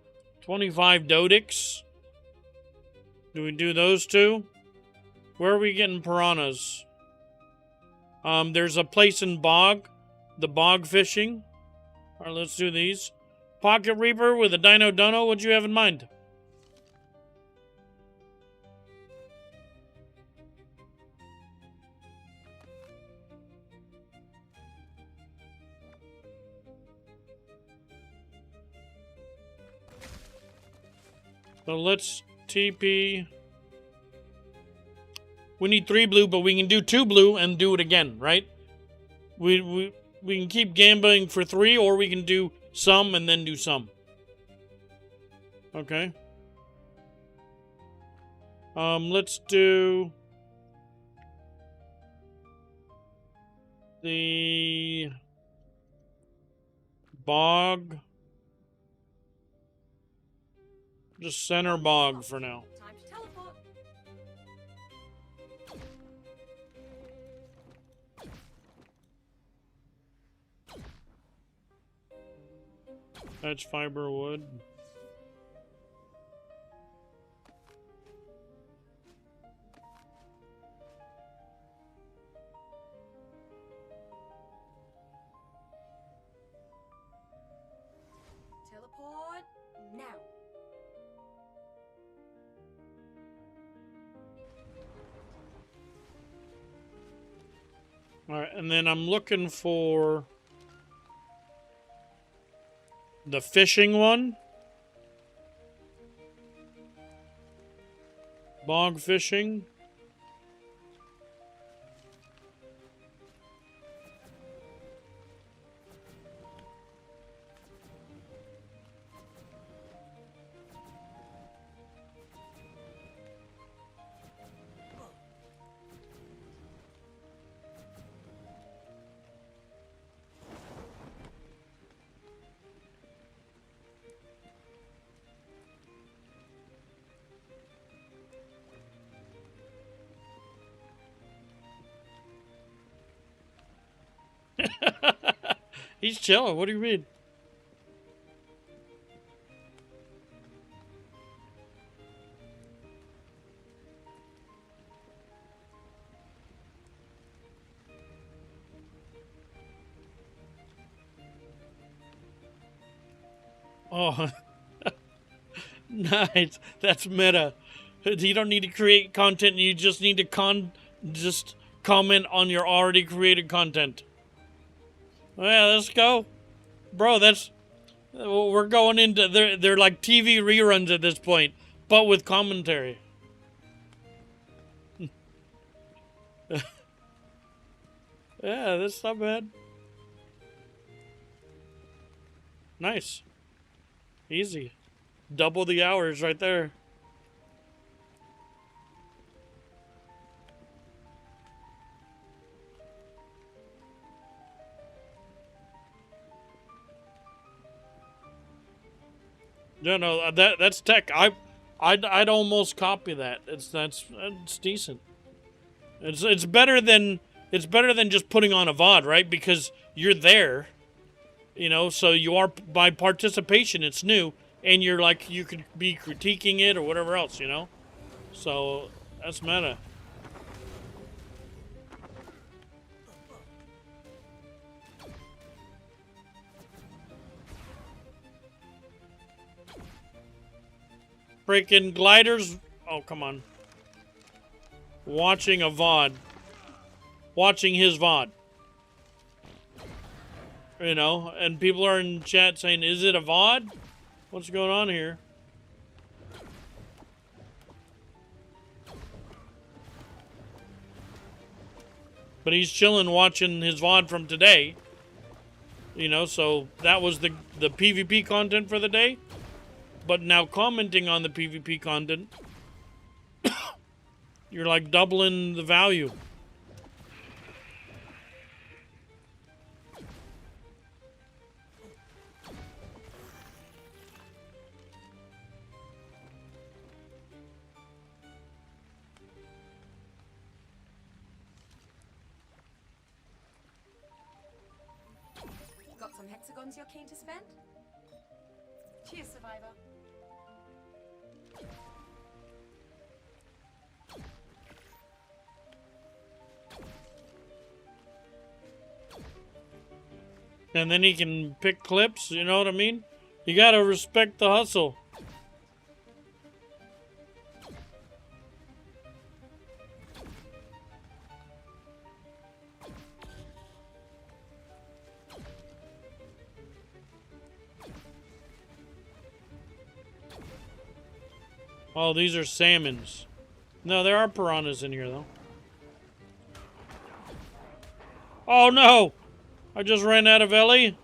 25 dodics. Do we do those two? Where are we getting piranhas? There's a place in Bog. The Bog fishing. Alright, let's do these. Pocket Reaper with a Dino Dono. What'd you have in mind? So let's TP. We need 3 blue, but we can do 2 blue and do it again, right? We can keep gambling for 3, or we can do some and then do some. Okay. Let's do the Bog. Just center Bog for now. Time to teleport. That's fiber wood. Teleport now. Alright, and then I'm looking for the fishing one. Bog fishing. He's chilling. What do you mean? Oh, nice. That's meta. You don't need to create content. You just need to just comment on your already created content. Yeah, let's go, bro. We're going into they're like TV reruns at this point, but with commentary. Yeah, that's not bad. Nice, easy, double the hours right there. No, no, that's tech. I'd almost copy that. That's decent. It's better than just putting on a VOD, right? Because you're there, you know. So you are by participation. It's new, and you're like you could be critiquing it or whatever else, you know. So that's meta. Freaking gliders. Oh, come on. Watching a VOD. Watching his VOD. You know, and people are in chat saying, is it a VOD? What's going on here? But he's chilling watching his VOD from today. You know, so that was the PvP content for the day. But now commenting on the PvP content, you're like doubling the value. Got some hexagons you're keen to spend? Cheers, survivor. And then he can pick clips, you know what I mean? You gotta respect the hustle. Oh, these are salmons. No, there are piranhas in here, though. Oh, no! I just ran out of Ellie.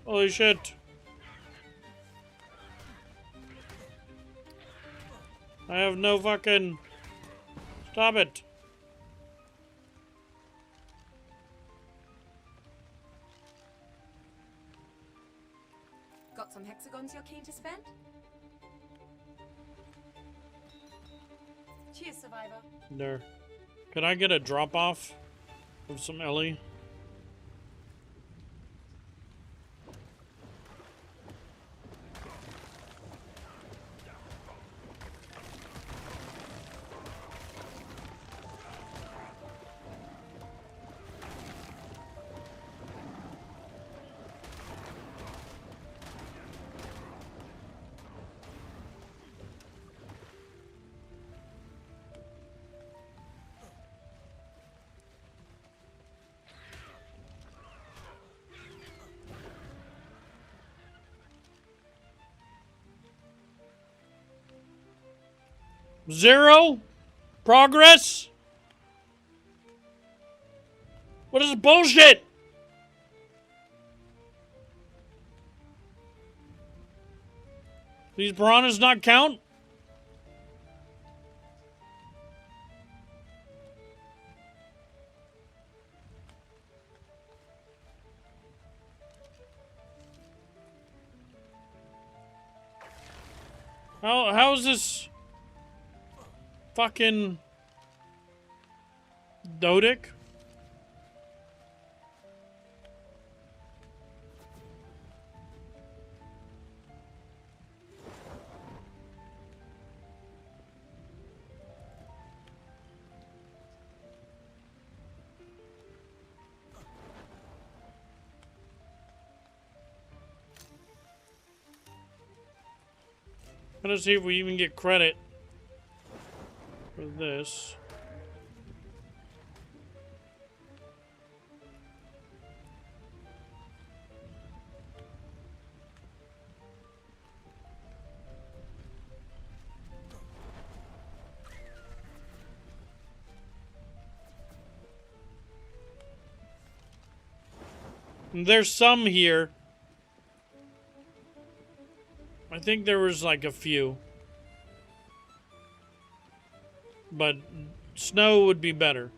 Holy shit. I have no fucking... Stop it. Got some hexagons you're keen to spend? Cheers, survivor. There. Could I get a drop-off of some Ellie? Zero progress? What is bullshit? These piranhas not count? How is this fucking Dodic? Let's see if we even get credit for this. And there's some here. I think there was like a few. But snow would be better.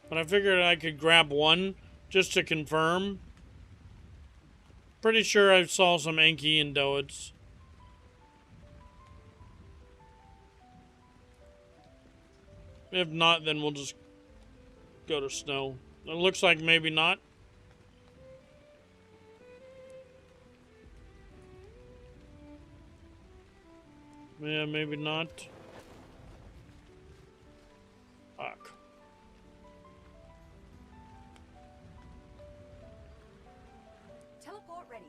But I figured I could grab one just to confirm. Pretty sure I saw some Anki and Doids. If not, then we'll just go to snow. It looks like maybe not. Yeah, maybe not. Fuck. Teleport ready.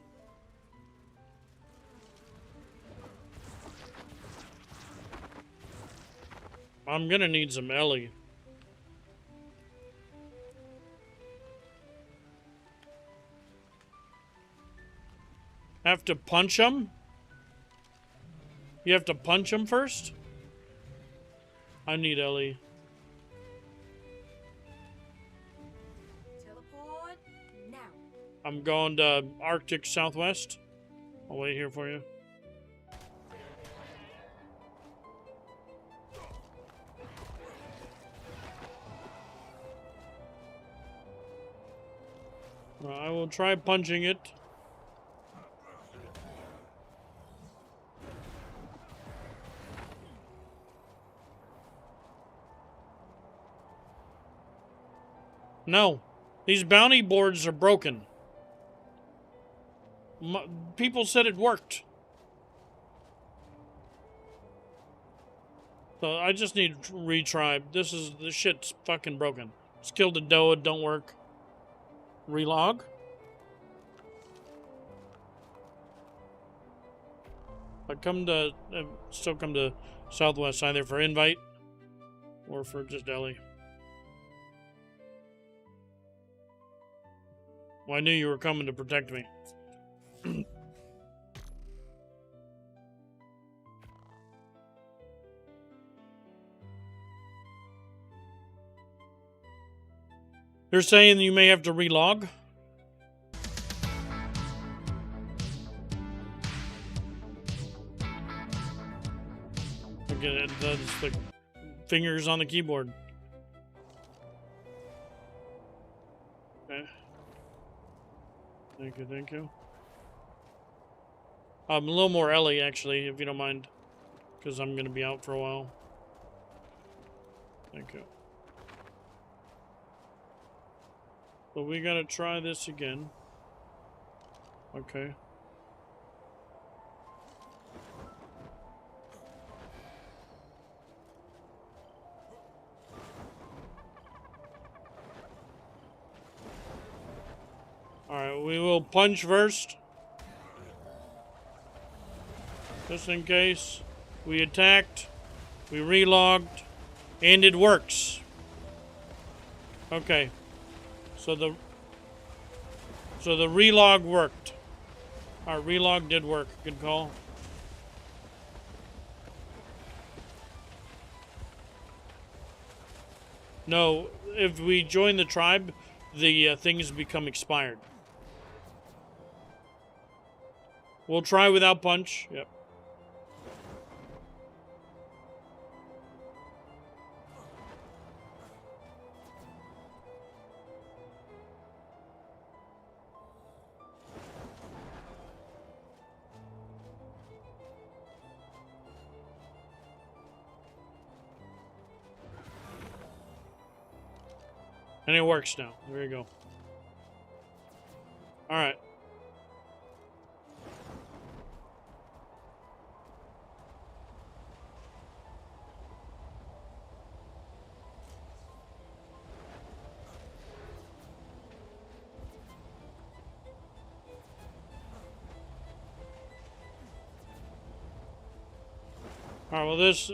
I'm gonna need some Ellie. Have to punch him? You have to punch him first? I need Ellie. I'm going to Arctic Southwest. I'll wait here for you. I will try punching it. No. These bounty boards are broken. People said it worked. So I just need retribe. This shit's fucking broken. Skill to do it, don't work. Relog. I still come to Southwest either for invite or for just Ellie. Well, I knew you were coming to protect me. They're saying you may have to relog. Look at it, that's the fingers on the keyboard. Okay. Thank you, thank you. A little more Ellie, actually, if you don't mind. Because I'm going to be out for a while. Thank you. But we gotta try this again. Okay. Alright, we will punch first. Just in case. We attacked. We relogged. And it works. Okay. So the relog worked. Our relog did work. Good call. No, if we join the tribe, the things become expired. We'll try without punch. Yep. And it works now. There you go. Alright. Alright, well this...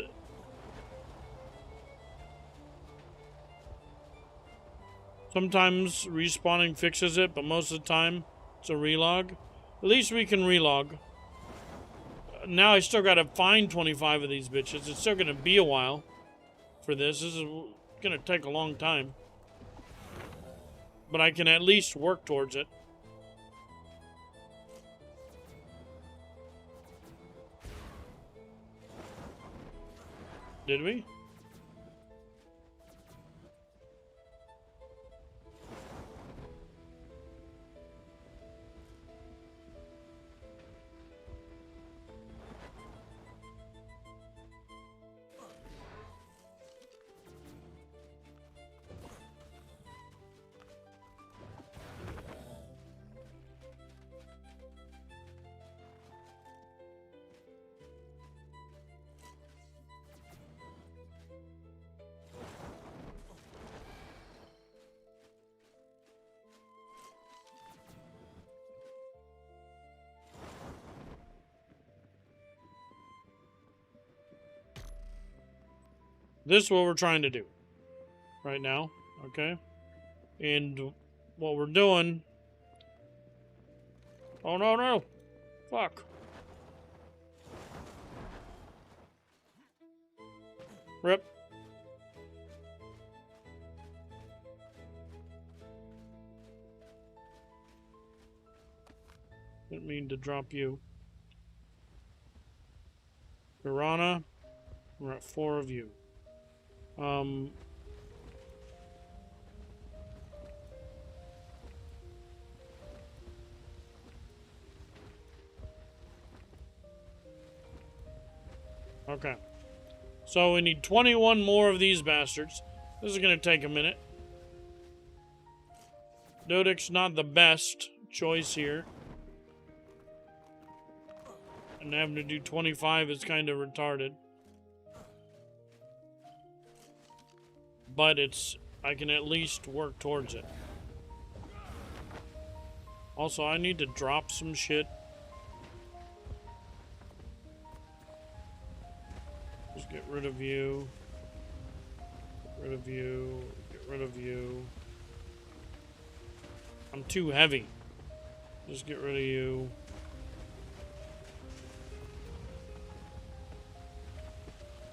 Sometimes respawning fixes it, but most of the time it's a relog. At least we can relog. Now I still gotta find 25 of these bitches. It's still gonna be a while for this. This is gonna take a long time. But I can at least work towards it. Did we? This is what we're trying to do right now, okay? And what we're doing... Oh, no, no! Fuck. Rip. Didn't mean to drop you. Piranha. We're at 4 of you. Okay. So we need 21 more of these bastards. This is going to take a minute. Dodic's not the best choice here. And having to do 25 is kind of retarded. But I can at least work towards it. Also, I need to drop some shit. Just get rid of you. Get rid of you. Get rid of you. I'm too heavy. Just get rid of you.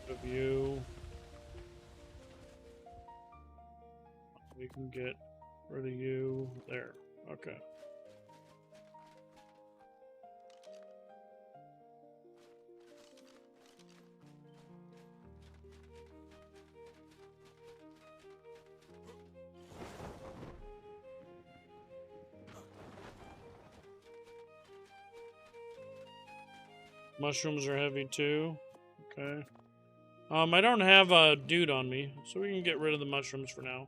Get rid of you. We can get rid of you. There. Okay. Mushrooms are heavy too. Okay. I don't have a dude on me, so we can get rid of the mushrooms for now.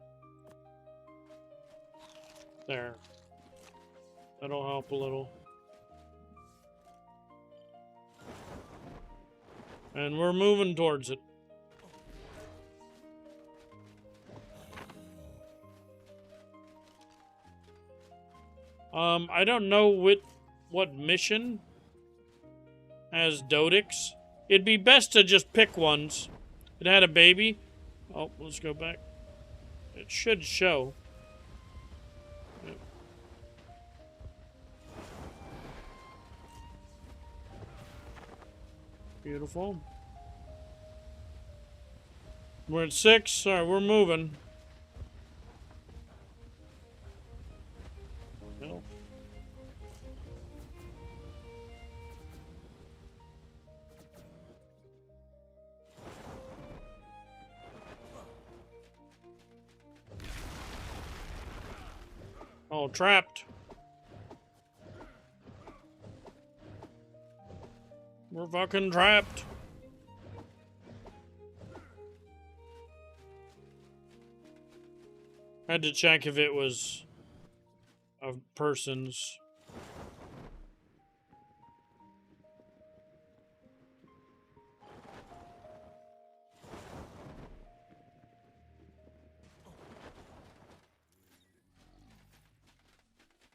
There. That'll help a little. And we're moving towards it. I don't know what mission has Dodix. It'd be best to just pick ones. It had a baby. Oh, let's go back. It should show. Yep. Beautiful. We're at 6. Alright, we're moving. No. Oh, trapped. We're fucking trapped. Had to check if it was of persons.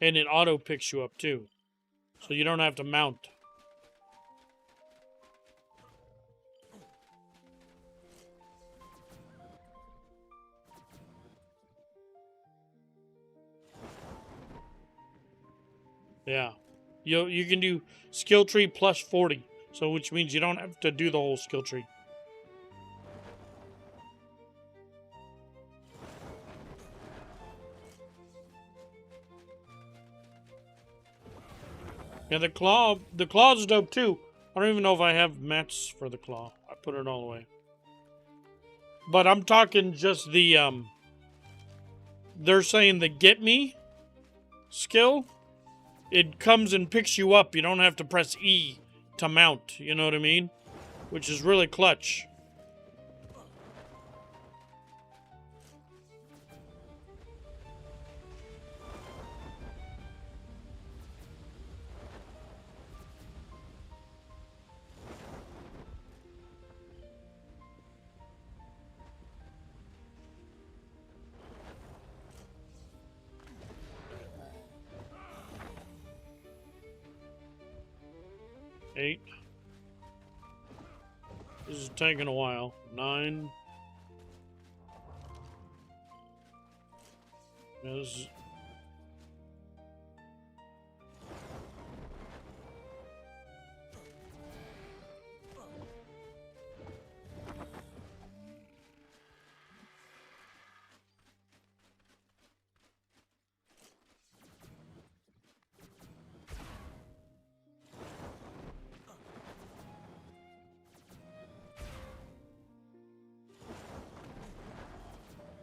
And it auto picks you up too. So you don't have to mount. Yeah. You can do skill tree plus 40. So which means you don't have to do the whole skill tree. Yeah, the claw's dope too. I don't even know if I have mats for the claw. I put it all away. But I'm talking just the they're saying the get me skill. It comes and picks you up. You don't have to press E to mount. You know what I mean? Which is really clutch. Eight. This is taking a while. 9. Yeah, this is...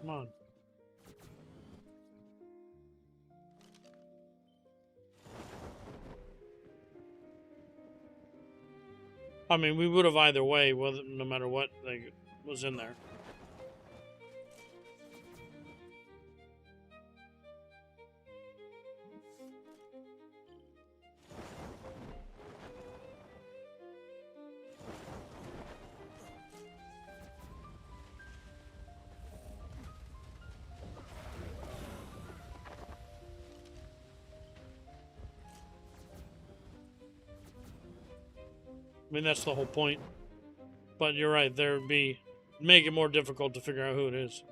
Come on. I mean, we would have either way, whether no matter what was in there. I mean, that's the whole point. But you're right, there would be... make it more difficult to figure out who it is.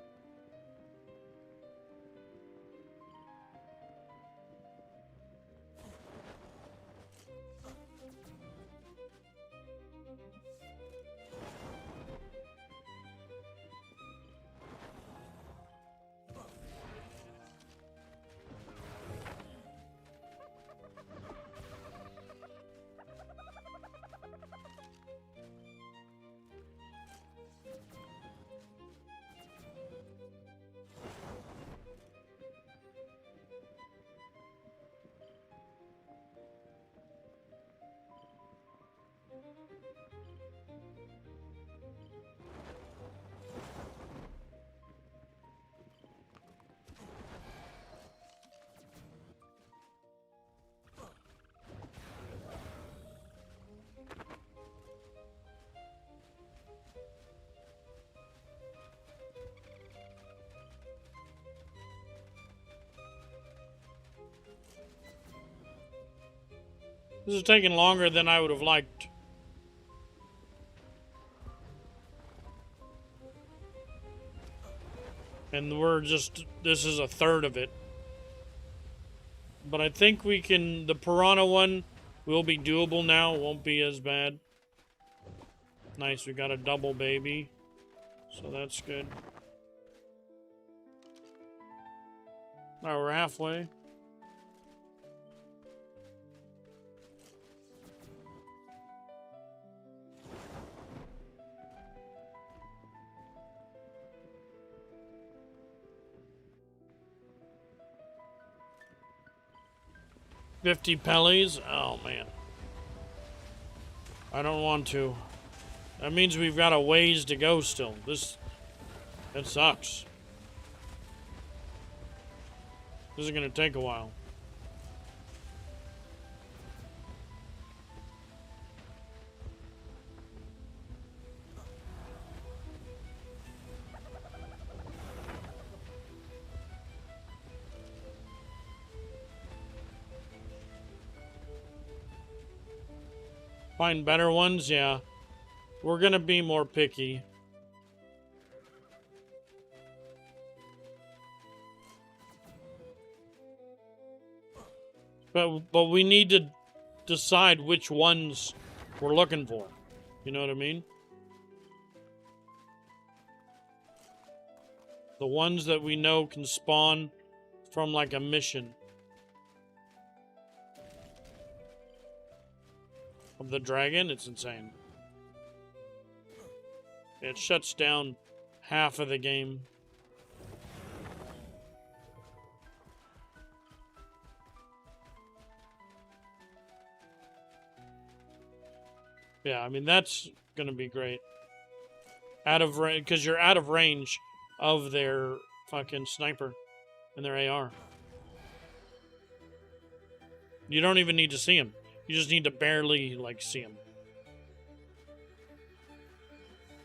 This is taking longer than I would have liked. And we're just... this is a third of it. But I think we can... the piranha one will be doable now. Won't be as bad. Nice, we got a double baby. So that's good. Alright, we're halfway. $50 Pellies? Oh, man. I don't want to. That means we've got a ways to go still. That sucks. This is going to take a while. Find better ones? Yeah. We're gonna be more picky. But we need to decide which ones we're looking for. You know what I mean? The ones that we know can spawn from like a mission. Of the dragon, it's insane. It shuts down half of the game. Yeah, I mean, that's gonna be great. Out of range, because you're out of range of their fucking sniper and their AR. You don't even need to see him. You just need to barely, like, see them.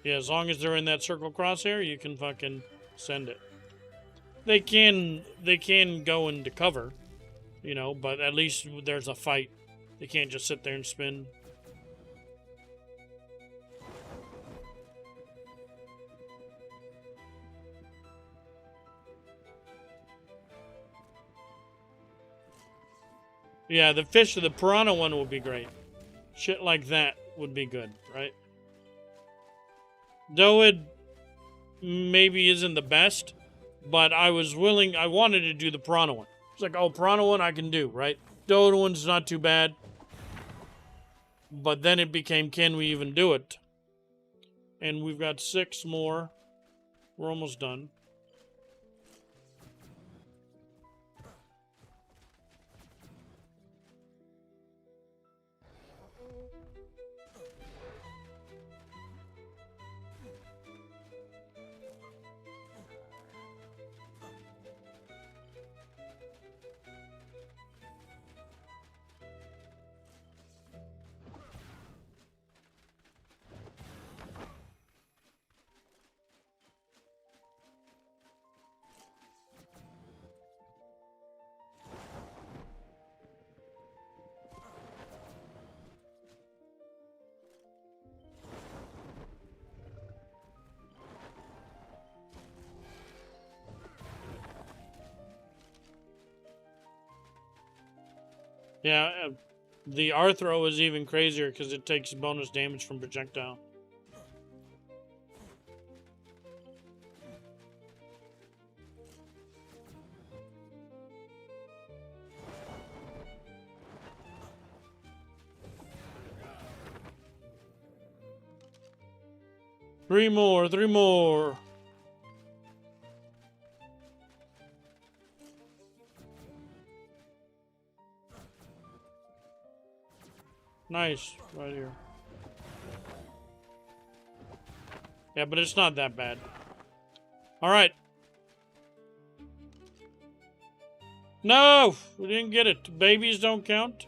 Yeah, as long as they're in that circle crosshair, you can fucking send it. They can go into cover, you know, but at least there's a fight. They can't just sit there and spin. Yeah, the fish of the piranha one would be great. Shit like that would be good, right? Though it maybe isn't the best, but I wanted to do the piranha one. It's like, oh, piranha one I can do, right? Dodo one's not too bad. But then it became, can we even do it? And we've got 6 more. We're almost done. Yeah, the R throw is even crazier because it takes bonus damage from projectile. Three more, three more. Nice, right here. Yeah, but it's not that bad. Alright. No! We didn't get it. Babies don't count.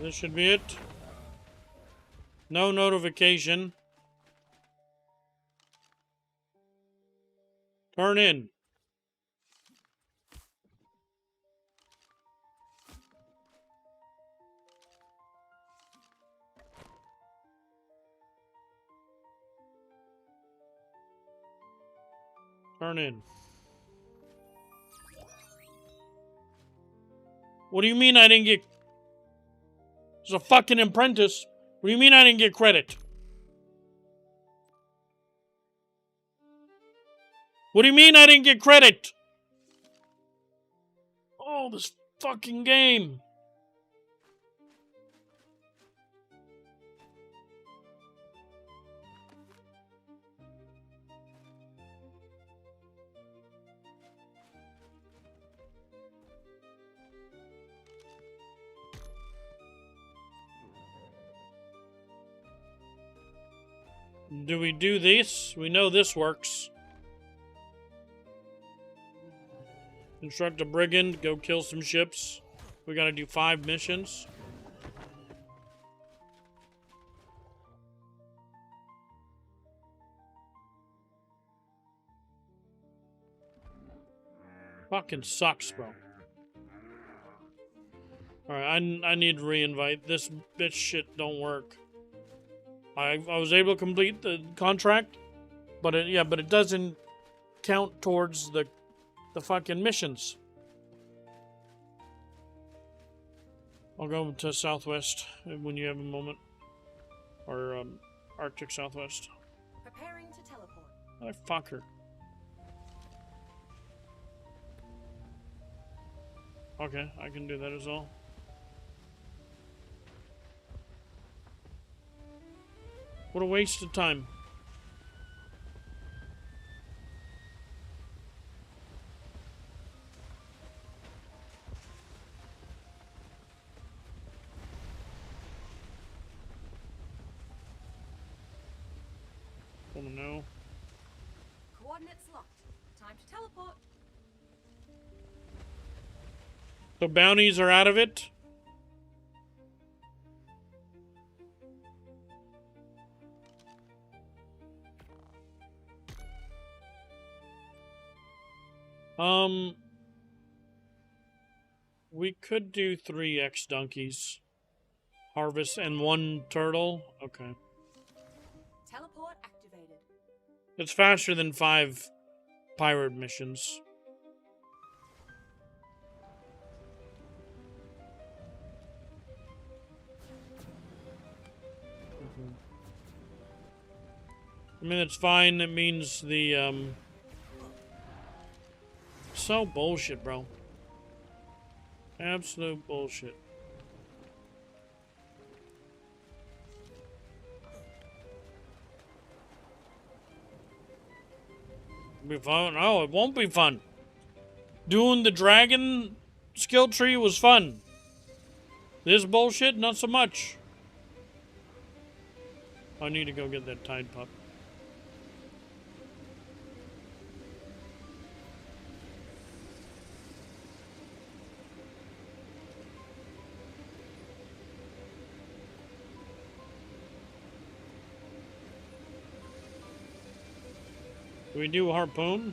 This should be it. No notification. Turn in. Turn in. What do you mean I didn't get... It's a fucking apprentice. What do you mean I didn't get credit? What do you mean I didn't get credit? Oh, this fucking game. Do we do this? We know this works. Instruct a brigand, go kill some ships. We gotta do 5 missions. Fucking sucks, bro. Alright, I need to re-invite. This bitch shit don't work. I was able to complete the contract, but it doesn't count towards the fucking missions. I'll go to Southwest when you have a moment. Or Arctic Southwest. Preparing to teleport. I fuck her. Okay, I can do that as well. What a waste of time. Oh no. Coordinates locked. Time to teleport. The bounties are out of it. We could do 3 X-Donkeys. Harvest and 1 turtle. Okay. Teleport activated. It's faster than 5 pirate missions. I mean, it's fine. It means the, So bullshit, bro. Absolute bullshit. Be fun? No, it won't be fun. Doing the dragon skill tree was fun. This bullshit, not so much. I need to go get that Tide Pup. Do we do harpoon?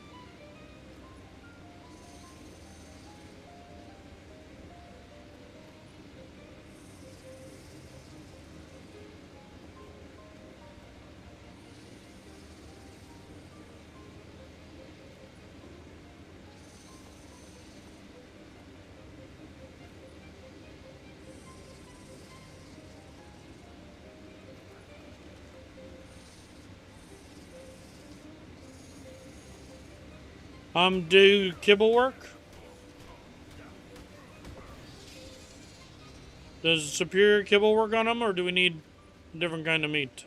Do kibble work? Does superior kibble work on them, or do we need a different kind of meat?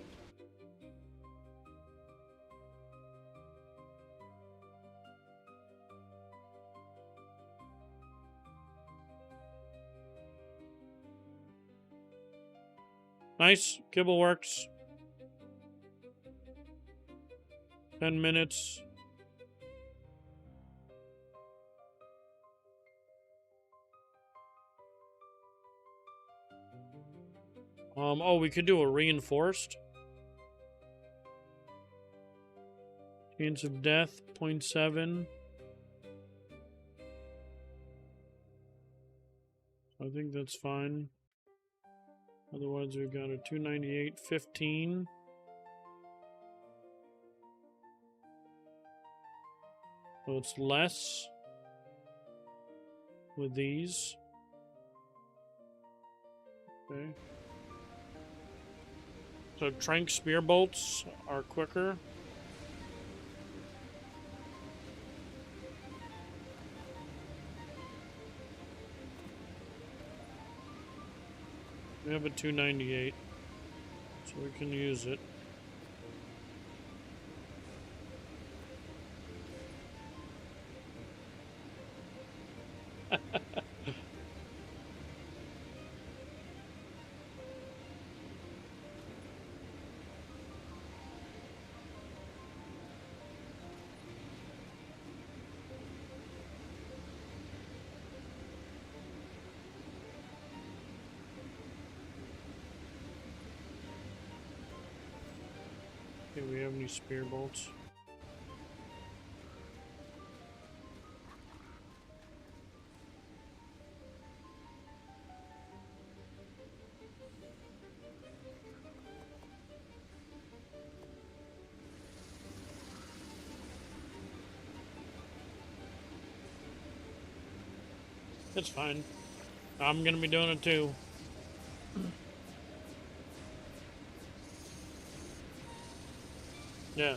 Nice. Kibble works. 10 minutes. Oh, we could do a reinforced. Chance of death, 0.7. I think that's fine. Otherwise, we've got a 298, 15. So it's less with these. Okay. So trank spear bolts are quicker. We have a 298, so we can use it. Do we have any spear bolts? It's fine. I'm gonna be doing it too. Yeah.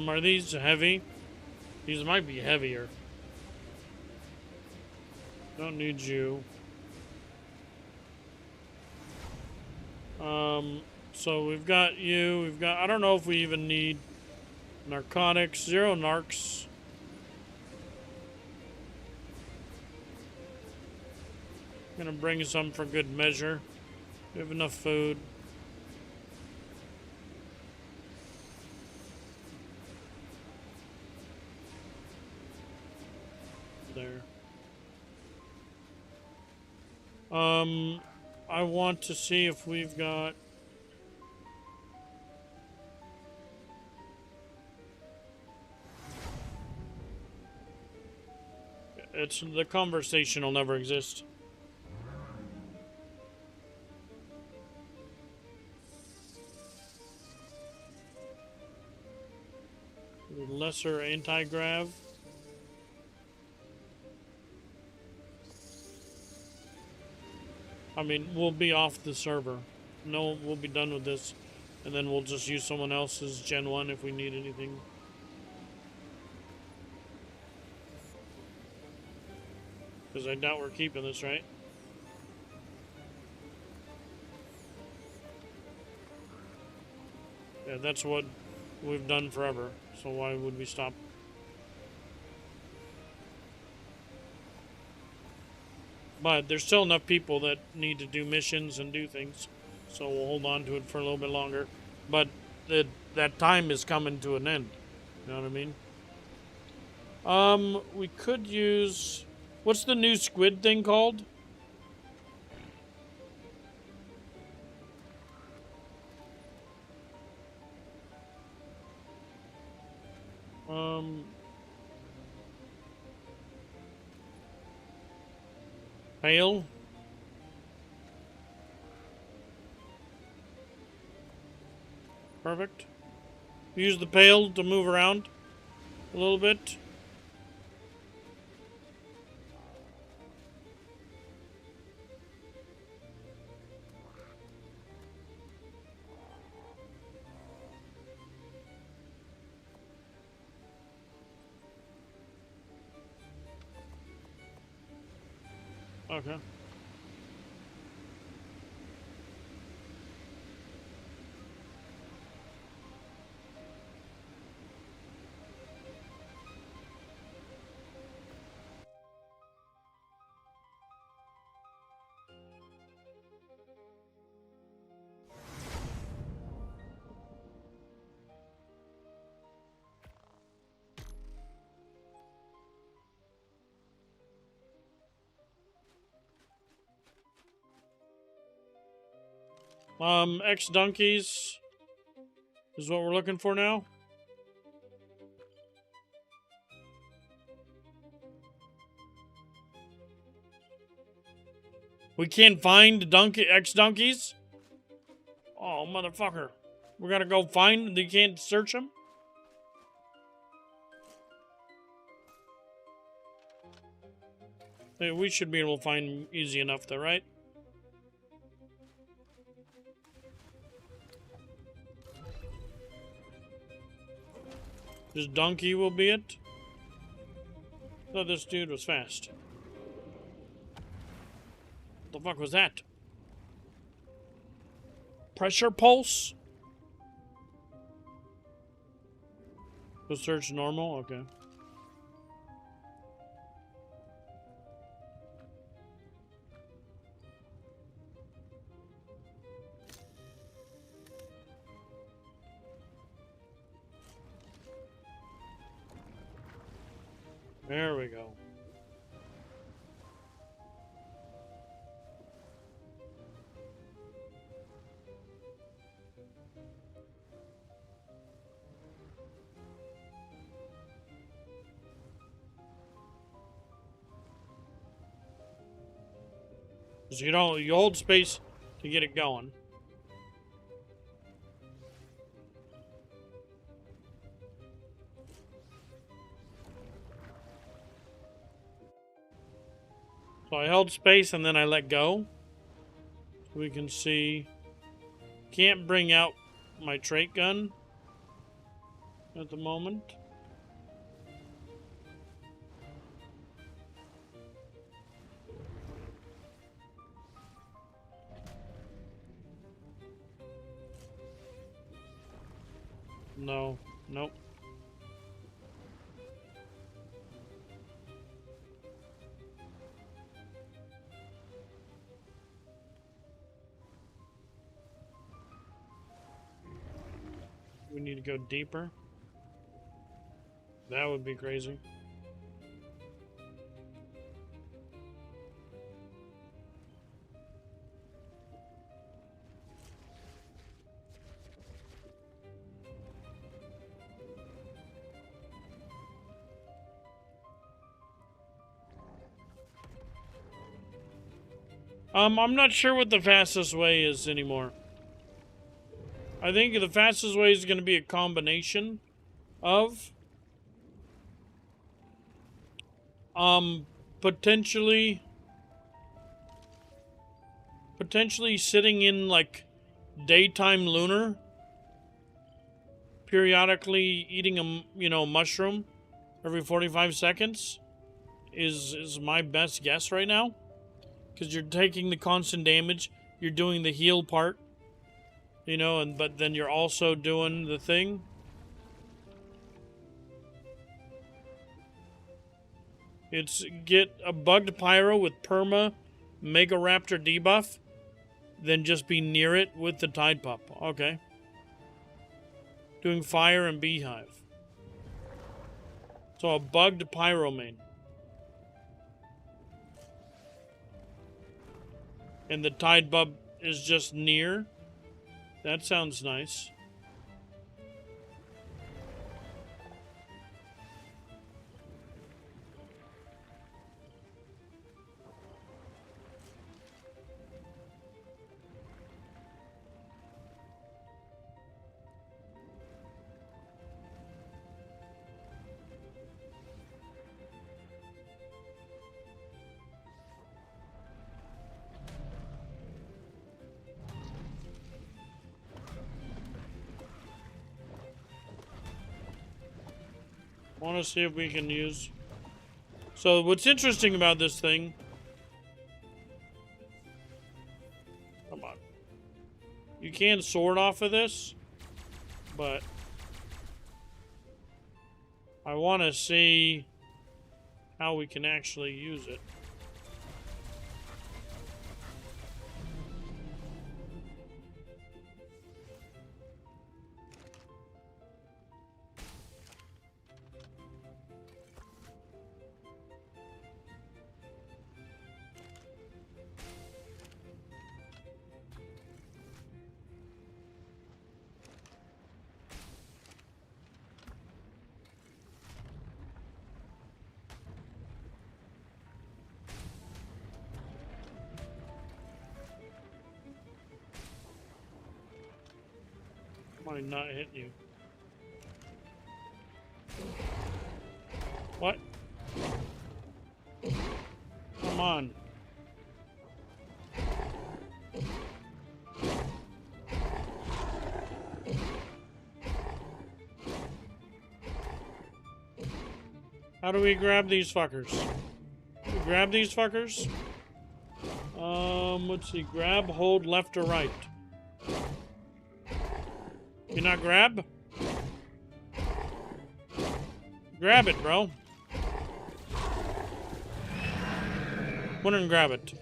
Are these heavy? These might be heavier. Don't need you. So we've got you, we've got, I don't know if we even need narcotics, 0 narcs. I'm gonna bring some for good measure. We have enough food. There. I want to see if we've got... the conversation will never exist. Lesser anti-grav. I mean, we'll be off the server. No, we'll be done with this. And then we'll just use someone else's Gen 1 if we need anything. Because I doubt we're keeping this, right? Yeah, that's what we've done forever. So why would we stop? But there's still enough people that need to do missions and do things. So we'll hold on to it for a little bit longer. But that time is coming to an end. You know what I mean? We could use... What's the new squid thing called? Pail? Perfect. Use the pail to move around a little bit. Okay. X donkeys is what we're looking for now. We can't find X donkeys? Oh, motherfucker. We gotta go find, you can't search them? Hey, we should be able to find them easy enough though, right? This donkey will be it? I thought this dude was fast. The fuck was that? Pressure pulse? The search normal? Okay. There we go. So you hold space to get it going. So I held space and then I let go. So we can see. Can't bring out my trait gun at the moment. No. Nope. We need to go deeper. That would be crazy. I'm not sure what the fastest way is anymore. I think the fastest way is going to be a combination of potentially sitting in like daytime lunar, periodically eating a mushroom every 45 seconds is my best guess right now, because you're taking the constant damage, you're doing the heal part, You know, and but then you're also doing the thing. It's get a bugged pyro with perma, Mega Raptor debuff, then just be near it with the Tide Pup. Okay. Doing fire and beehive. So a bugged pyro main. And the Tide Pup is just near. That sounds nice. Want to see if we can use... So what's interesting about this thing... Come on. You can sword off of this, but... I want to see how we can actually use it. Might not hit you. What? Come on. How do we grab these fuckers? We grab these fuckers? Let's see. Grab, hold, left or right. You not grab? Grab it, bro. Wouldn't grab it.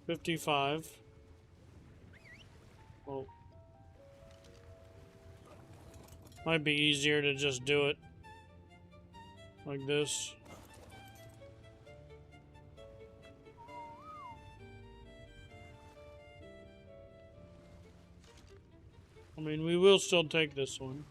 $55. Oh. Might be easier to just do it like this. I mean, we will still take this one.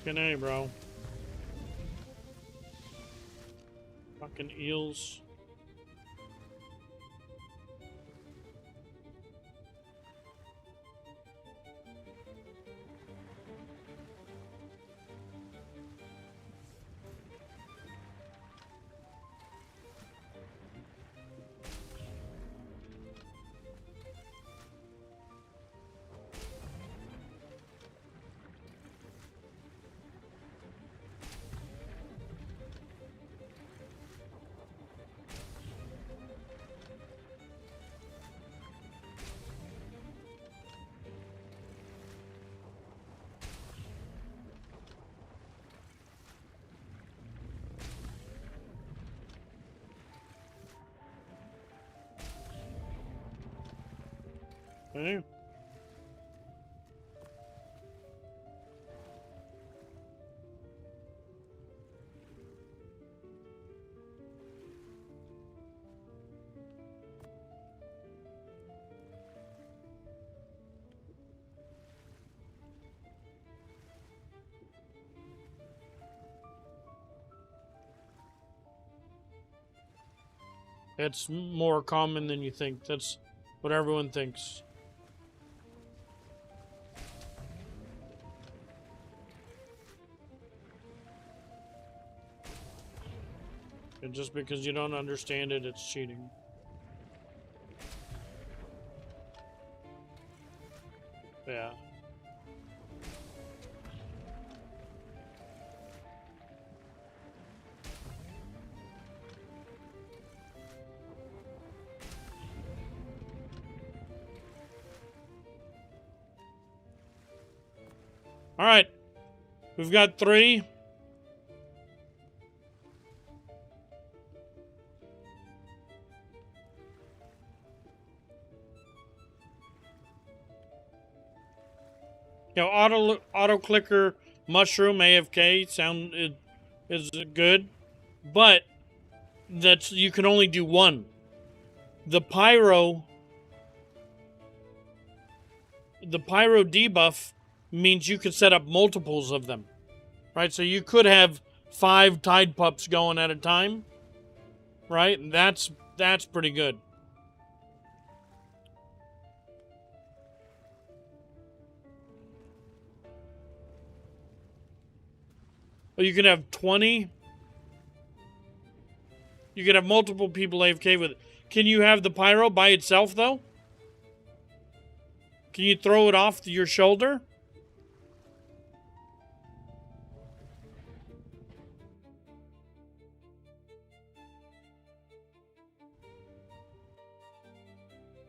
Fucking A, bro. Fucking eels. Okay. It's more common than you think. That's what everyone thinks. And just because you don't understand it, it's cheating. Yeah. All right. We've got 3. You know, auto clicker, mushroom, AFK is good, but that's you can only do one. The pyro debuff means you can set up multiples of them, right? So you could have 5 Tide Pups going at a time, right? And that's pretty good. Well, you can have 20. You can have multiple people AFK with it. Can you have the pyro by itself, though? Can you throw it off your shoulder?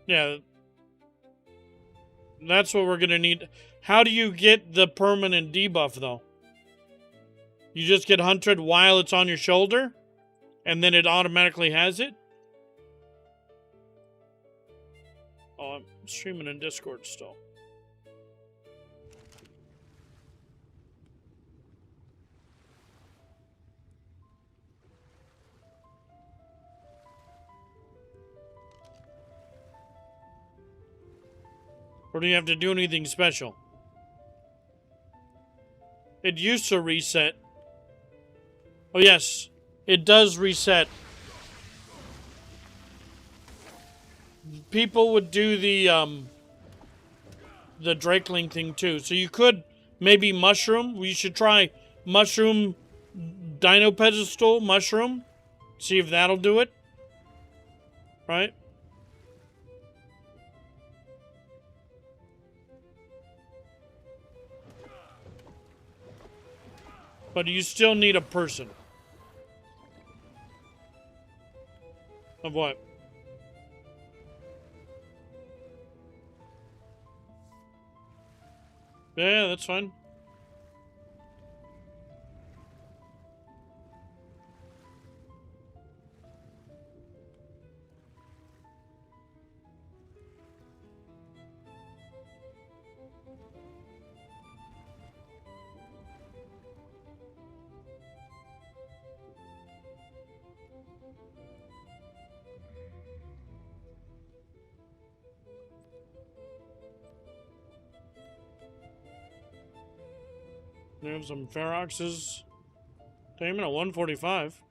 Yeah. That's what we're going to need. How do you get the permanent debuff, though? You just get hunted while it's on your shoulder? And then it automatically has it? Oh, I'm streaming in Discord still. Or do you have to do anything special? It used to reset. Oh, yes. It does reset. People would do the Drakeling thing too. So you could maybe mushroom. We should try mushroom, dino pedestal, mushroom. See if that'll do it. Right? But you still need a person. Of what? Yeah, that's fine. There's some Ferox's. Damn it, at 145.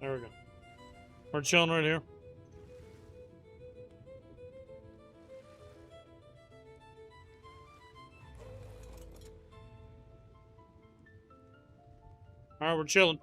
There we go. We're chilling right here. Alright, we're chilling.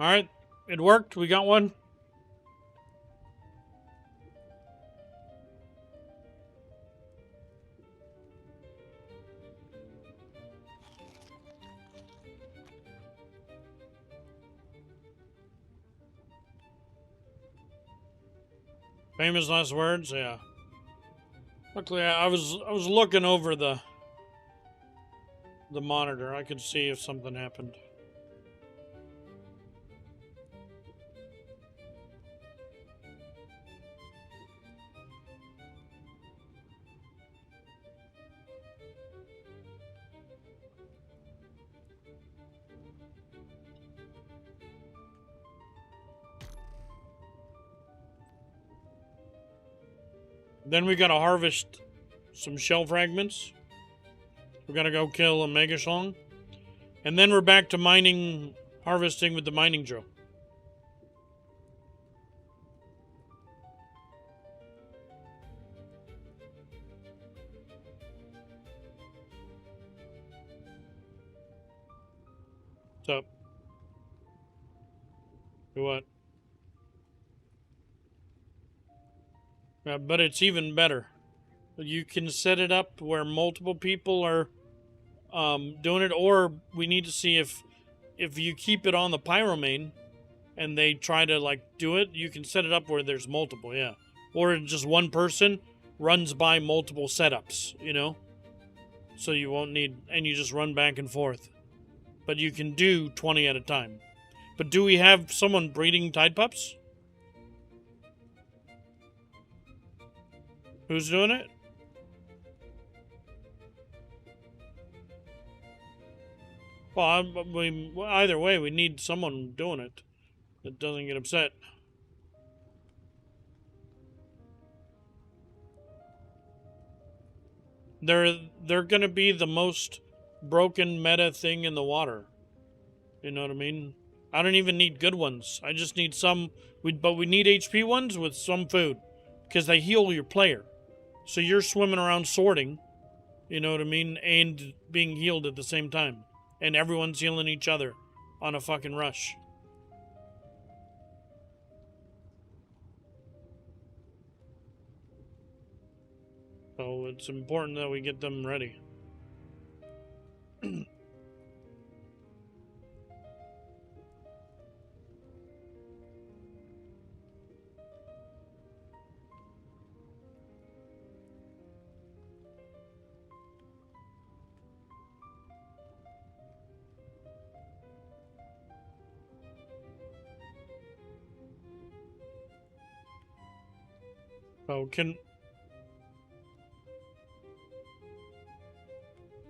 Alright, it worked. We got one. Famous last words, yeah. Luckily, I was looking over the monitor. I could see if something happened. Then we gotta harvest some shell fragments. We gotta go kill a mega schlong. And then we're back to mining, harvesting with the mining drill. What's up? Do what? Yeah, but it's even better. You can set it up where multiple people are doing it, or we need to see if you keep it on the pyromane and they try to like do it, you can set it up where there's multiple, yeah. Or just one person runs by multiple setups, you know? So you won't need, and you just run back and forth. But you can do 20 at a time. But do we have someone breeding tide pups? Who's doing it? Well, either way, we need someone doing it that doesn't get upset. They're gonna be the most broken meta thing in the water. You know what I mean? I don't even need good ones. I just need some. But we need HP ones with some food, because they heal your player. So you're swimming around sorting, you know what I mean, and being healed at the same time, and everyone's healing each other on a fucking rush. So it's important that we get them ready. Oh, can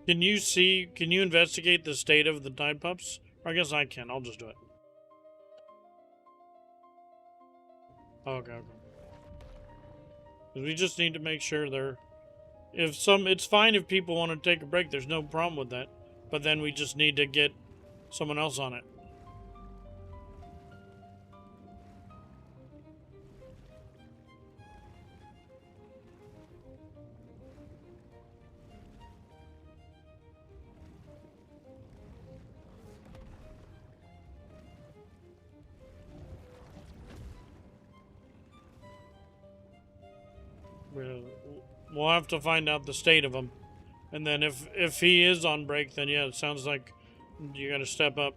you investigate the state of the tide pups? Or I guess I can. I'll just do it. Okay. We just need to make sure they're... It's fine if people want to take a break. There's no problem with that. But then we just need to get someone else on it. We'll have to find out the state of him. And then if he is on break, then yeah, it sounds like you gotta step up.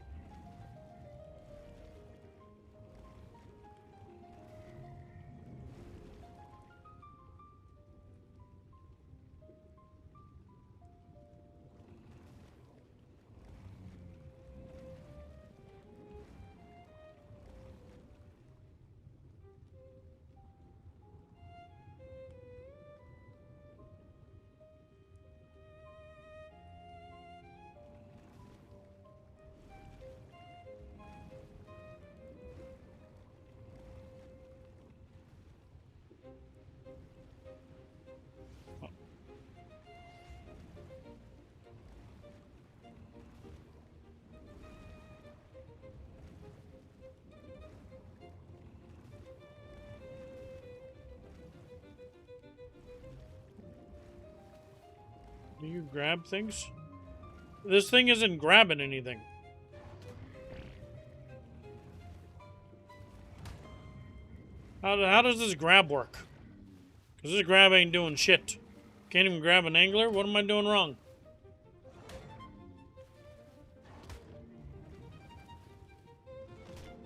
Do you grab things? This thing isn't grabbing anything. How does this grab work? Because this grab ain't doing shit. Can't even grab an angler? What am I doing wrong?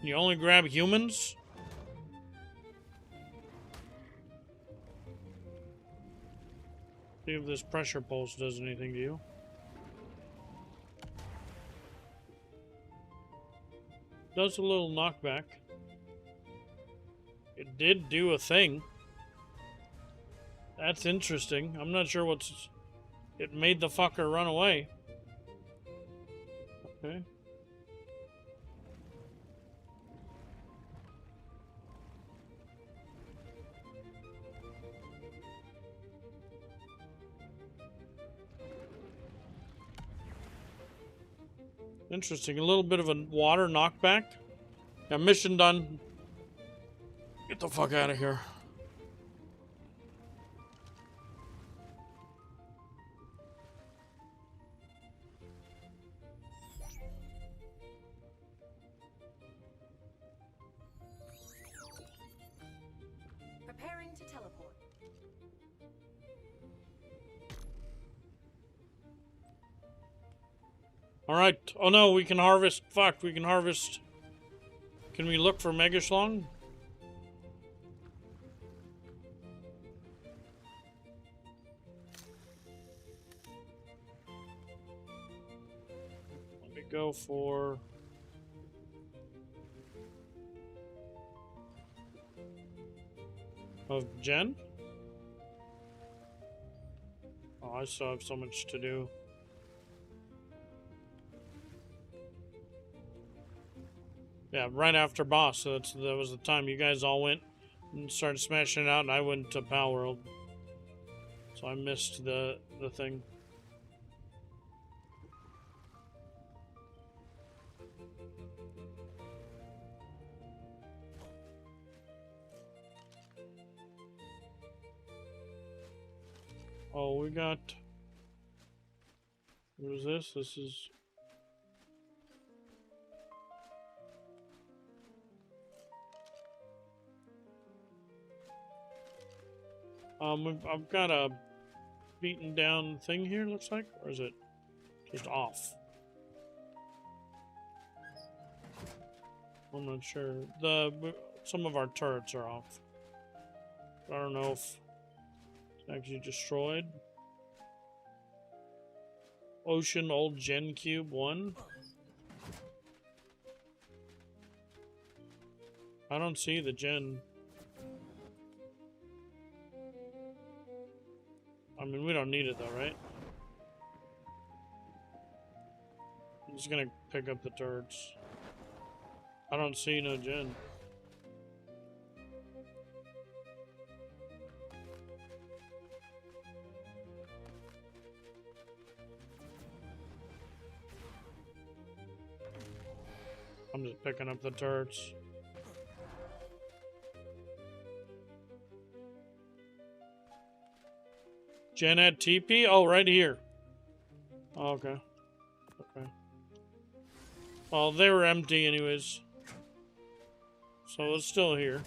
You only grab humans? See if this pressure pulse does anything to you. Does a little knockback. It did do a thing. That's interesting. I'm not sure what's... It made the fucker run away. Okay. Interesting. A little bit of a water knockback. Yeah, mission done. Get the fuck out of here. Preparing to teleport. Alright. Oh no, we can harvest. Fuck, we can harvest. Can we look for Mega Schlong? Let me go for... Of Jen? Oh, I still have so much to do. Yeah, right after boss. So that was the time you guys all went and started smashing it out, and I went to Pal World. So I missed the thing. Oh, we got... What is this? This is... I've got a beaten down thing here, looks like, or is it just off? I'm not sure. Some of our turrets are off. I don't know if it's actually destroyed. Ocean Old Gen Cube 1. I don't see the gen. I mean, we don't need it though, right? I'm just gonna pick up the turrets. I don't see no gen. I'm just picking up the turrets. Gen at TP? Oh, right here. Oh, okay. Okay. Well, they were empty anyways. So it's still here.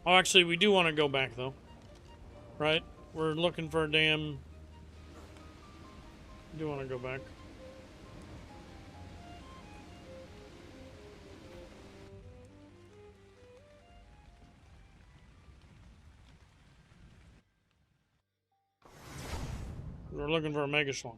Oh, actually, we do want to go back, though. Right? We're looking for a damn... We do want to go back. We're looking for a Mega Schlong.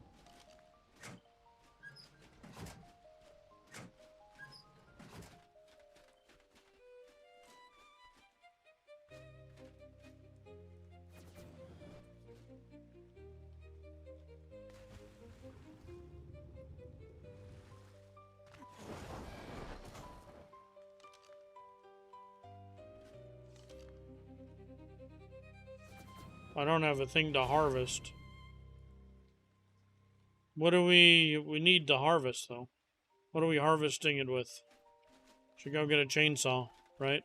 I don't have a thing to harvest. What do we need to harvest, though? What are we harvesting it with? Should go get a chainsaw, right?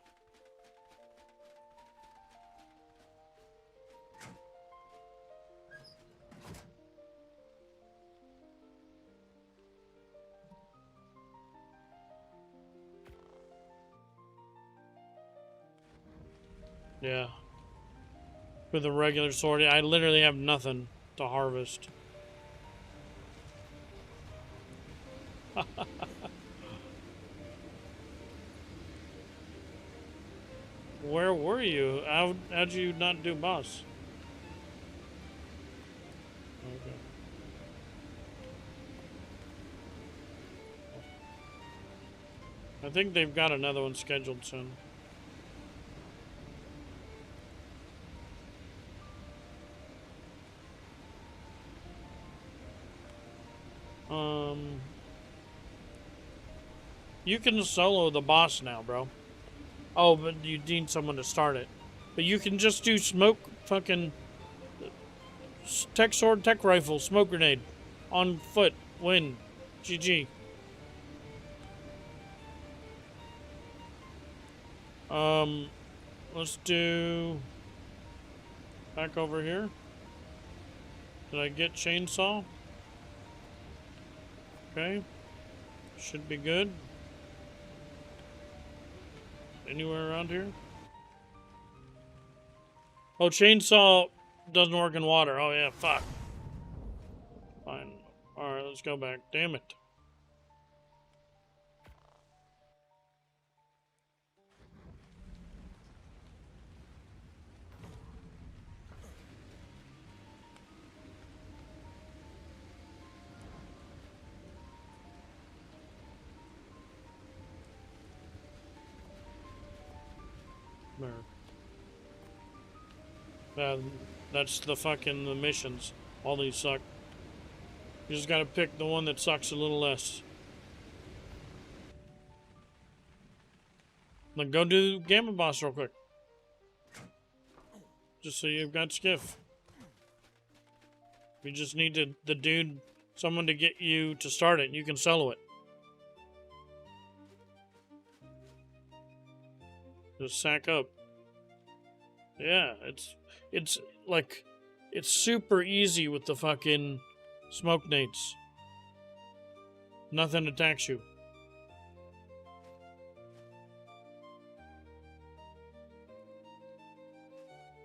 Yeah. With a regular sword, I literally have nothing to harvest. Where were you? How'd you not do boss? Okay. I think they've got another one scheduled soon. You can solo the boss now, bro. Oh, but you need someone to start it. But you can just do smoke fucking tech sword, tech rifle, smoke grenade. On foot. Win. GG. Let's do back over here. Did I get chainsaw? Okay. Should be good. Anywhere around here? Oh, chainsaw doesn't work in water. Oh yeah, fuck. Fine. Alright, let's go back. Damn it. There. That's the fucking the missions. All these suck. You just gotta pick the one that sucks a little less. Then go do Gamma Boss real quick. Just so you've got skiff. You just need someone to get you to start it. You can solo it. Just sack up. Yeah, it's like it's super easy with the fucking smoke nades. Nothing attacks you.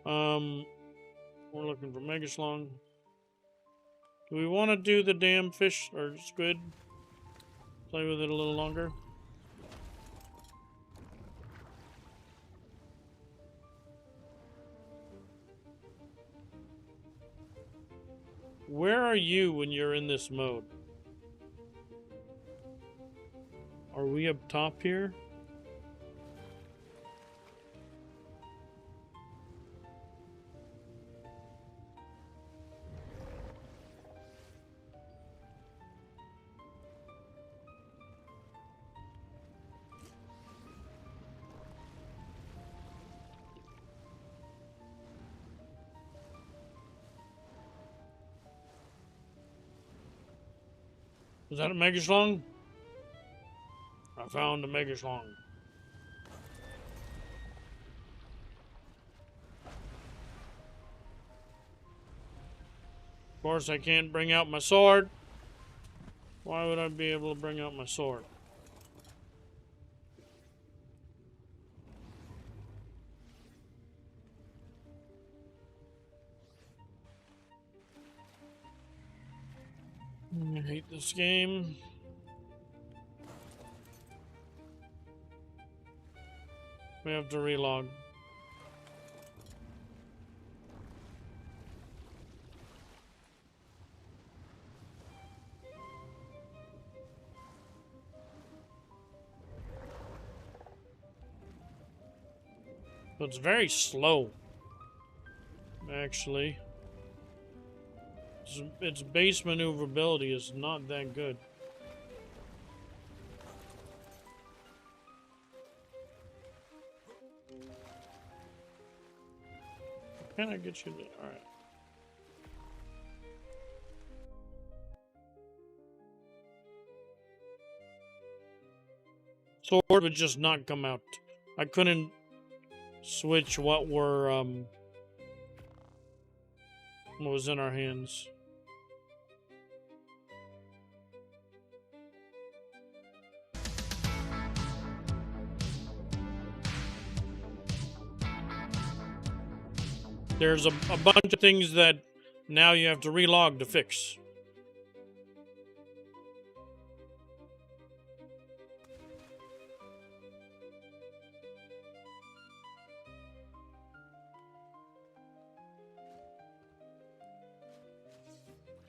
We're looking for Mega Schlong. Do we want to do the damn fish or squid? Play with it a little longer. Where are you when you're in this mode? Are we up top here? Is that a Mega Schlong? I found a Mega Schlong. Of course, I can't bring out my sword. Why would I be able to bring out my sword? I hate this game. We have to relog. So it's very slow, actually. Its base maneuverability is not that good. Can I get you there? Alright. Sword would just not come out. I couldn't switch what was in our hands. there's a bunch of things that now you have to relog to fix.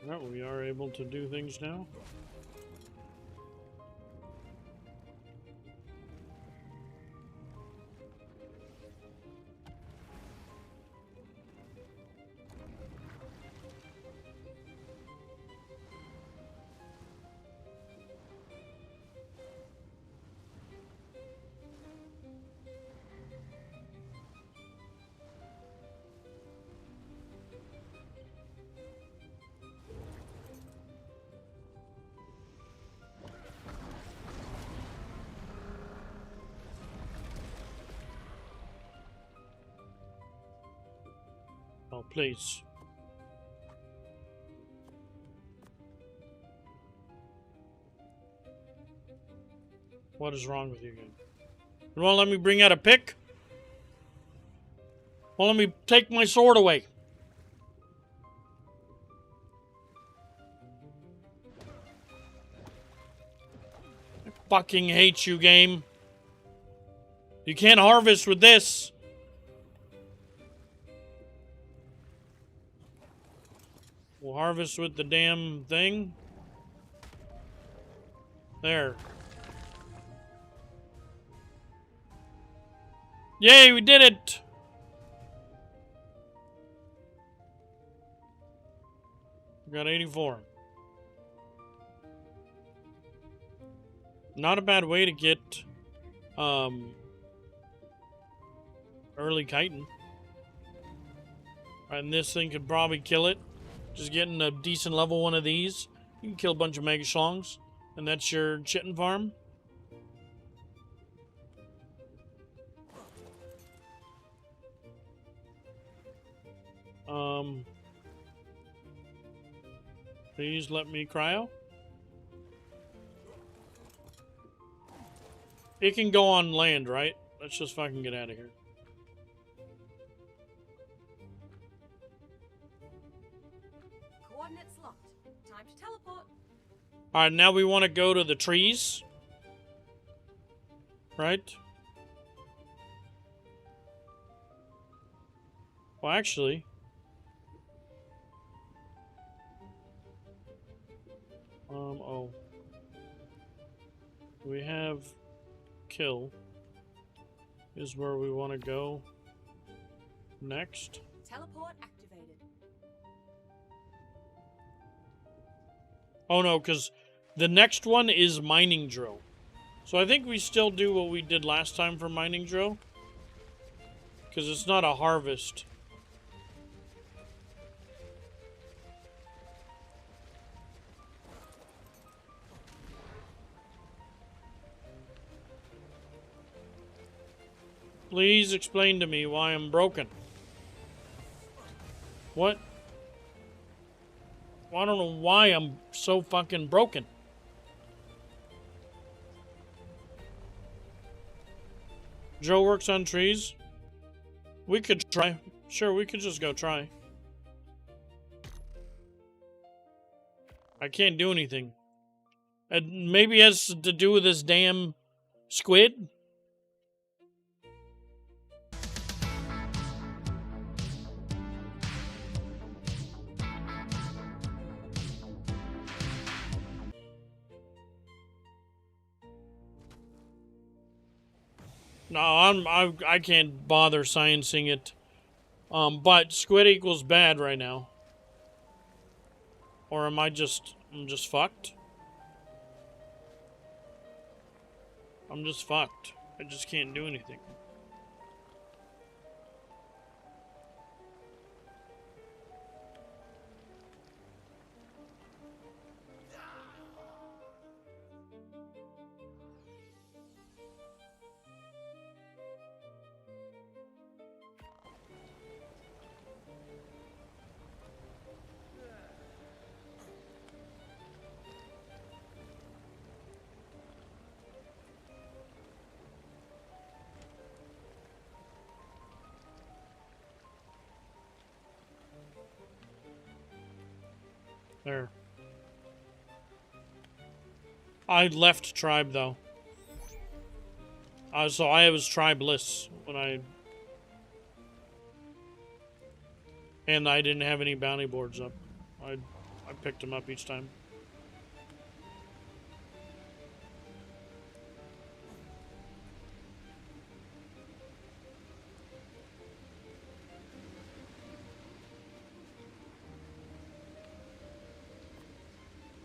Well, we are able to do things now. Oh, please. What is wrong with you again? You won't let me bring out a pick? Won't let me take my sword away? I fucking hate you, game. You can't harvest with this. We'll harvest with the damn thing. There. Yay, we did it! We got 84. Not a bad way to get early chitin. And this thing could probably kill it. Just getting a decent level one of these, you can kill a bunch of mega schlongs, and that's your chitin farm. Please let me cryo. It can go on land, right? Let's just fucking get out of here. Coordinates locked. Time to teleport. Alright, now we want to go to the trees. Right? Well, actually... oh. We have... Kill. Is where we want to go next. Teleport activated. Oh no, because the next one is mining drill. So I think we still do what we did last time for mining drill. Because it's not a harvest. Please explain to me why I'm broken. What? I don't know why I'm so fucking broken. Joe works on trees. We could try. Sure, we could just go try. I can't do anything. And maybe it has to do with this damn squid. No, I can't bother sciencing it. But squid equals bad right now. Or am I'm just fucked? I'm just fucked. I just can't do anything. There. I left tribe though. So I was tribeless when and I didn't have any bounty boards up. I picked them up each time.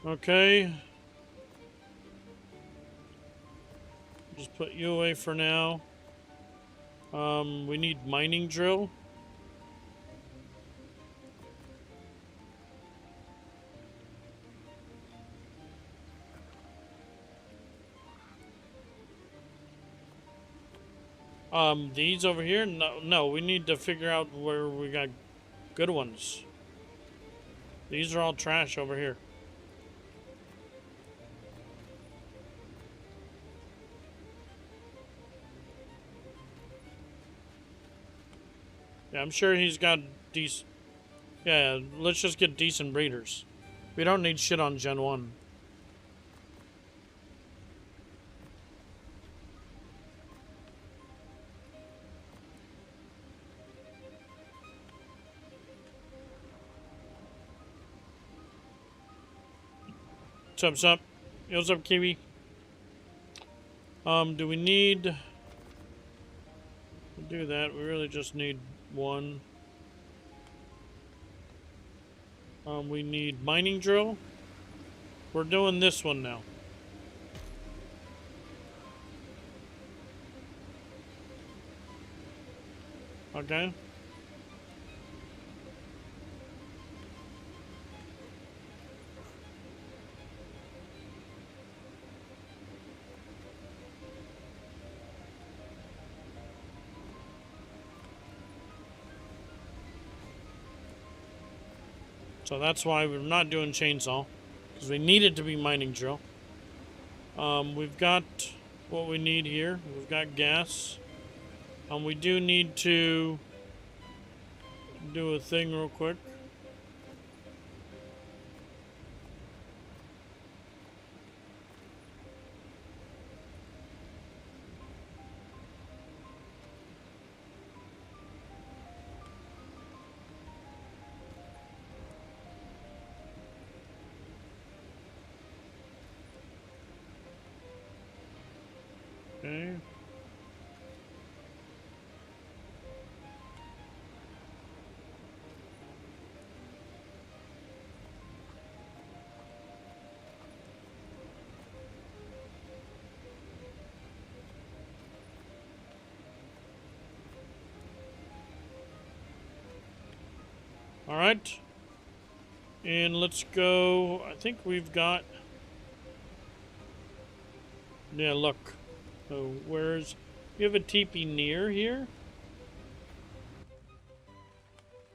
Okay. Just put you away for now. We need mining drill. These over here? No, we need to figure out where we got good ones. These are all trash over here. Yeah, I'm sure he's got decent... Yeah, let's just get decent breeders. We don't need shit on Gen 1. What's up? What's up, Kiwi? Do we need... to do that? We really just need one. We need mining drill. We're doing this one now. Okay. So that's why we're not doing chainsaw, because we need it to be mining drill. We've got what we need here. We've got gas. We do need to do a thing real quick. Okay. All right. And let's go. I think we've got... Yeah, look. So where's... You have a teepee near here?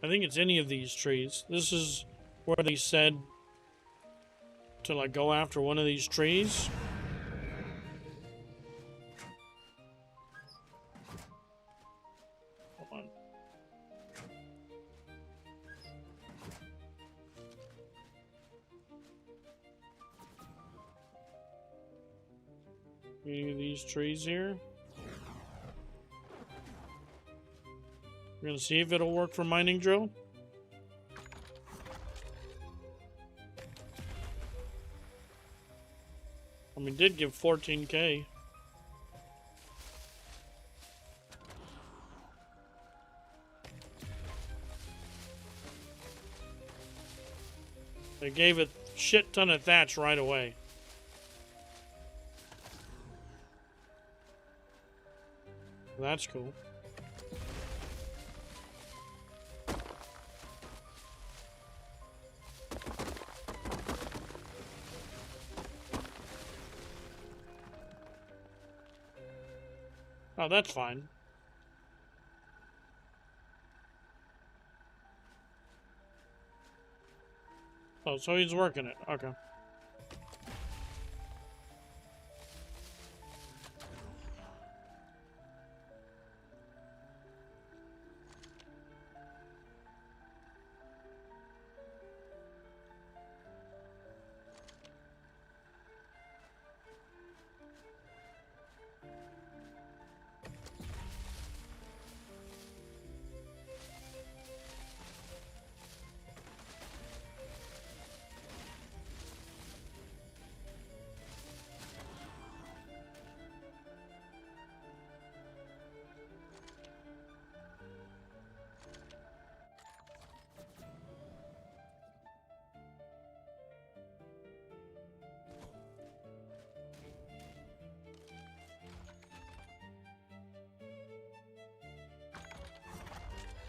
I think it's any of these trees. This is where they said to like go after one of these trees. Hold on. Any of these trees here? We're gonna see if it'll work for mining drill. I mean, did give 14K. They gave a shit ton of thatch right away. That's cool. Oh, that's fine. Oh, so he's working it. Okay.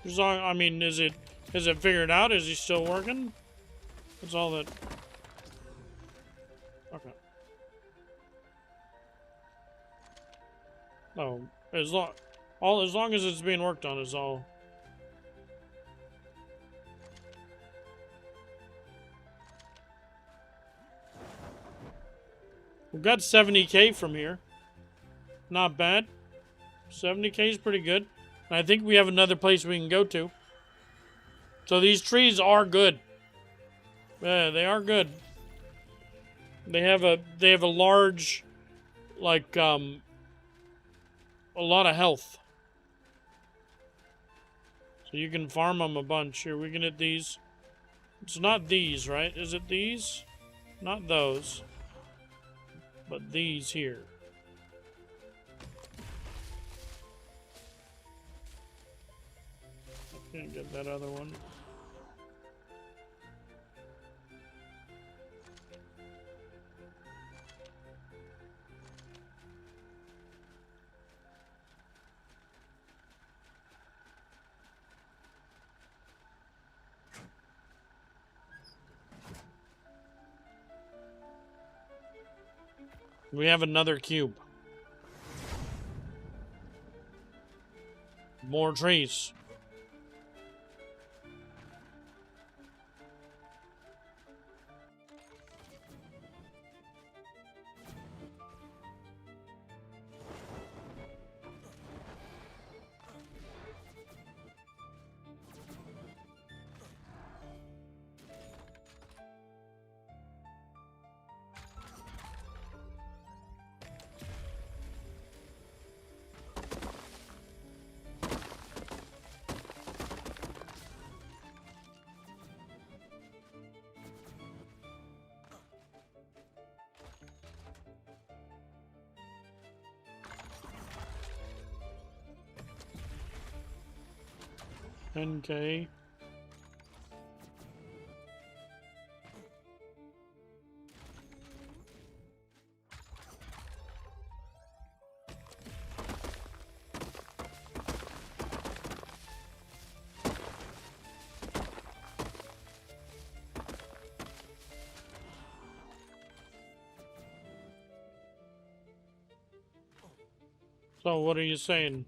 As long, I mean, is it figured out? Is he still working? That's all that. Okay. No, as long as it's being worked on is all. We've got 70k from here. Not bad. 70k is pretty good. And I think we have another place we can go to. So these trees are good. Yeah, they are good. They have a large, like, a lot of health. So you can farm them a bunch. Here, we can hit these. It's not these, right? Is it these? Not those. But these here. I can't get that other one. We have another cube. More trees. $10K. So what are you saying?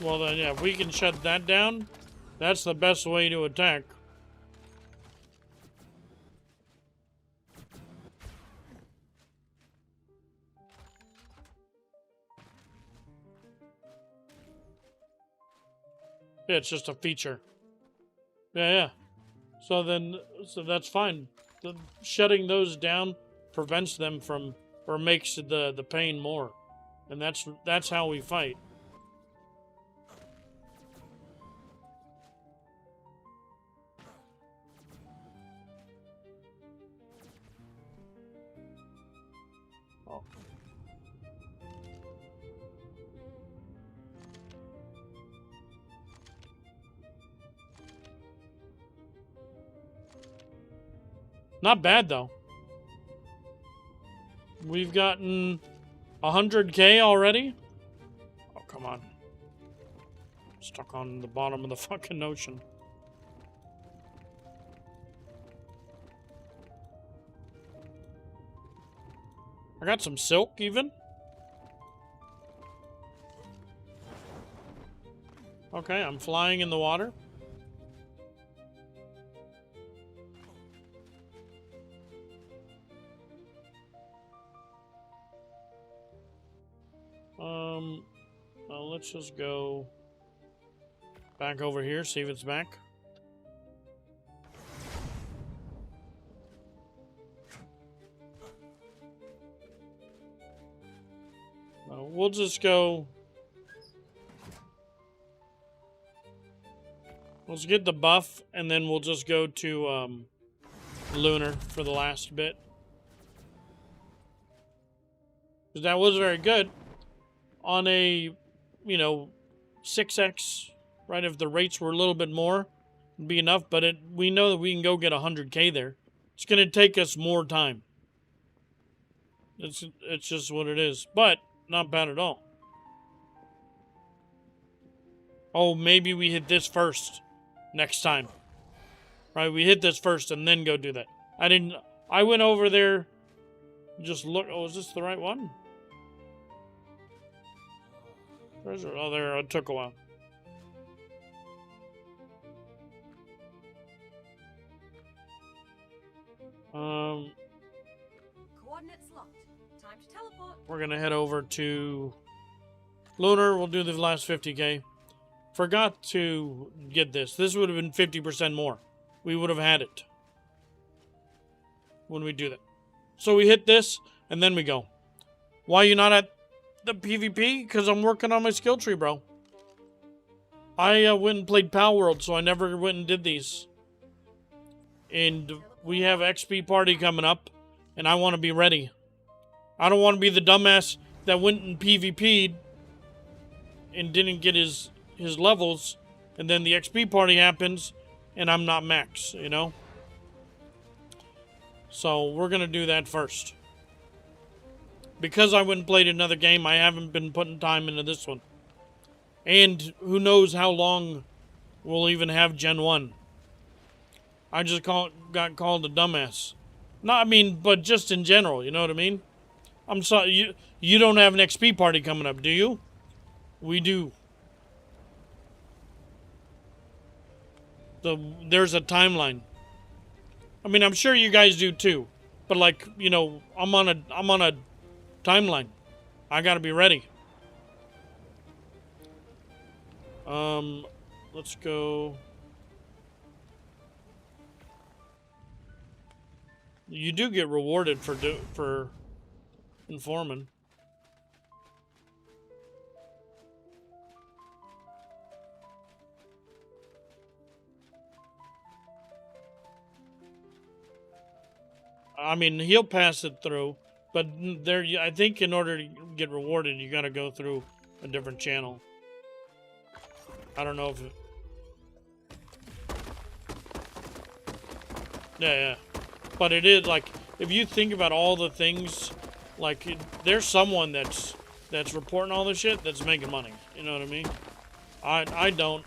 Well then, yeah, if we can shut that down, that's the best way to attack. Yeah, it's just a feature. Yeah. So that's fine. Shutting those down prevents them from, or makes the pain more. And that's how we fight. Oh. Not bad, though. We've gotten 100K already? Oh, come on. Stuck on the bottom of the fucking ocean. I got some silk, even. Okay, I'm flying in the water. Well, let's just go back over here, see if it's back. We'll just go. Let's get the buff, and then we'll just go to Lunar for the last bit. Because that was very good. On a, 6x, right? If the rates were a little bit more, it'd be enough. But we know that we can go get 100K there. It's going to take us more time. It's just what it is. But not bad at all. Oh, maybe we hit this first next time. Right, we hit this first and then go do that. I went over there, just look. Oh, is this the right one? Treasure. Oh, there, it took a while. Coordinates locked. Time to teleport. We're gonna head over to Lunar. We'll do the last 50k. Forgot to get this. This would have been 50% more. We would have had it when we do that. So we hit this, and then we go. Why are you not at the PvP? Because I'm working on my skill tree, bro. I went and played Pal World, so I never went and did these. And we have XP party coming up, and I want to be ready. I don't want to be the dumbass that went and PvP'd and didn't get his levels, and then the XP party happens, and I'm not max, you know? So we're going to do that first. Because I went and played another game, I haven't been putting time into this one. And who knows how long we'll even have Gen 1. I just got called a dumbass. Not, I mean, but just in general, you know what I mean? I'm sorry, you don't have an XP party coming up, do you? We do. There's a timeline. I mean, I'm sure you guys do too. But like, you know, I'm on a timeline. I gotta be ready. Let's go. You do get rewarded for informing. I mean, he'll pass it through, but there, I think in order to get rewarded, you gotta go through a different channel. I don't know if it... Yeah. But it is, like, if you think about all the things, like, there's someone that's reporting all this shit that's making money. You know what I mean? I don't,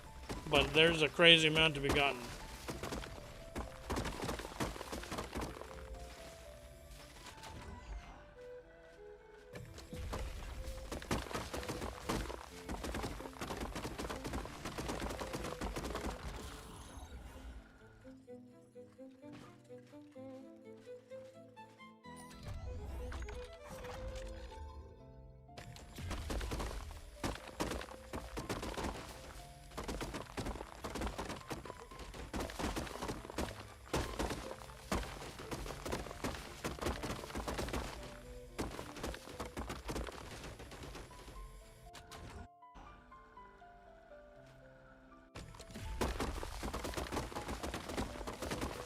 but there's a crazy amount to be gotten.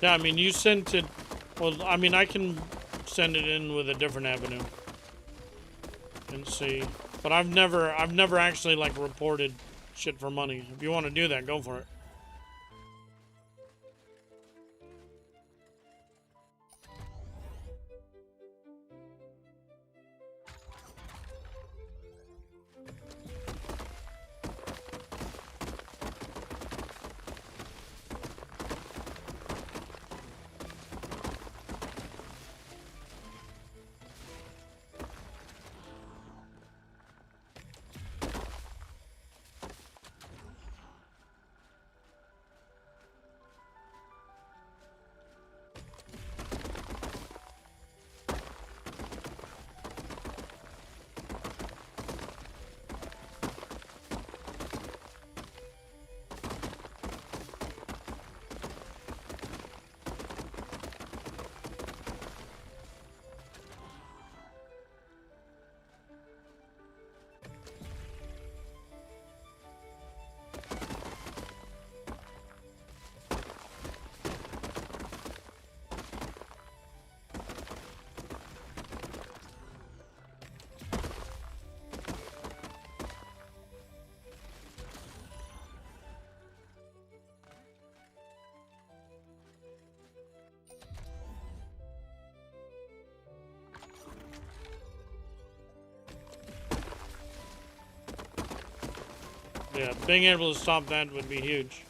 Yeah, I mean, you sent it... Well, I mean, I can send it in with a different avenue. And see. But I've never actually, like, reported shit for money. If you want to do that, go for it. Yeah, being able to stop that would be huge.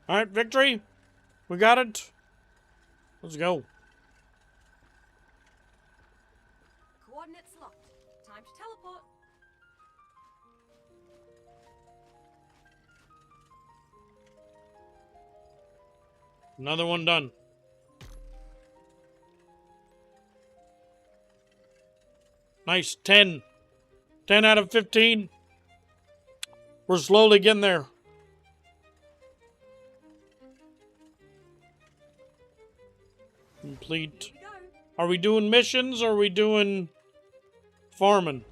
All right, victory. We got it. Let's go. Coordinates locked. Time to teleport. Another one done. Nice. 10. 10 out of 15. We're slowly getting there. Complete. Here we go. Are we doing missions or are we doing farming?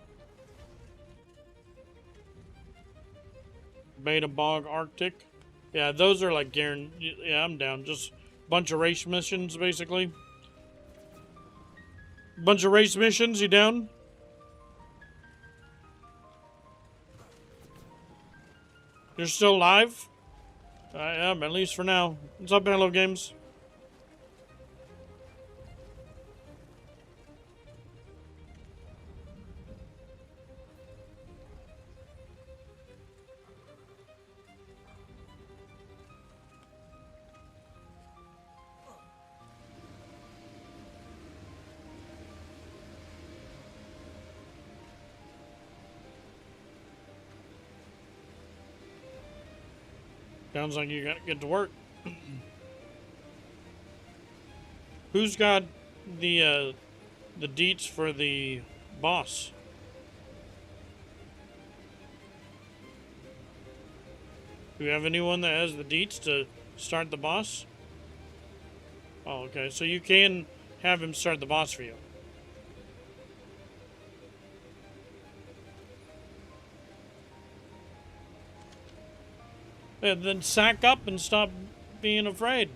Beta Bog Arctic. Yeah, those are like guaranteed. Yeah, I'm down. Just a bunch of race missions, basically. Bunch of race missions, you down? You're still live? I am, at least for now. What's up, Hello Games? Sounds like you gotta get to work. Who's got the deets for the boss? Do you have anyone that has the deets to start the boss? Oh, okay. So you can have him start the boss for you. And then sack up and stop being afraid.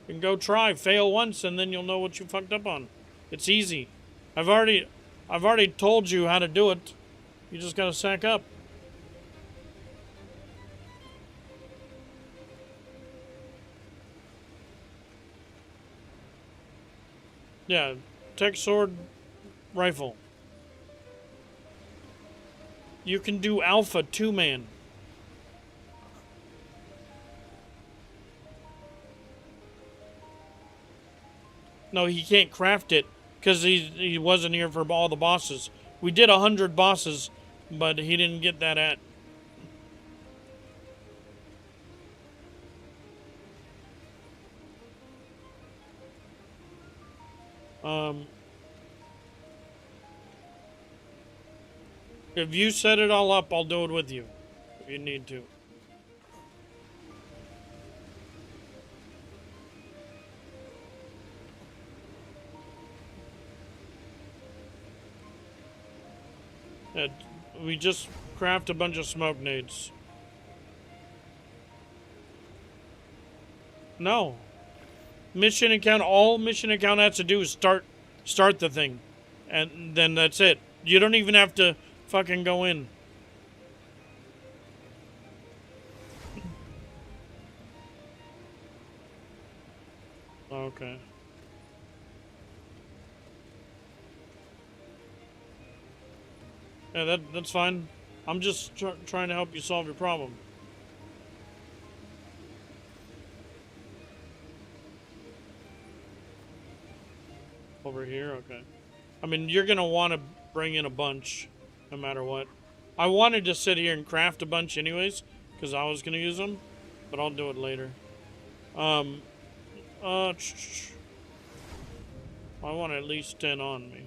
And go try. Fail once and then you'll know what you fucked up on. It's easy. I've already told you how to do it. You just gotta sack up. Yeah, tech sword rifle. You can do alpha 2-man. No, he can't craft it because he wasn't here for all the bosses. We did 100 bosses, but he didn't get that at. If you set it all up, I'll do it with you. If you need to. We just craft a bunch of smoke nades. No. Mission account, all mission account has to do is start the thing. And then that's it. You don't even have to fucking go in. Okay. Yeah, that's fine. I'm just trying to help you solve your problem. Over here, okay. I mean, you're gonna want to bring in a bunch, no matter what. I wanted to sit here and craft a bunch anyways, because I was gonna use them, but I'll do it later. I want at least 10 on me.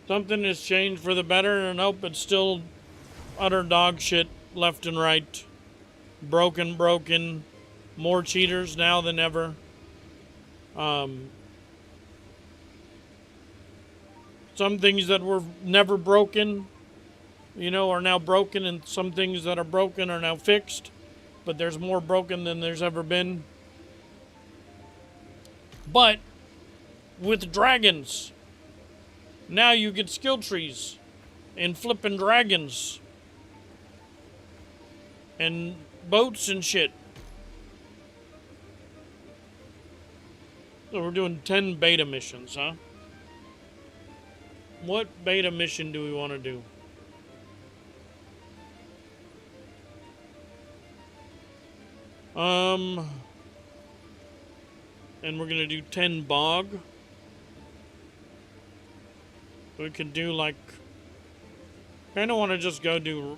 Something has changed for the better, and nope, it's still utter dog shit. left and right. Broken. More cheaters now than ever. Some things that were never broken, you know, are now broken, and some things that are broken are now fixed. But there's more broken than there's ever been. But with dragons, now you get skill trees and flipping dragons and boats and shit. So we're doing 10 beta missions, huh? What beta mission do we want to do? And we're gonna do 10 bog. We could do like, kind of want to just go do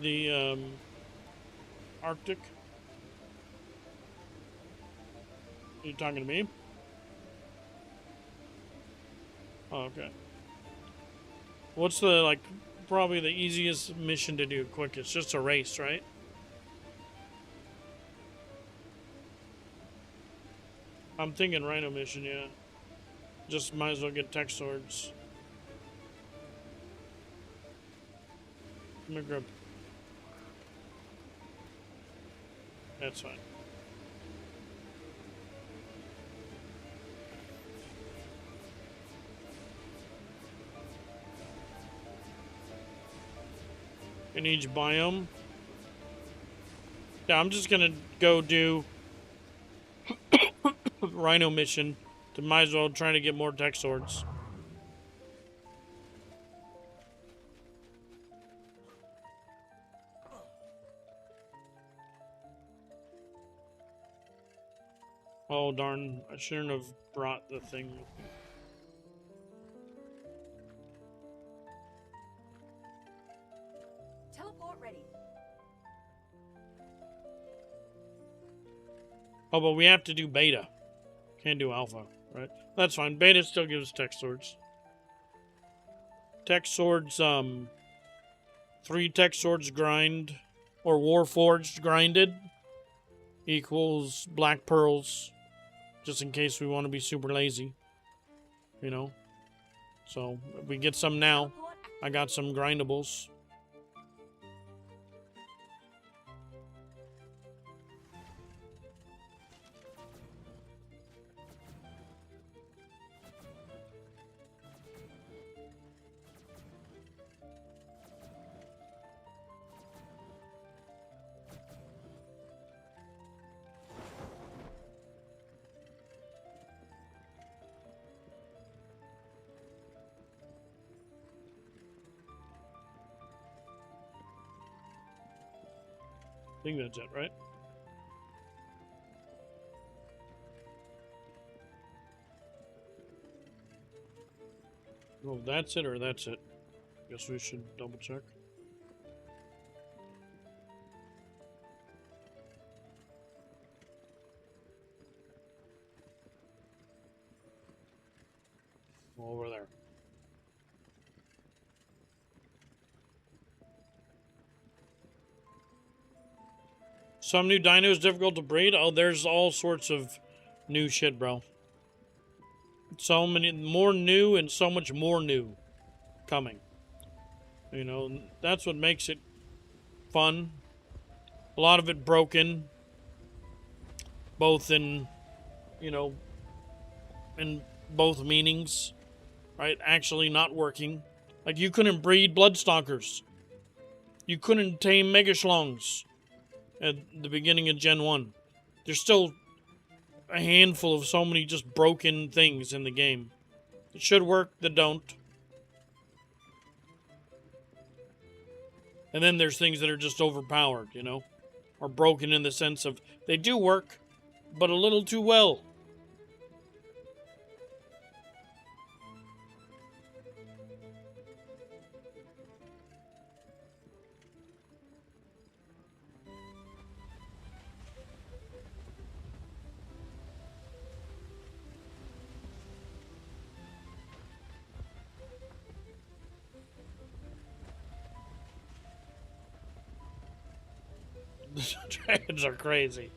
the Arctic. Are you talking to me? Oh, okay. What's the, like, probably the easiest mission to do quick? It's just a race, right? I'm thinking Rhino mission, yeah. Just might as well get tech swords. Let me grab. That's fine. In each biome. Yeah, I'm just gonna go do Rhino mission. To might as well try to get more tech swords. Oh darn, I shouldn't have brought the thing with me. Teleport ready. Oh, but we have to do beta. Can't do alpha, right? That's fine. Beta still gives tech swords. Tech swords, 3 tech swords grind, or warforged grinded, equals black pearls, just in case we want to be super lazy, you know? So, if we get some now, I got some grindables. I think that's it, right? Oh, that's it or that's it? Guess we should double check. Over there. Some new dinos difficult to breed? Oh, there's all sorts of new shit, bro. So many more new and so much more new coming. You know, that's what makes it fun. A lot of it broken. Both in, you know, in both meanings. Right? Actually not working. Like, you couldn't breed Bloodstalkers. You couldn't tame Megaschlongs at the beginning of Gen 1. There's still a handful of so many just broken things in the game. It should work, that don't. And then there's things that are just overpowered, you know? Or broken in the sense of, they do work, but a little too well. Dragons are crazy.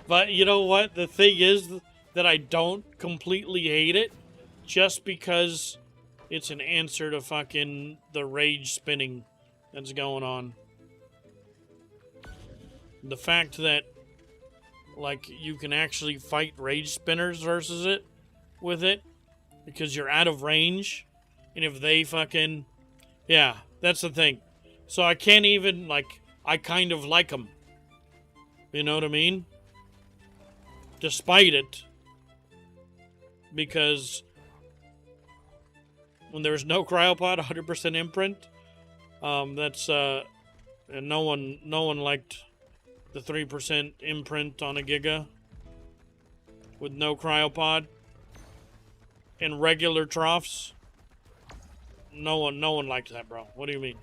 But you know what? The thing is that I don't completely hate it just because it's an answer to fucking the rage spinning that's going on. The fact that, like, you can actually fight rage spinners versus it with it because you're out of range, and if they fucking... Yeah, that's the thing. So I can't even, like, I kind of like them. You know what I mean? Despite it. Because when there's no cryopod, 100% imprint, that's, and no one liked the 3% imprint on a Giga with no cryopod and regular troughs. No one liked that, bro. What do you mean?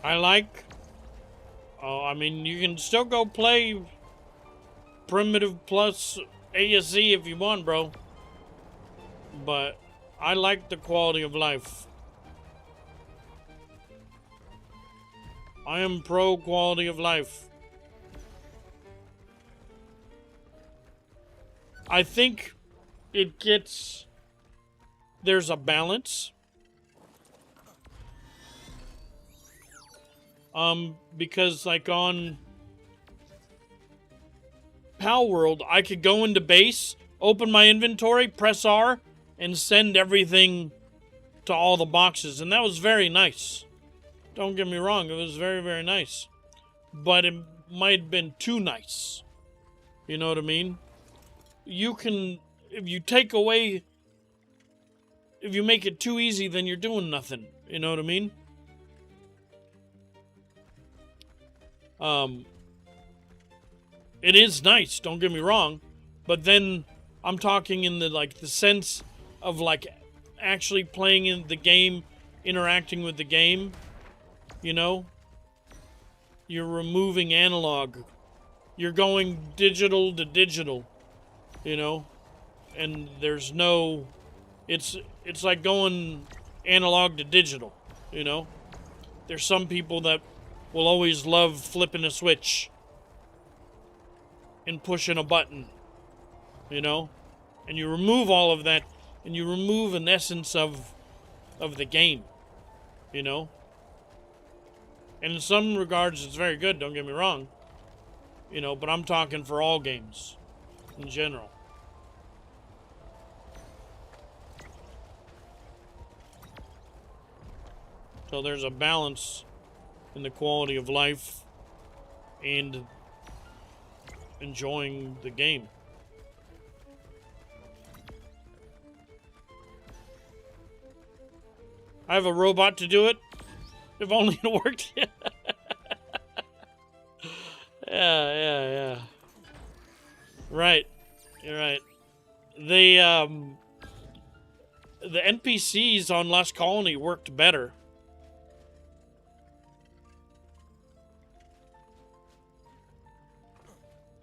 I like... Oh, I mean, you can still go play Primitive plus ASE if you want, bro. But I like the quality of life. I am pro quality of life. I think it gets... There's a balance. Because like on Pal World, I could go into base, open my inventory, press R, and send everything to all the boxes. And that was very nice. Don't get me wrong, it was very, very nice. But it might have been too nice. You know what I mean? You can, if you take away, if you make it too easy, then you're doing nothing. You know what I mean? It is nice, don't get me wrong, but then I'm talking in the, like, the sense of, like, actually playing in the game, interacting with the game, you know? You're removing analog. You're going digital to digital, you know? And there's no... It's like going analog to digital, you know? There's some people that will always love flipping a switch and pushing a button, you know? And you remove all of that, and you remove an essence of the game, you know? And in some regards, it's very good, don't get me wrong, you know, but I'm talking for all games in general. So there's a balance in the quality of life and enjoying the game. I have a robot to do it. If only it worked. Yeah. Right. You're right. The NPCs on Lost Colony worked better.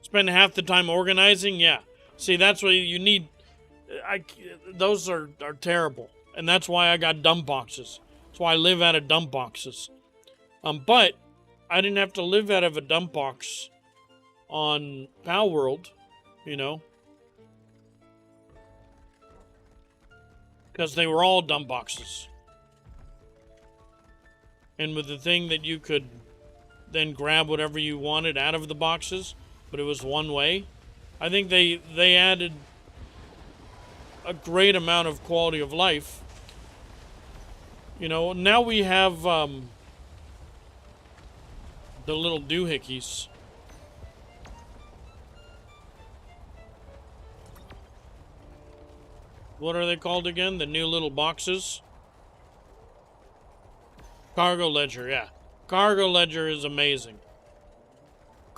Spend half the time organizing? Yeah. See, that's what you need. Those are terrible. And that's why I got dump boxes. That's why I live out of dump boxes. But I didn't have to live out of a dump box on Pal World, you know. Because they were all dump boxes. And with the thing that you could then grab whatever you wanted out of the boxes, but it was one way. I think they added a great amount of quality of life. You know, now we have the little doohickeys. What are they called again? The new little boxes? Cargo Ledger, yeah. Cargo Ledger is amazing.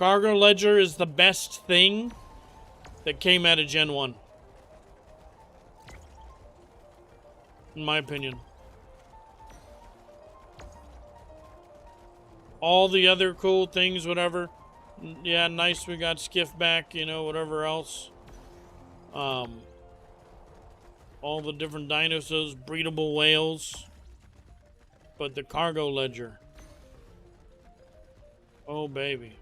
Cargo ledger is the best thing that came out of Gen 1. In my opinion. All the other cool things, whatever. Yeah, nice we got Skiff back, you know, whatever else. All the different dinosaurs, breedable whales. But the cargo ledger. Oh, baby.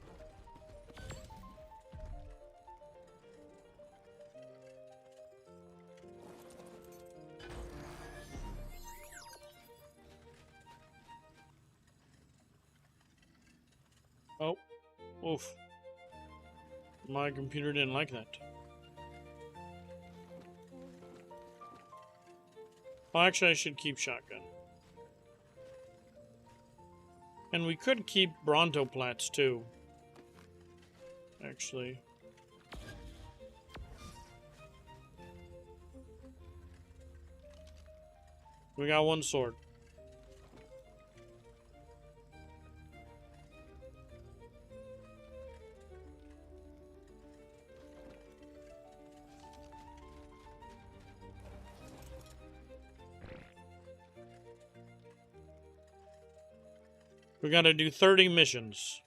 Oh, oof. My computer didn't like that. Well, actually, I should keep shotgun. And we could keep Brontoplats, too. Actually. We got one sword. We gotta do 30 missions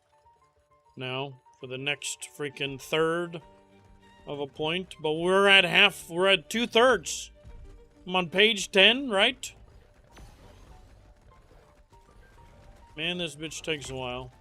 now for the next freaking third of a point. But we're at half, we're at 2/3. I'm on page 10, right? Man, this bitch takes a while.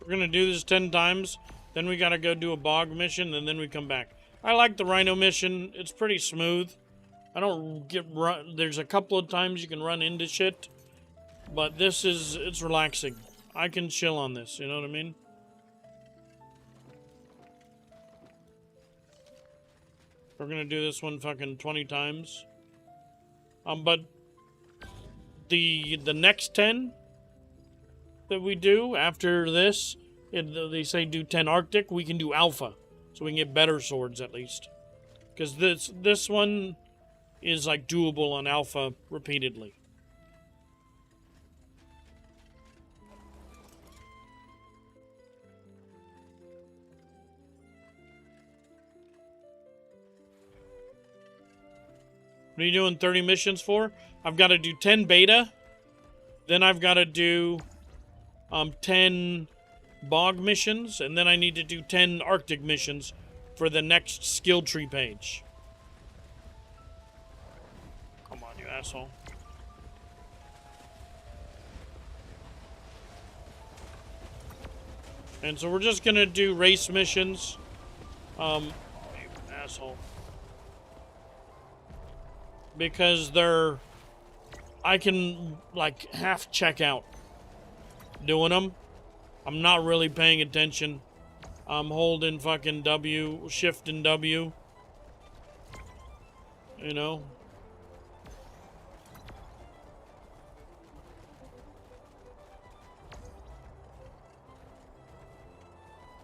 We're gonna do this 10 times, then we gotta go do a bog mission, and then we come back. I like the rhino mission. It's pretty smooth. I don't get run. There's a couple of times you can run into shit, but it's relaxing. I can chill on this, you know what I mean? We're gonna do this one fucking 20 times. But the next 10 that we do after this, they say do 10 Arctic, we can do Alpha. So we can get better swords at least. Because this one is like doable on Alpha repeatedly. What are you doing 30 missions for? I've got to do 10 beta. Then I've got to do 10 bog missions. And then I need to do 10 Arctic missions for the next skill tree page. Come on, you asshole. And so we're just going to do race missions. Asshole. Because I can, like, half check out doing them. I'm not really paying attention. I'm holding fucking W, shift and W. You know?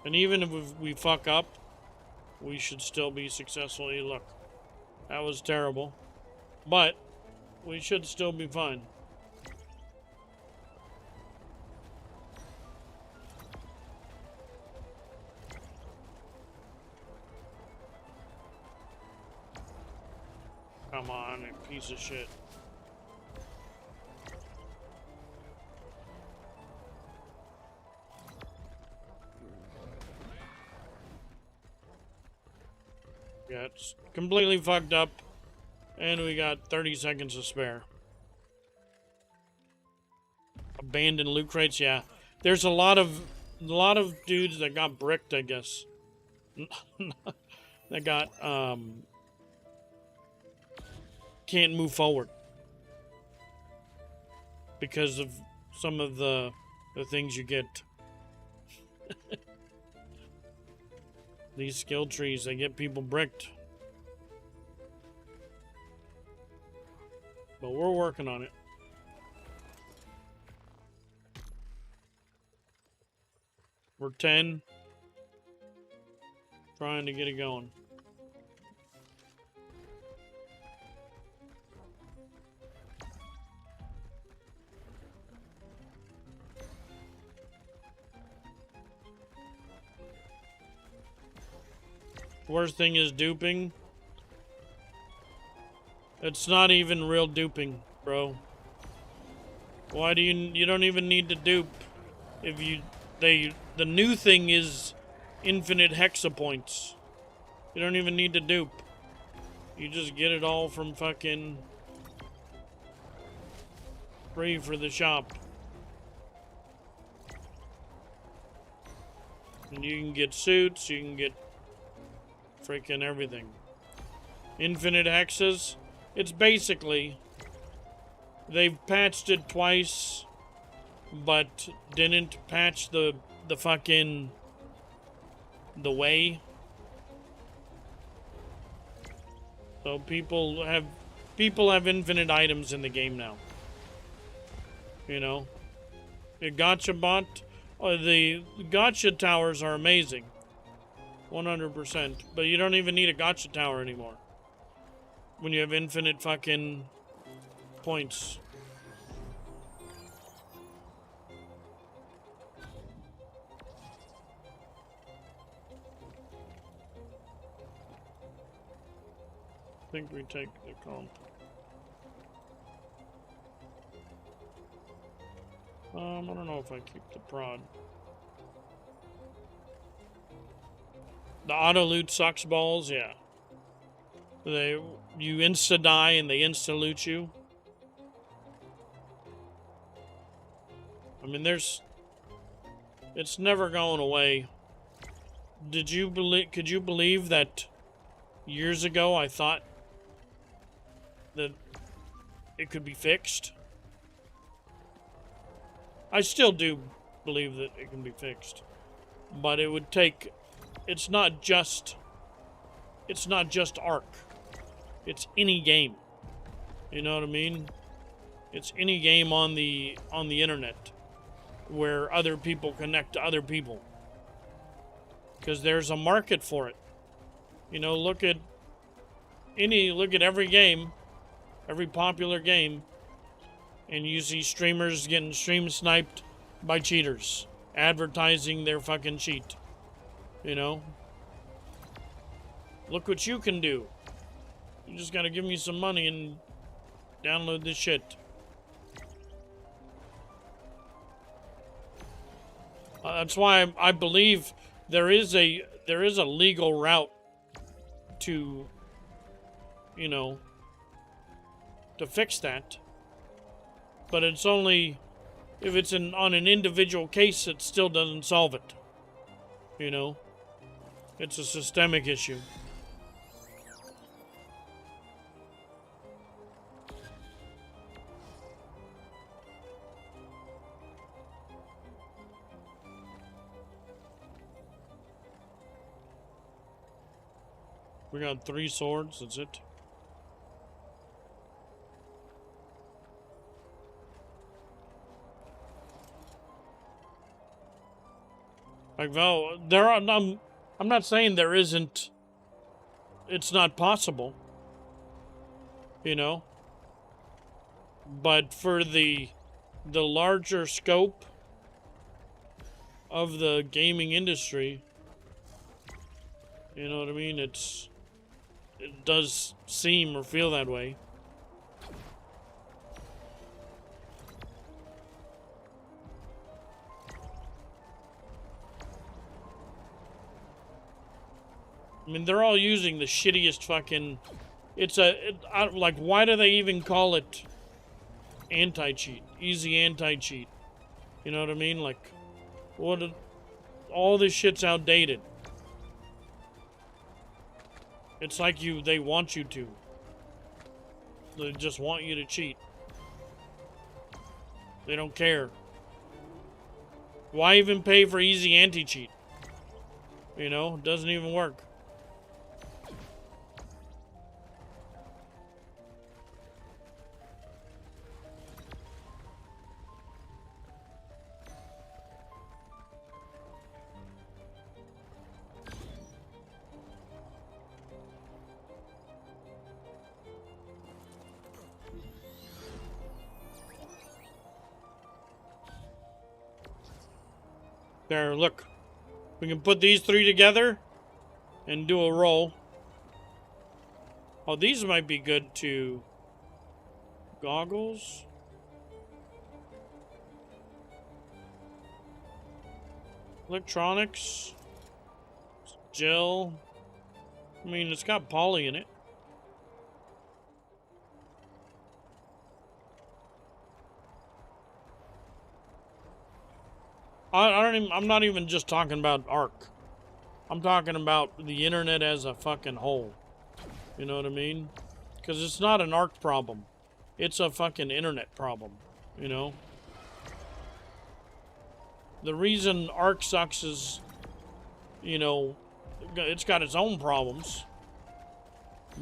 And even if we fuck up, we should still be successful. Hey, look, that was terrible. But we should still be fine. Come on, you piece of shit. Yeah, it's completely fucked up. And we got 30 seconds to spare. Abandoned loot crates, yeah. There's a lot of dudes that got bricked, I guess. That got can't move forward because of some of the things you get. These skill trees, they get people bricked. But we're working on it. We're 10. Trying to get it going. Worst thing is duping. It's not even real duping, bro. Why do you don't even need to dupe if the new thing is infinite hexa points. You don't even need to dupe. You just get it all from fucking free for the shop. And you can get suits, you can get freaking everything. Infinite hexes. It's basically, they've patched it twice, but didn't patch the fucking the way. So people have infinite items in the game now. You know, the gacha bot, the gacha towers are amazing, 100%. But you don't even need a gacha tower anymore when you have infinite fucking points. I think we take the comp. I don't know if I keep the prod. The auto loot sucks balls, yeah. You insta die and they insta loot you. I mean, it's never going away. Could you believe that years ago I thought that it could be fixed? I still do believe that it can be fixed. But it would take, it's not just Ark. It's any game. You know what I mean? It's any game on the internet where other people connect to other people. Because there's a market for it. You know, look at every game, every popular game, and you see streamers getting stream sniped by cheaters, advertising their fucking cheat. You know? Look what you can do. You just gotta give me some money and download this shit. That's why I believe there is a legal route to, you know, to fix that. But it's only if it's on an individual case, it still doesn't solve it. You know, it's a systemic issue. We got 3 swords, that's it. Like, Val, I'm not saying there isn't, it's not possible, you know, but for the larger scope of the gaming industry, you know what I mean, it does seem or feel that way. I mean, they're all using the shittiest fucking... like, why do they even call it anti-cheat? Easy anti-cheat. You know what I mean? Like, all this shit's outdated. It's like they want you to. They just want you to cheat. They don't care. Why even pay for easy anti-cheat? You know, it doesn't even work. There, look. We can put these three together and do a roll. Oh, these might be good to... Goggles? Electronics? Gel? I mean, it's got poly in it. I'm not even just talking about ARC. I'm talking about the internet as a fucking whole. You know what I mean? Because it's not an ARC problem. It's a fucking internet problem. You know? The reason ARC sucks is, you know, it's got its own problems.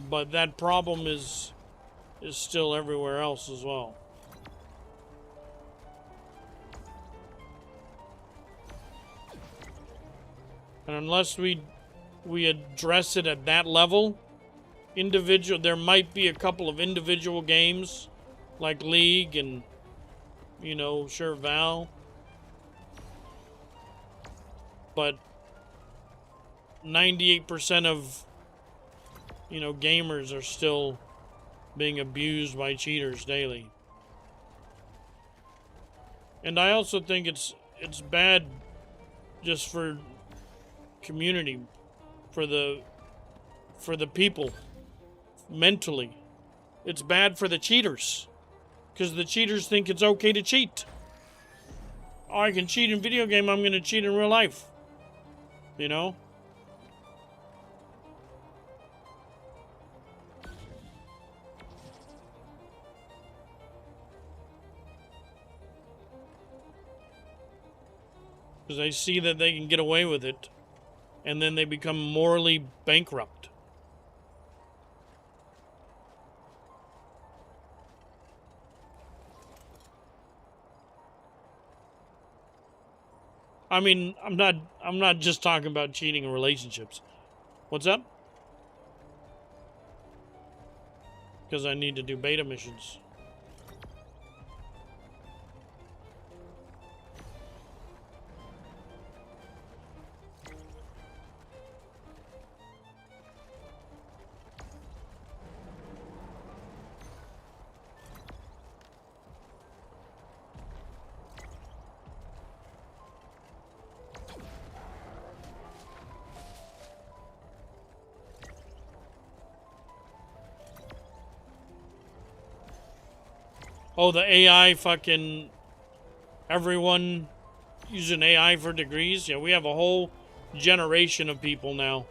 But that problem is still everywhere else as well. And unless we address it at that level, there might be a couple of individual games like League and, you know, sure, Val. But 98% of, you know, gamers are still being abused by cheaters daily. And I also think it's bad just for community, for the people, mentally. It's bad for the cheaters, because the cheaters think it's okay to cheat. Oh, I can cheat in video game, I'm gonna cheat in real life. You know? Because they see that they can get away with it, and then they become morally bankrupt. I mean, I'm not just talking about cheating in relationships. What's up? Because I need to do beta missions. Oh, the AI fucking... Everyone using AI for degrees? Yeah, we have a whole generation of people now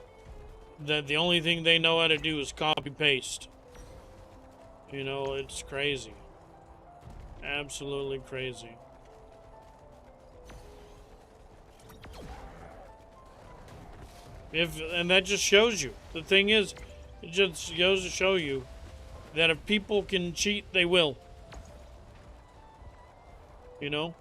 that the only thing they know how to do is copy-paste. You know, it's crazy. Absolutely crazy. And that just shows you. The thing is, it just goes to show you that if people can cheat, they will. You know?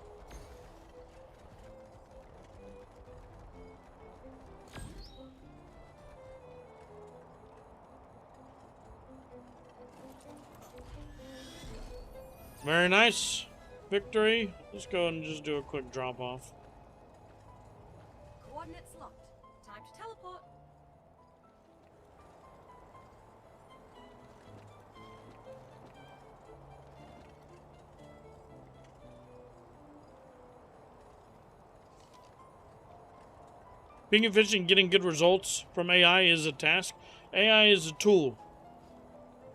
Very nice. Victory. Let's go and just do a quick drop off. Coordinates locked. Time to teleport. Being efficient and getting good results from AI is a task. AI is a tool.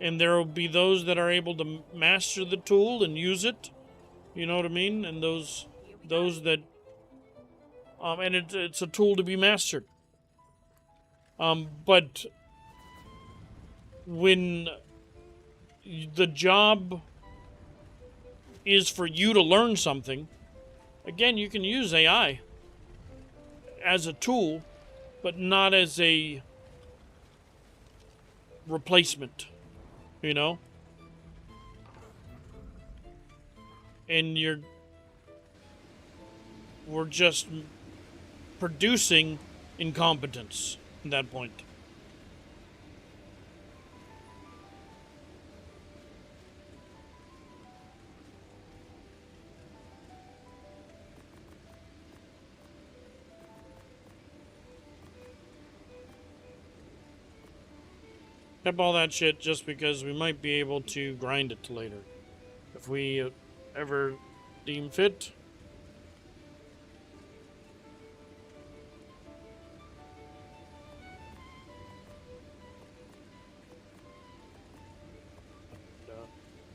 And there will be those that are able to master the tool and use it. You know what I mean? And those that and it's a tool to be mastered. But when the job is for you to learn something, again, you can use AI as a tool, but not as a replacement, you know? And we're just producing incompetence at that point. Kept all that shit just because we might be able to grind it later. If we ever deem fit.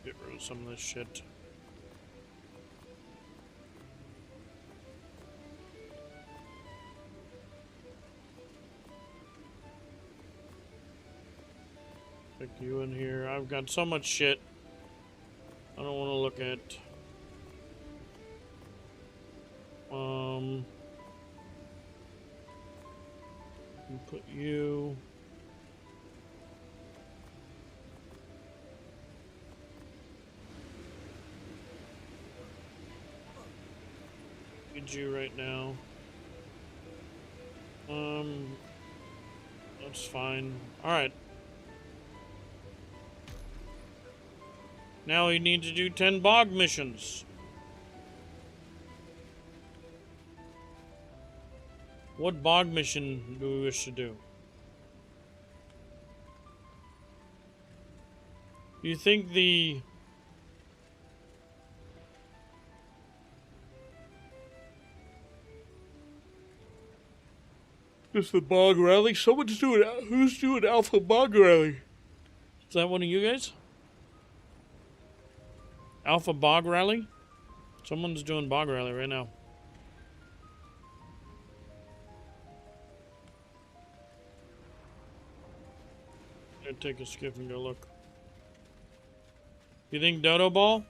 Get rid of some of this shit. Stick you in here. I've got so much shit I don't want to look at. Put you. Need you right now. That's fine. Alright. Now we need to do 10 bog missions. What bog mission do we wish to do? Do you think the... Is the bog rally? Someone's doing... Who's doing alpha bog rally? Is that one of you guys? Alpha bog rally? Someone's doing bog rally right now. I'll take a skiff and go look. You think Dodo Ball?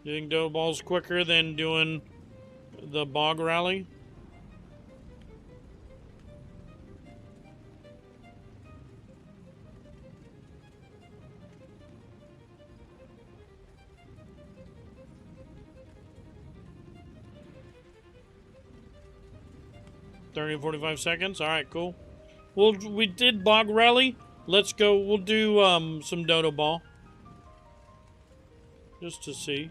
You think Dodo Ball's quicker than doing the bog rally? $30 to 45 seconds. All right, cool. Well, we did bog rally. Let's go. We'll do some Dodo Ball just to see.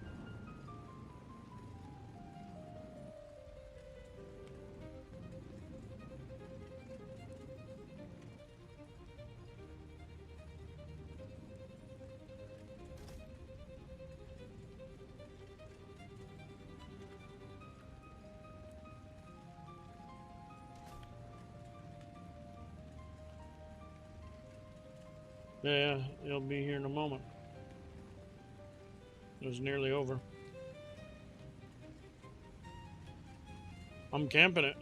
Yeah, it'll be here in a moment. It was nearly over. I'm camping it.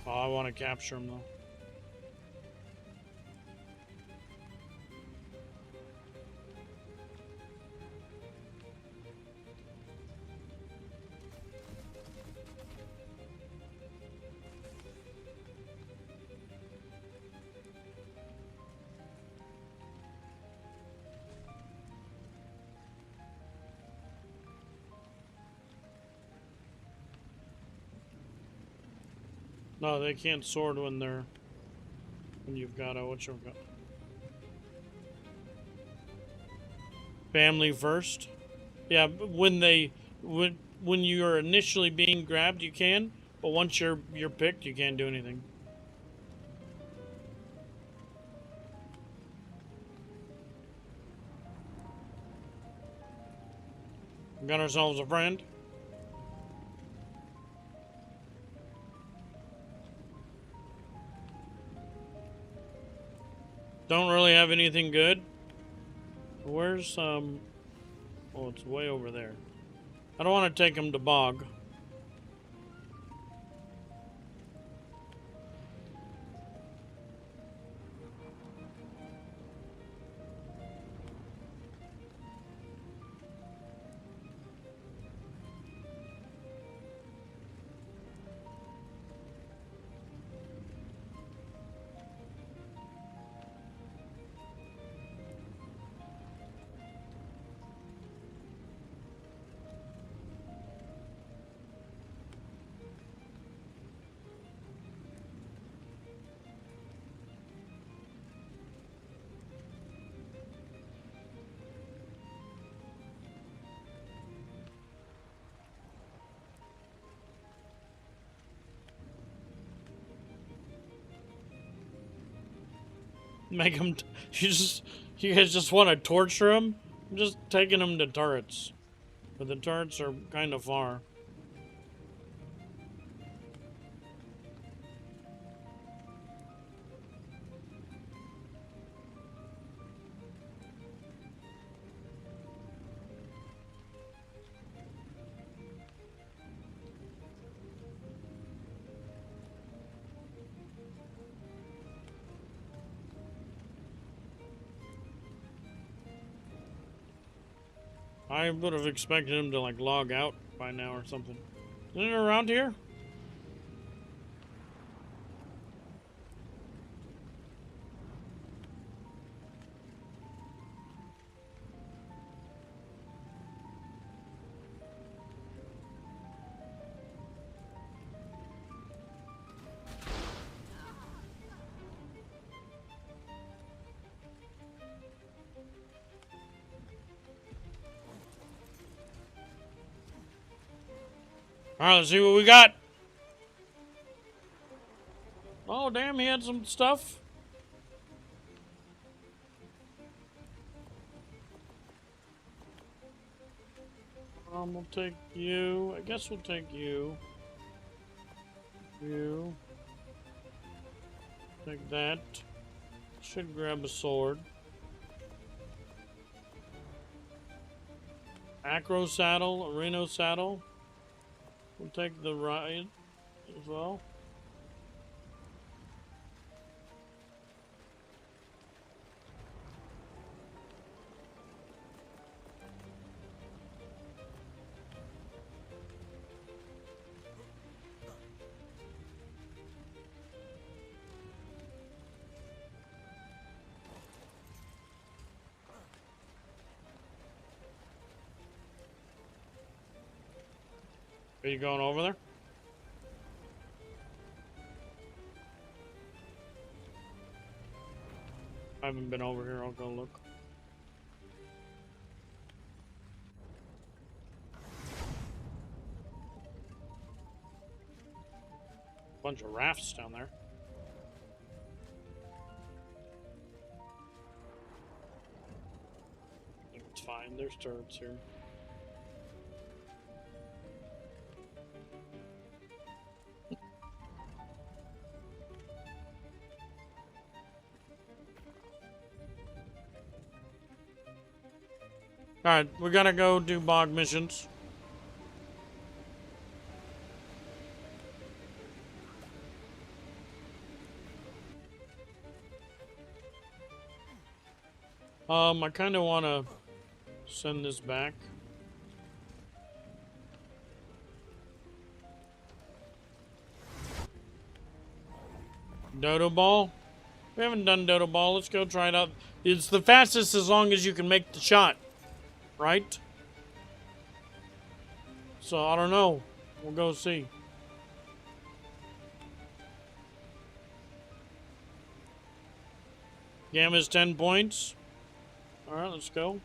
Oh, I want to capture him though. No, they can't sword when you've got what you've got. Family first. Yeah, when you are initially being grabbed, you can, but once you're picked, you can't do anything. We got ourselves a friend. Don't really have anything good. Where's oh, it's way over there. I don't want to take him to Bog. Make him. You guys just want to torture him? I'm just taking him to turrets, but the turrets are kind of far. I would have expected him to like log out by now or something. Isn't it around here? Alright, let's see what we got. Oh, damn, he had some stuff. We'll take you. I guess we'll take you. You. Take that. Should grab a sword. Acro saddle, Reno saddle. We'll take the ride as well. Are you going over there? I haven't been over here. I'll go look. Bunch of rafts down there. I think it's fine. There's turrets here. Alright, we gotta go do bog missions. I kinda wanna send this back. Dodo ball? We haven't done Dodo ball. Let's go try it out. It's the fastest as long as you can make the shot. Right? So, I don't know. We'll go see. Gamma's 10 points. Alright, let's go.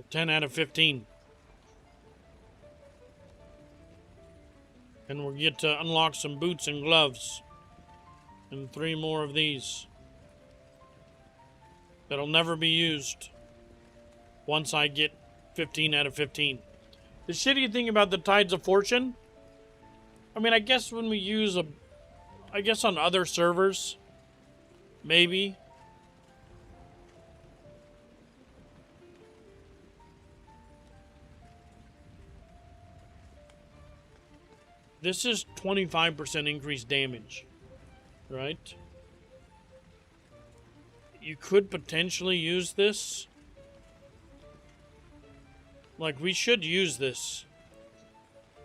10 out of 15. And we'll get to unlock some boots and gloves. And 3 more of these. That'll never be used. Once I get 15 out of 15. The shitty thing about the Tides of Fortune, I mean, I guess when we use I guess on other servers, maybe. This is 25% increased damage, right? You could potentially use this. Like, we should use this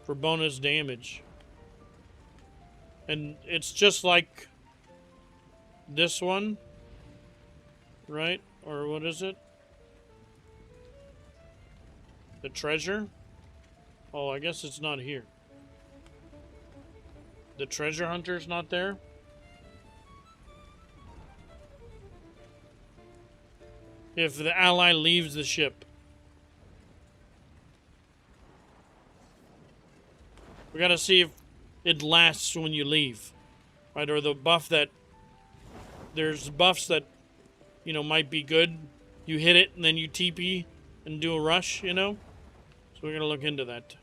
for bonus damage. And it's just like this one, right? Or what is it? The treasure? Oh, I guess it's not here. The treasure hunter's not there? If the ally leaves the ship. We gotta see if it lasts when you leave. Right, or the buff that... There's buffs that, you know, might be good. You hit it and then you TP and do a rush, you know? So we're gonna look into that.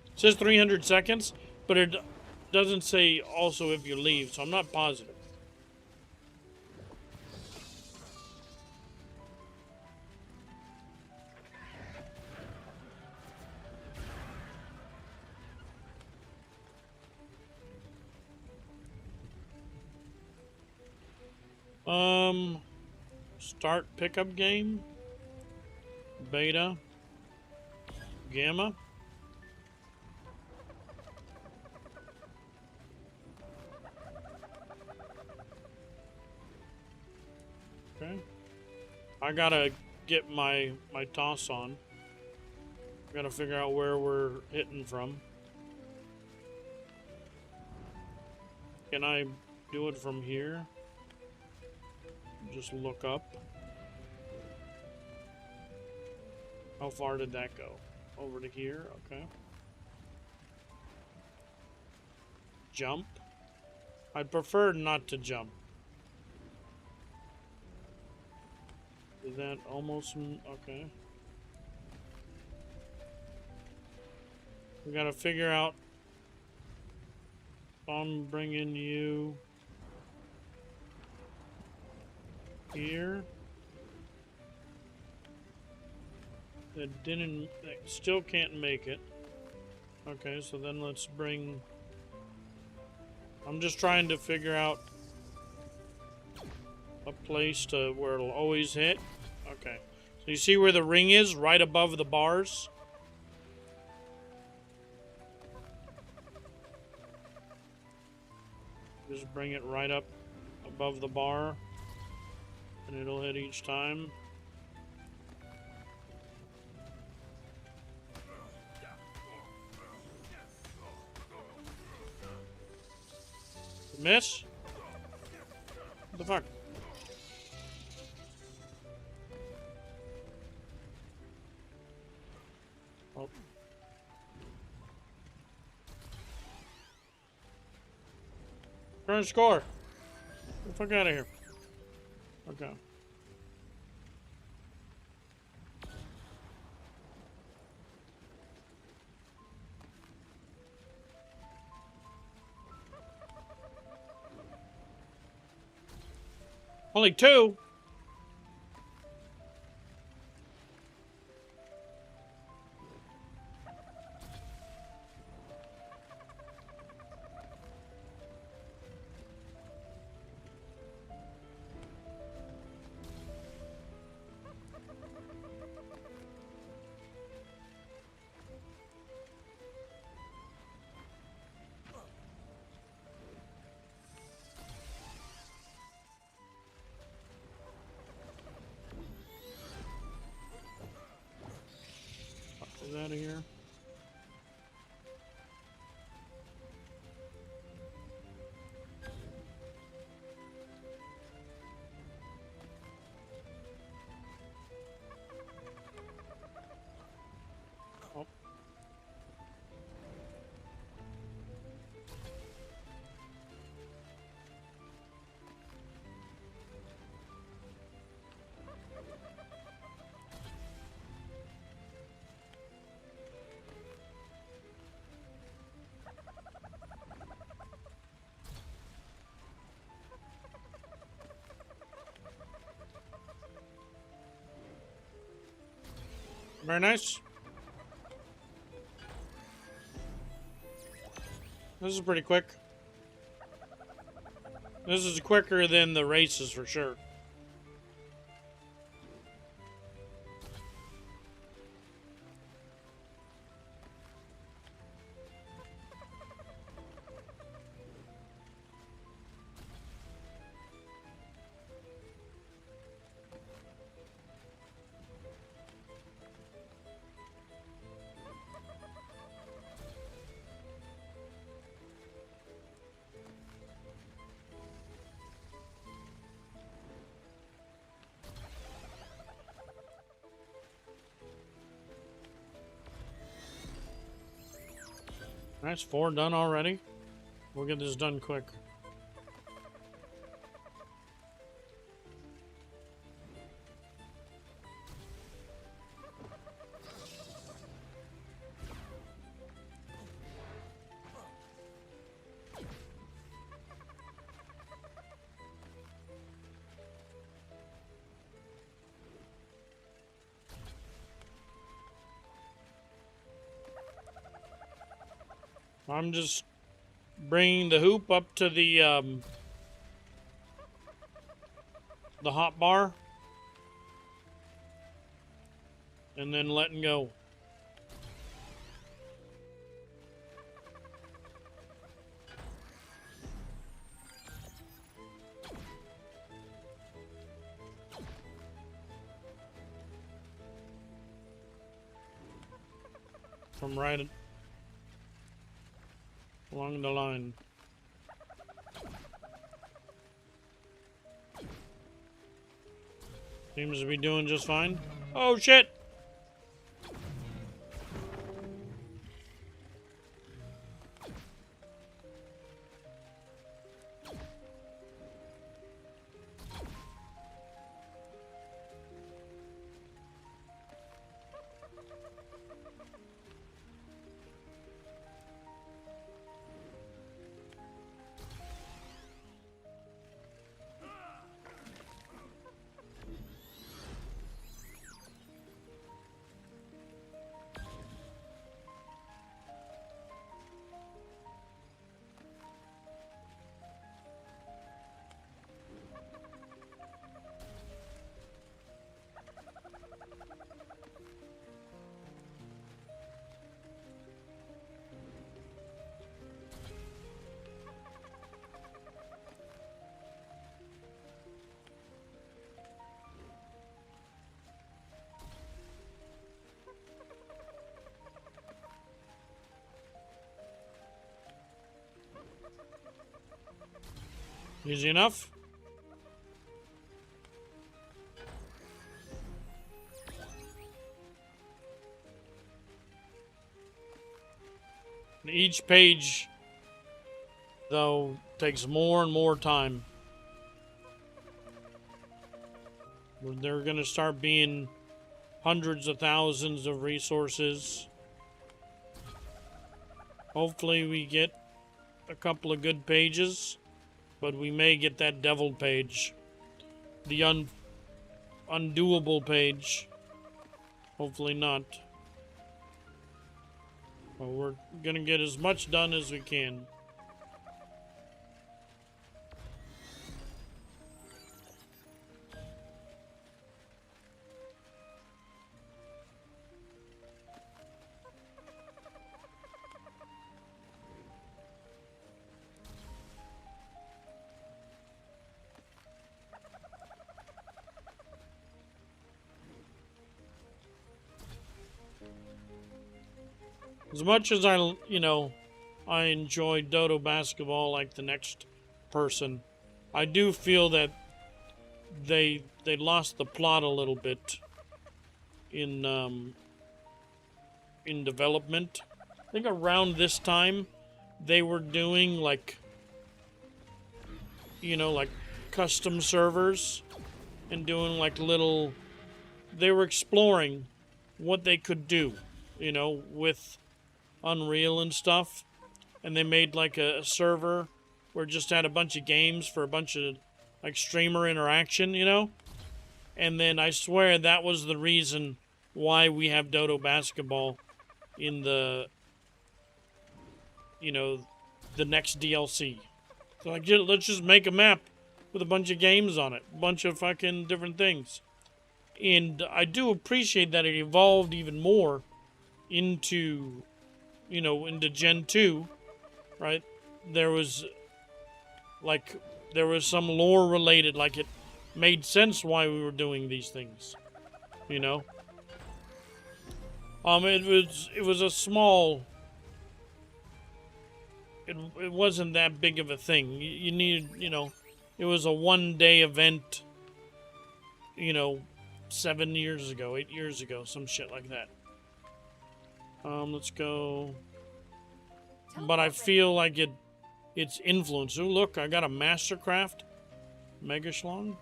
It says 300 seconds, but it doesn't say also if you leave, so I'm not positive. Start pickup game. Beta. Gamma. Okay. I gotta get my toss on. Gotta figure out where we're hitting from. Can I do it from here? Just look up. How far did that go? Over to here, okay. Jump. I'd prefer not to jump. Is that almost... okay. We gotta figure out... I'm bringing you... here. That still can't make it. Okay, so then let's bring... I'm just trying to figure out a place to where it'll always hit. Okay. So you see where the ring is? Right above the bars? Just bring it right up above the bar. And it'll hit each time. Miss? What the fuck? Oh. Current score. Get the fuck out of here. Okay. Only 2? Very nice. This is pretty quick. This is quicker than the races for sure. Nice, 4 done already. We'll get this done quick. I'm just bringing the hoop up to the hot bar and then letting go. From right along the line. Seems to be doing just fine. Oh shit! Easy enough. Each page, though, takes more and more time. There are going to start being hundreds of thousands of resources. Hopefully we get a couple of good pages, but we may get that devil page. The undoable page. Hopefully not. Well, we're going to get as much done as we can. As much as I enjoy Dodo basketball like the next person, I do feel that they lost the plot a little bit in development. I think around this time they were doing like custom servers and doing like little. They were exploring what they could do, with Unreal and stuff, and they made like a server where it just had a bunch of games for a bunch of like streamer interaction, and then I swear that was the reason why we have Dodo basketball in the, you know, the next DLC. So like, let's just make a map with a bunch of games on it, a bunch of fucking different things. And I do appreciate that it evolved even more into, you know, into Gen 2, right? There was, like, there was some lore related, like it made sense why we were doing these things, you know? It was a small, it wasn't that big of a thing. You needed, you know, it was a one-day event, you know, 7 years ago, 8 years ago, some shit like that. Let's go. But I feel like it's influence. Oh, look, I got a Mastercraft Mega Schlong.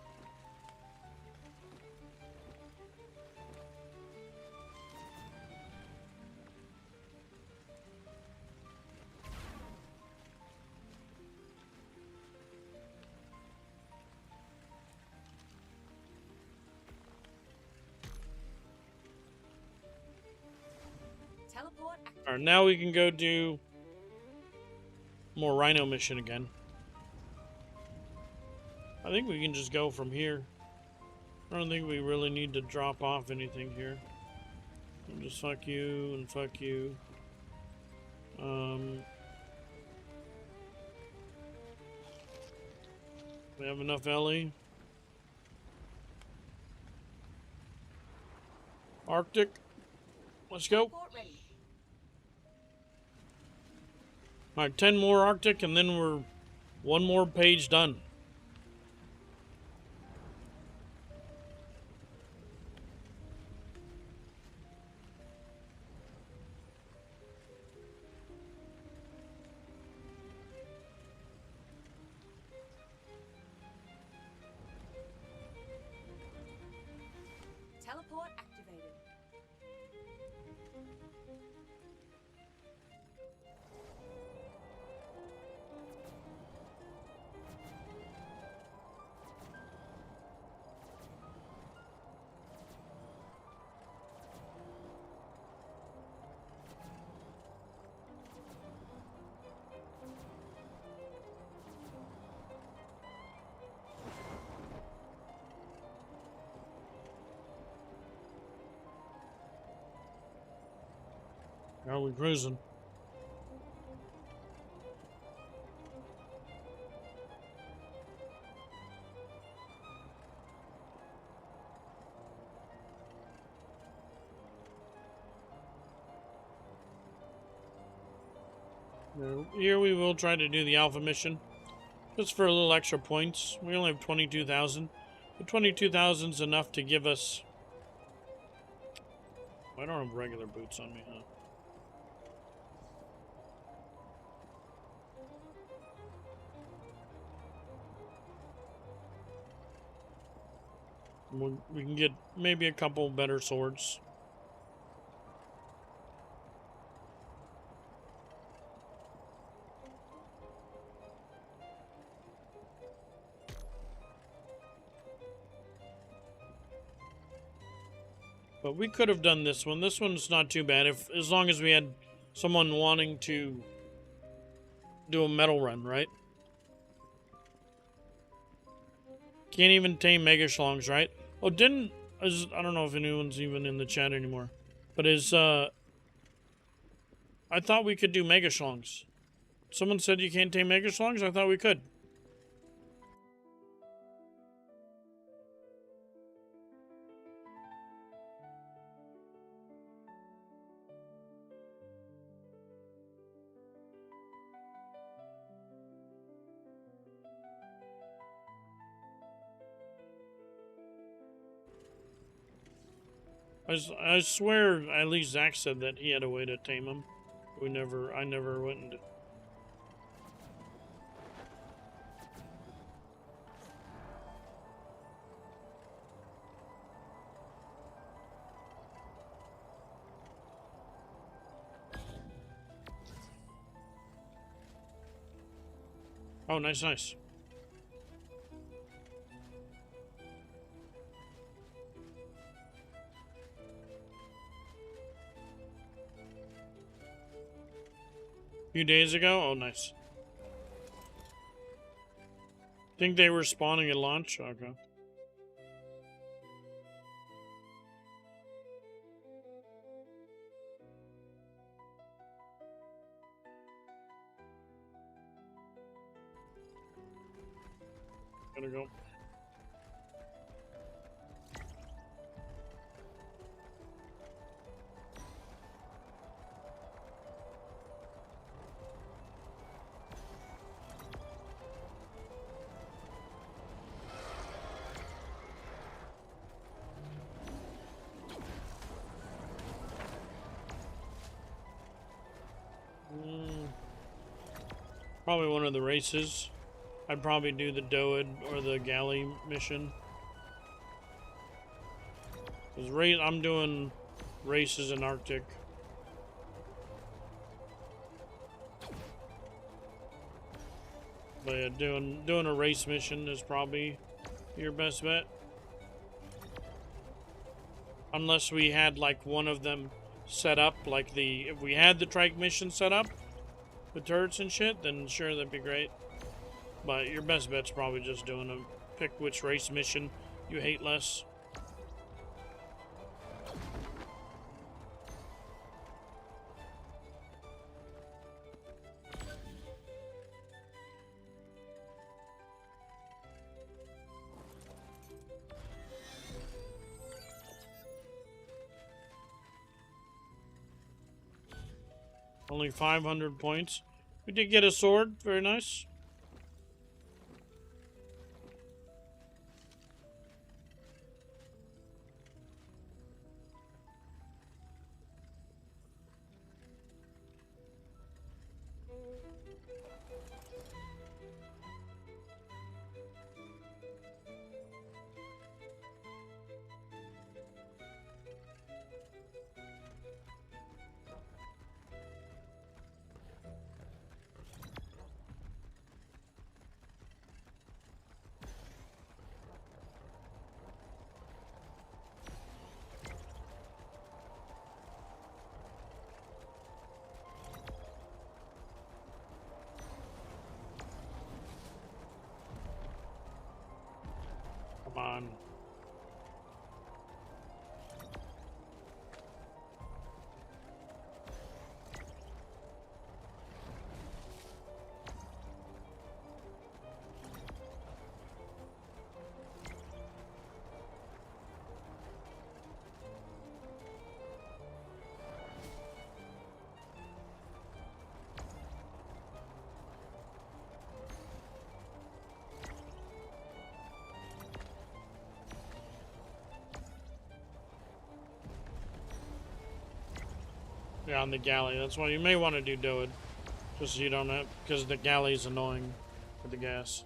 Teleport activated. Alright, now we can go do more Rhino mission again. I think we can just go from here. I don't think we really need to drop off anything here. We'll just fuck you and fuck you. We have enough Ellie. Arctic. Let's go. Teleport ready. Alright, 10 more Arctic and then we're one more page done. Teleport activated. Are we cruising? Now, here we will try to do the alpha mission. Just for a little extra points. We only have 22,000. But 22,000 is enough to give us... I don't have regular boots on me, huh? We can get maybe a couple better swords. But we could have done this one. This one's not too bad, as long as we had someone wanting to do a metal run, right? Can't even tame Mega Schlongs, right? Oh, I don't know if anyone's even in the chat anymore. But I thought we could do Mega Schlongs. Someone said you can't tame Mega Schlongs? I thought we could. I swear, at least Zach said that he had a way to tame him. I never went and... Oh, nice, nice. A few days ago? Oh, nice. Think they were spawning at launch? Okay. Gotta go. Probably one of the races. I'd probably do the Doed or the Galley mission. Cause I'm doing races in Arctic. But yeah, doing a race mission is probably your best bet. Unless we had like one of them set up, like if we had the trike mission set up with turrets and shit, then sure, that'd be great. But your best bet's probably just doing pick which race mission you hate less. Only 500 points. We did get a sword. Very nice. Come on. Yeah, on the galley. That's why you may want to do Doed. Just so you don't have, because the galley's annoying with the gas.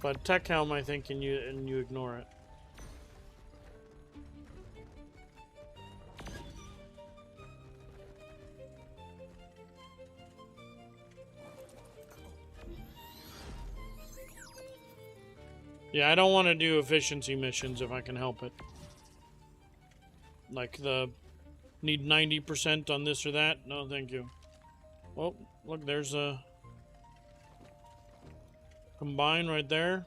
But Tech Helm, I think, and you ignore it. Yeah, I don't want to do efficiency missions if I can help it. Like the need 90% on this or that. No, thank you. Oh, look, there's a combine right there.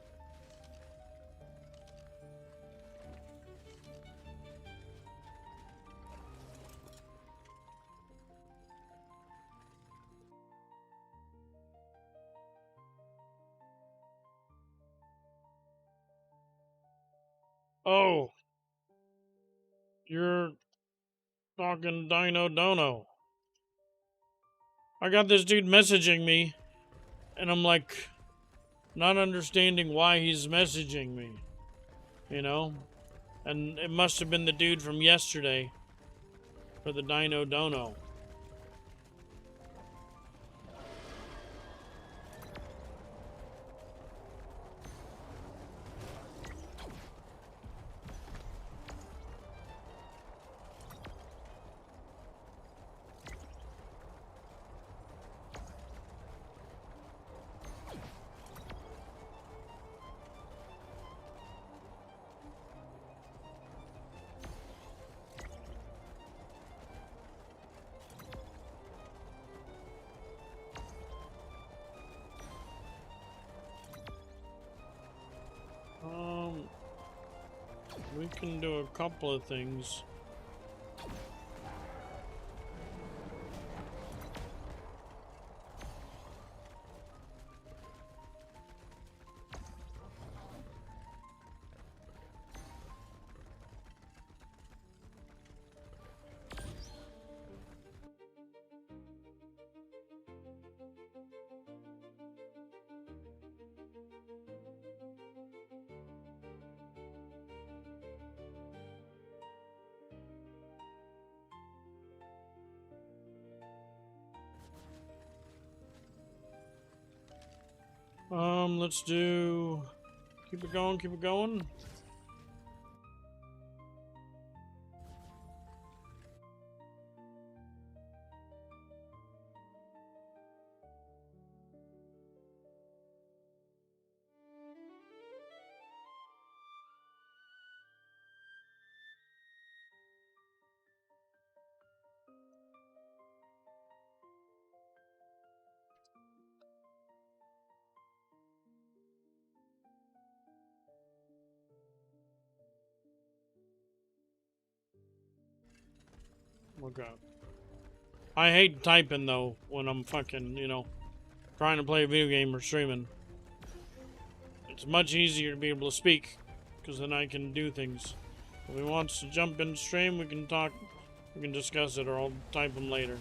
Oh, you're talking Dino Dono. I got this dude messaging me, and I'm like, not understanding why he's messaging me. You know? And it must have been the dude from yesterday for the Dino Dono. we can do a couple of things. Let's do... Keep it going, keep it going. Okay. I hate typing though when I'm fucking, you know, trying to play a video game or streaming. It's much easier to be able to speak because then I can do things. If he wants to jump in stream, we can talk, we can discuss it, or I'll type them later.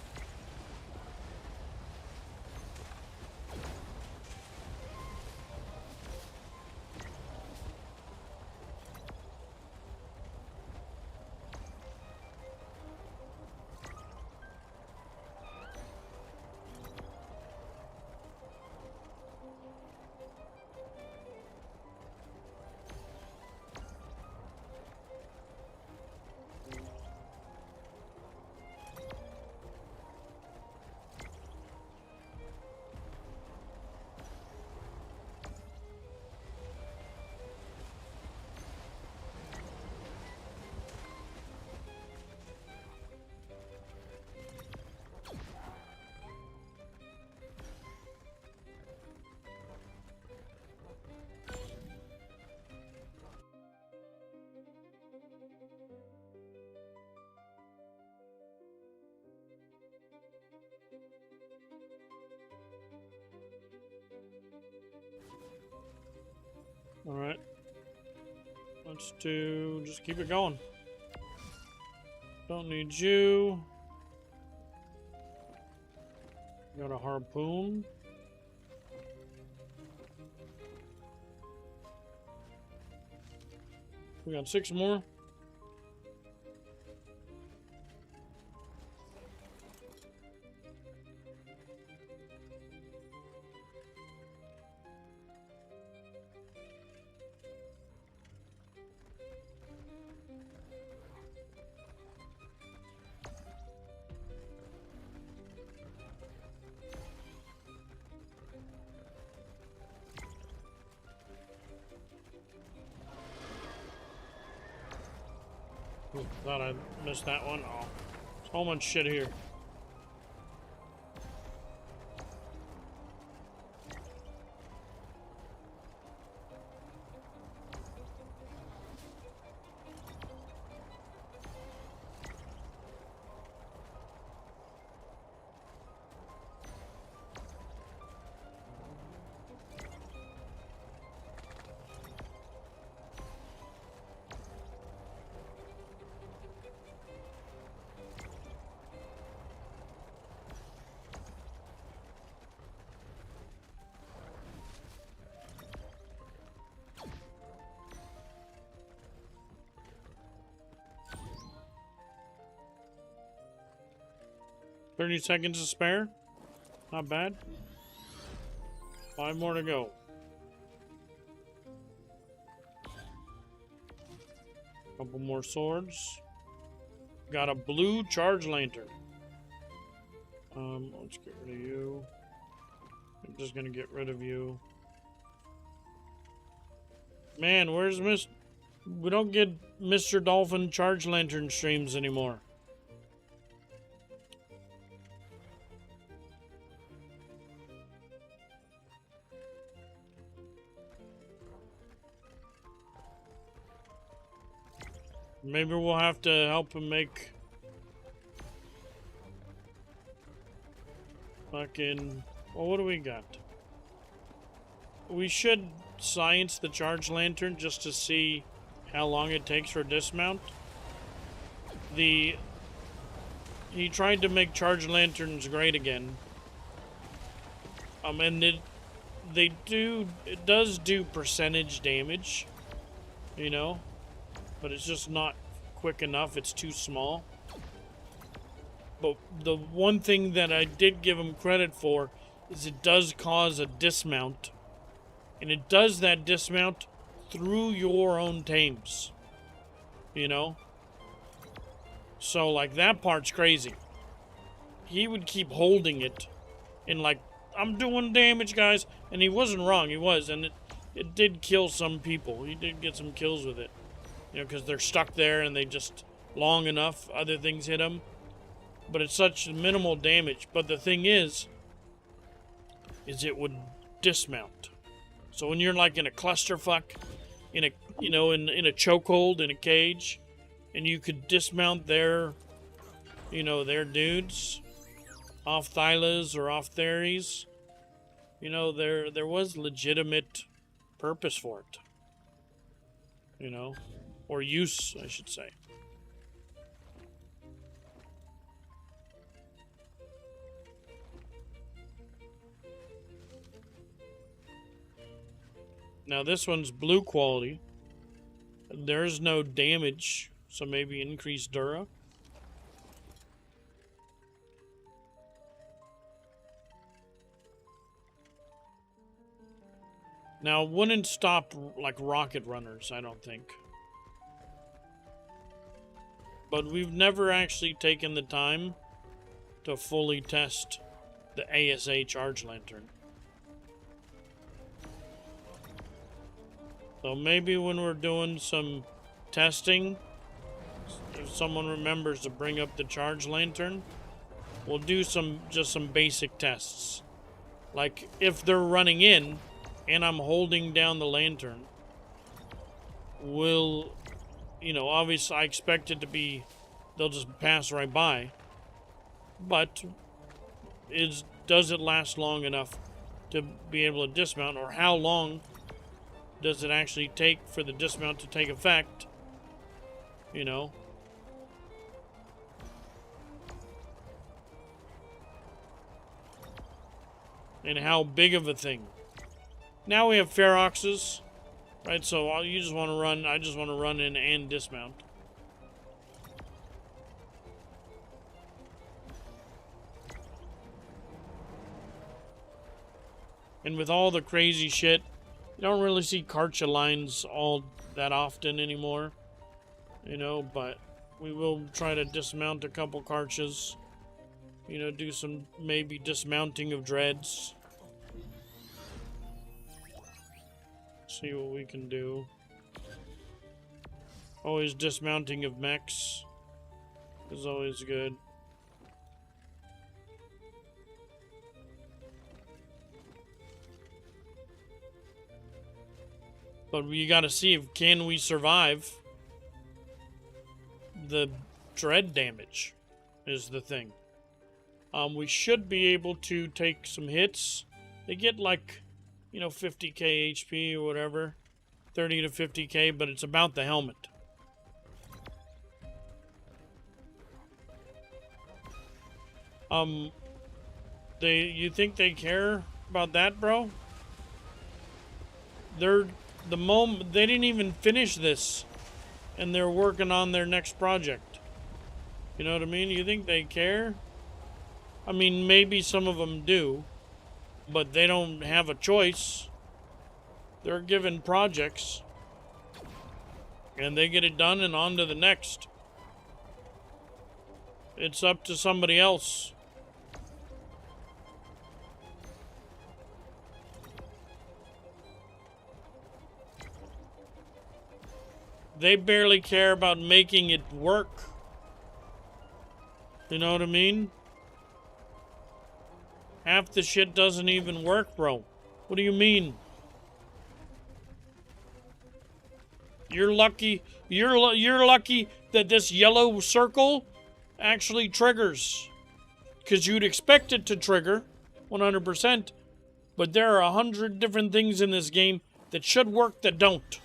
Alright. Let's do... just keep it going. Don't need you. Got a harpoon. We got 6 more. Ooh, thought I missed that one. Oh, so much shit here. $30 to spare. Not bad. 5 more to go. Couple more swords. Got a blue charge lantern. Let's get rid of you. I'm just gonna get rid of you. Man, where's Miss... We don't get Mr. Dolphin charge lantern streams anymore. Maybe we'll have to help him make fucking... Well, what do we got? We should science the charge lantern just to see how long it takes for dismount. He tried to make charge lanterns great again. And it does do percentage damage, you know, but it's just not quick enough. It's too small. But the one thing that I did give him credit for is it does cause a dismount, and it does that dismount through your own tames, you know. So like that part's crazy. He would keep holding it and like, I'm doing damage, guys. And he wasn't wrong, he was. And it did kill some people. He did get some kills with it. You know, because they're stuck there and they just, long enough, other things hit them. But it's such minimal damage. But the thing is it would dismount. So when you're like in a clusterfuck, in a, you know, in a chokehold, in a cage, and you could dismount their, you know, their dudes off Thylas or off Theres, you know, there was legitimate purpose for it, you know, or use, I should say. Now this one's blue quality. There's no damage, so maybe increased Dura. Now, it wouldn't stop, like, rocket runners, I don't think. But we've never actually taken the time to fully test the ASA charge lantern. So maybe when we're doing some testing, if someone remembers to bring up the charge lantern, we'll do just some basic tests. Like, if they're running in, and I'm holding down the lantern, will, you know, obviously I expect it to be, they'll just pass right by, but does it last long enough to be able to dismount, or how long does it actually take for the dismount to take effect, you know? And how big of a thing. Now we have Feroxes, right? So you just want to run, I just want to run in and dismount. And with all the crazy shit, you don't really see Karcha lines all that often anymore, you know, but we will try to dismount a couple Karchas, you know, do some maybe dismounting of dreads. See what we can do. Always dismounting of mechs is always good. But we gotta see if can we survive the dread damage is the thing. We should be able to take some hits. They get like, you know, 50k HP or whatever, 30 to 50k, but it's about the helmet. You think they care about that, bro? They didn't even finish this, and they're working on their next project. You know what I mean? You think they care? I mean, maybe some of them do, but they don't have a choice. They're given projects, and they get it done and on to the next. It's up to somebody else. They barely care about making it work. You know what I mean? Half the shit doesn't even work, bro. What do you mean? You're lucky. You're lucky that this yellow circle actually triggers. Because you'd expect it to trigger 100%. But there are 100 different things in this game that should work that don't.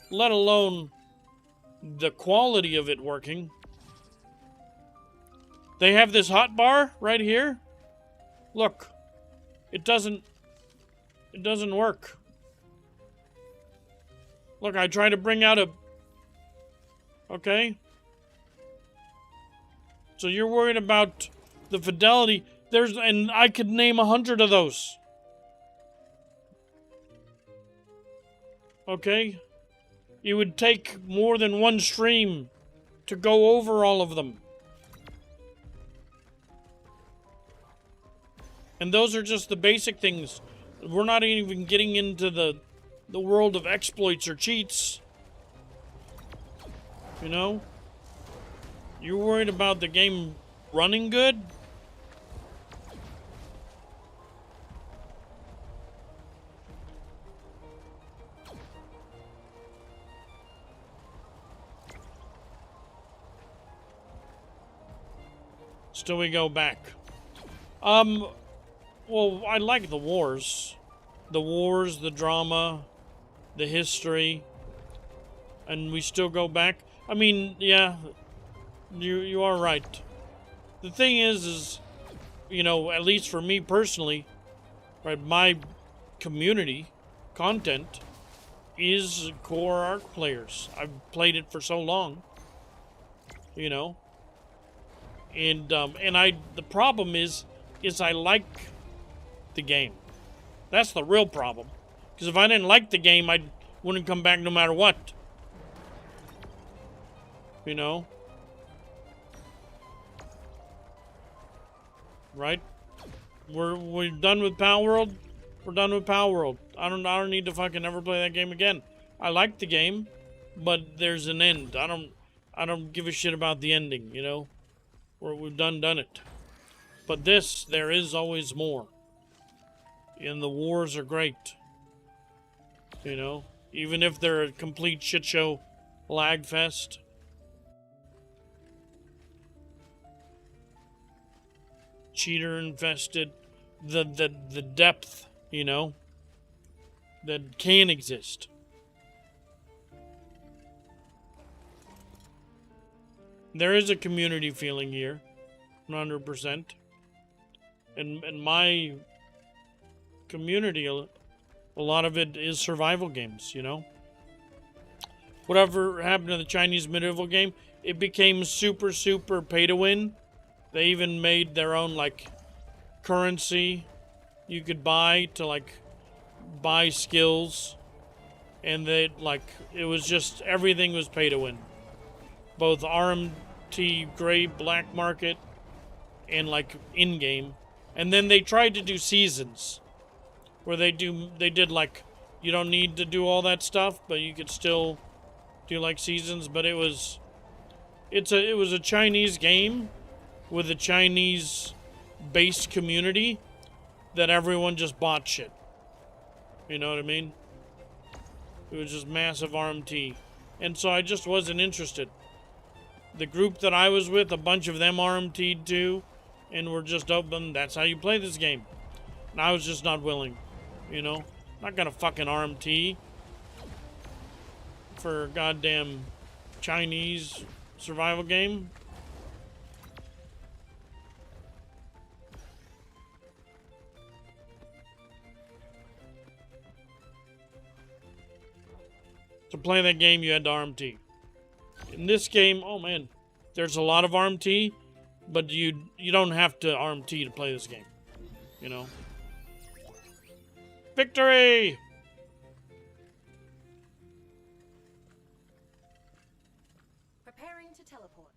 Let alone the quality of it working. They have this hot bar right here. Look. It doesn't work. Look, I try to bring out a... Okay. So you're worried about the fidelity. And I could name 100 of those. Okay? It would take more than one stream to go over all of them. And those are just the basic things. We're not even getting into the world of exploits or cheats. You know? You're worried about the game running good? Still we go back. Well, I like the wars. The wars, the drama, the history. And we still go back. I mean, yeah, you are right. The thing is, you know, at least for me personally, right, my community content is core ARC players. I've played it for so long, you know. And the problem is I like the game. That's the real problem. Because if I didn't like the game, I wouldn't come back no matter what. You know? Right? We're done with Pal World. We're done with Pal World. I don't need to fucking ever play that game again. I like the game, but there's an end. I don't give a shit about the ending, you know? We've done it. But this, there is always more. And the wars are great. You know? Even if they're a complete shit show lag fest. Cheater infested. The depth, you know, that can exist. There is a community feeling here, 100%. And my community, a lot of it is survival games, you know. Whatever happened to the Chinese medieval game, it became super pay to win. They even made their own, like, currency you could buy to, like, buy skills. And they, like, it was just, everything was pay to win. Both RMT, gray, black market, and, like, in-game. And then they tried to do seasons. Where they did, like, you don't need to do all that stuff, but you could still do, like, seasons. But it was a Chinese game with a Chinese-based community that everyone just bought shit. You know what I mean? It was just massive RMT. And so I just wasn't interested. The group that I was with, a bunch of them RMT'd too, and were just open, that's how you play this game. And I was just not willing, you know? I'm not gonna fucking RMT for a goddamn Chinese survival game. To play that game, you had to RMT. In this game, oh man, there's a lot of RMT, but you don't have to RMT to play this game, you know. Victory! Preparing to teleport.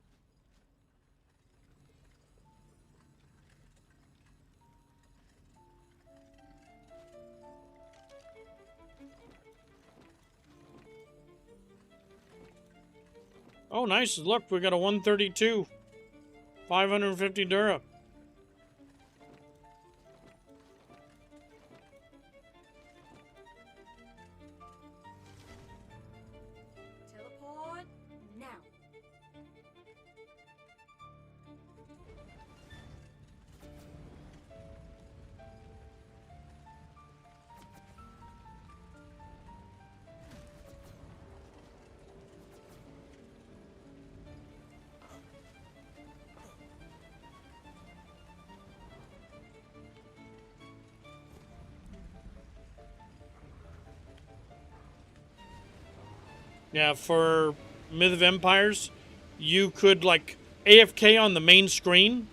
Oh, nice. Look, we got a 132. 550 Dura. Yeah, for Myth of Empires, you could like AFK on the main screen,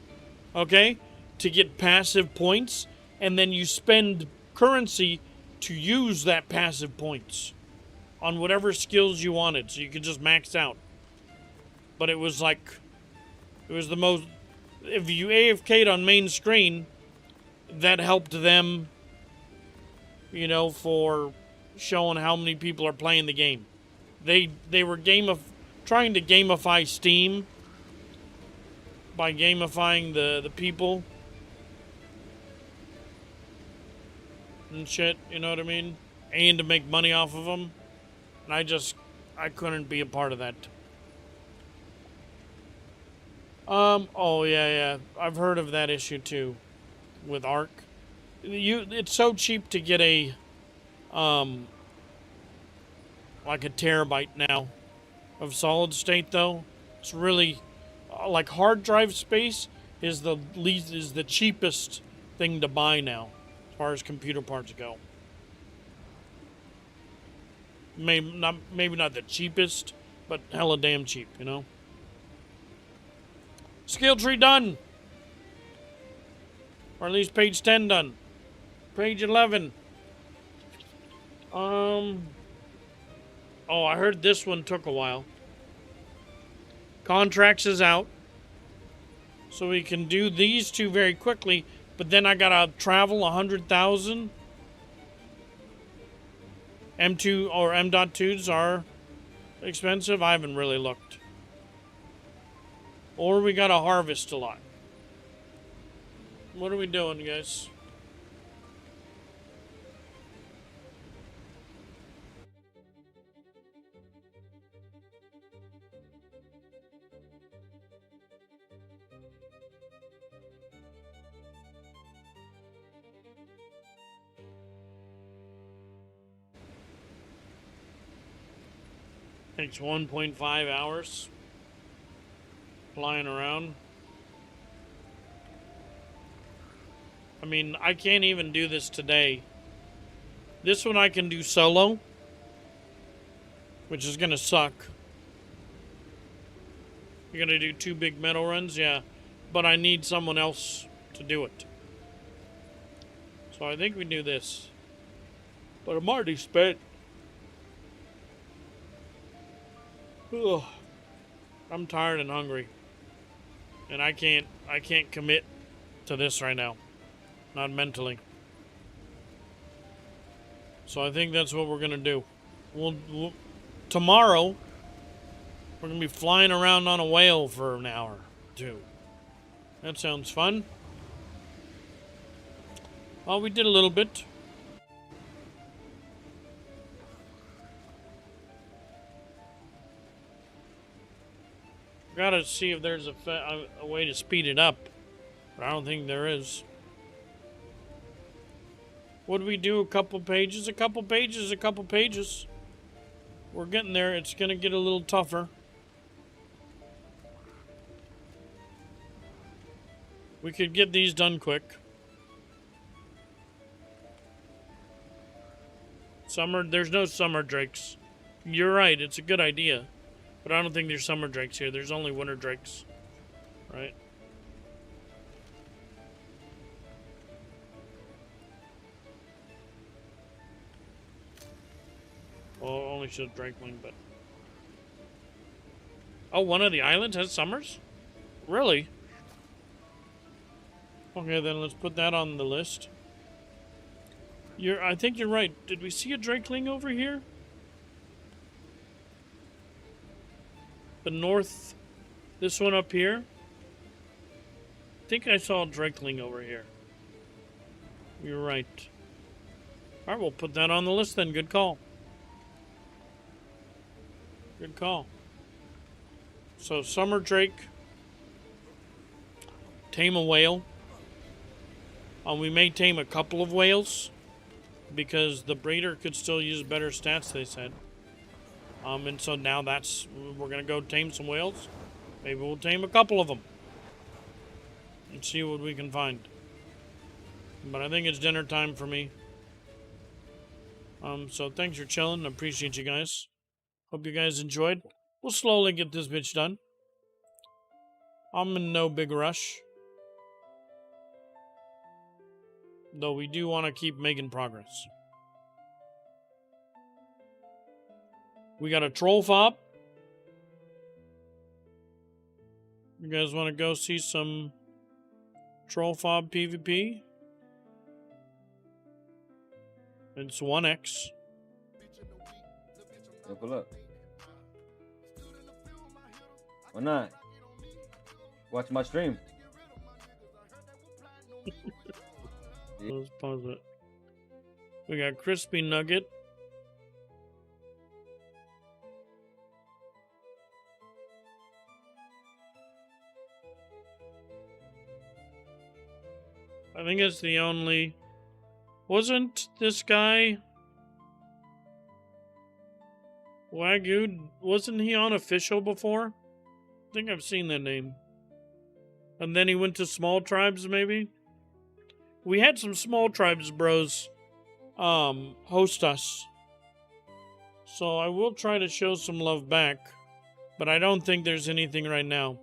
okay, to get passive points, and then you spend currency to use that passive points on whatever skills you wanted, so you could just max out. But it was like, it was the most, if you AFK'd on main screen, that helped them, you know, for showing how many people are playing the game. They were trying to gamify Steam by gamifying the people and shit, you know what I mean? And to make money off of them. And I couldn't be a part of that. Oh yeah. I've heard of that issue too with Ark. It's so cheap to get a like a terabyte now of solid state though. It's really like hard drive space is the cheapest thing to buy now as far as computer parts go. Maybe not the cheapest, but hella damn cheap, you know. Skill tree done. Or at least page 10 done. Page 11. Oh, I heard this one took a while. Contracts is out. So we can do these two very quickly, but then I gotta travel 100,000. M2 or M.2s are expensive. I haven't really looked. Or we gotta harvest a lot. What are we doing, guys? Takes 1.5 hours flying around. I mean, I can't even do this today. This one I can do solo, which is gonna suck. You're gonna do 2 big metal runs? Yeah. But I need someone else to do it. So I think we do this. But I'm already spent. Ugh. I'm tired and hungry. And I can't commit to this right now. Not mentally. So I think that's what we're gonna do. Tomorrow, we're gonna be flying around on a whale for an hour, too. That sounds fun. Well, we did a little bit. Gotta see if there's a way to speed it up. But I don't think there is. What do we do? A couple pages? A couple pages? A couple pages? We're getting there. It's gonna get a little tougher. We could get these done quick. There's no summer drakes. You're right, it's a good idea. But I don't think there's summer drakes here. There's only winter drakes. Right? Well, only shows Drakeling, but... Oh, one of the islands has summers? Really? Okay, then let's put that on the list. I think you're right. Did we see a Drakeling over here? The north... This one up here? I think I saw a Drakeling over here. You're right. Alright, we'll put that on the list then. Good call. Good call. So, summer drake. Tame a whale. We may tame a couple of whales. Because the breeder could still use better stats, they said. And so now we're going to go tame some whales. Maybe we'll tame a couple of them. And see what we can find. But I think it's dinner time for me. So thanks for chilling. I appreciate you guys. Hope you guys enjoyed. We'll slowly get this bitch done. I'm in no big rush. Though we do want to keep making progress. We got a troll fob. You guys want to go see some troll fob PvP? It's 1x. Yo, pull up. Why not? Watch my stream. Let's pause it. We got crispy nugget. I think it's the only... Wasn't this guy... Wagyu, wasn't he unofficial before? I think I've seen that name. And then he went to small tribes, maybe? We had some small tribes bros host us. So I will try to show some love back. But I don't think there's anything right now.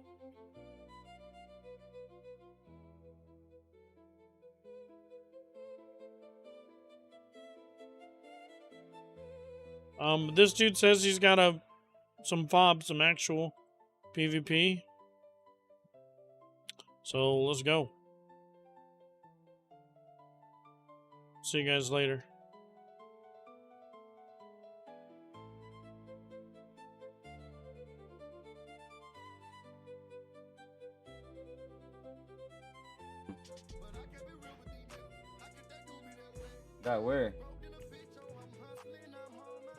This dude says he's got some fob, some actual PvP. So let's go. See you guys later. God, where?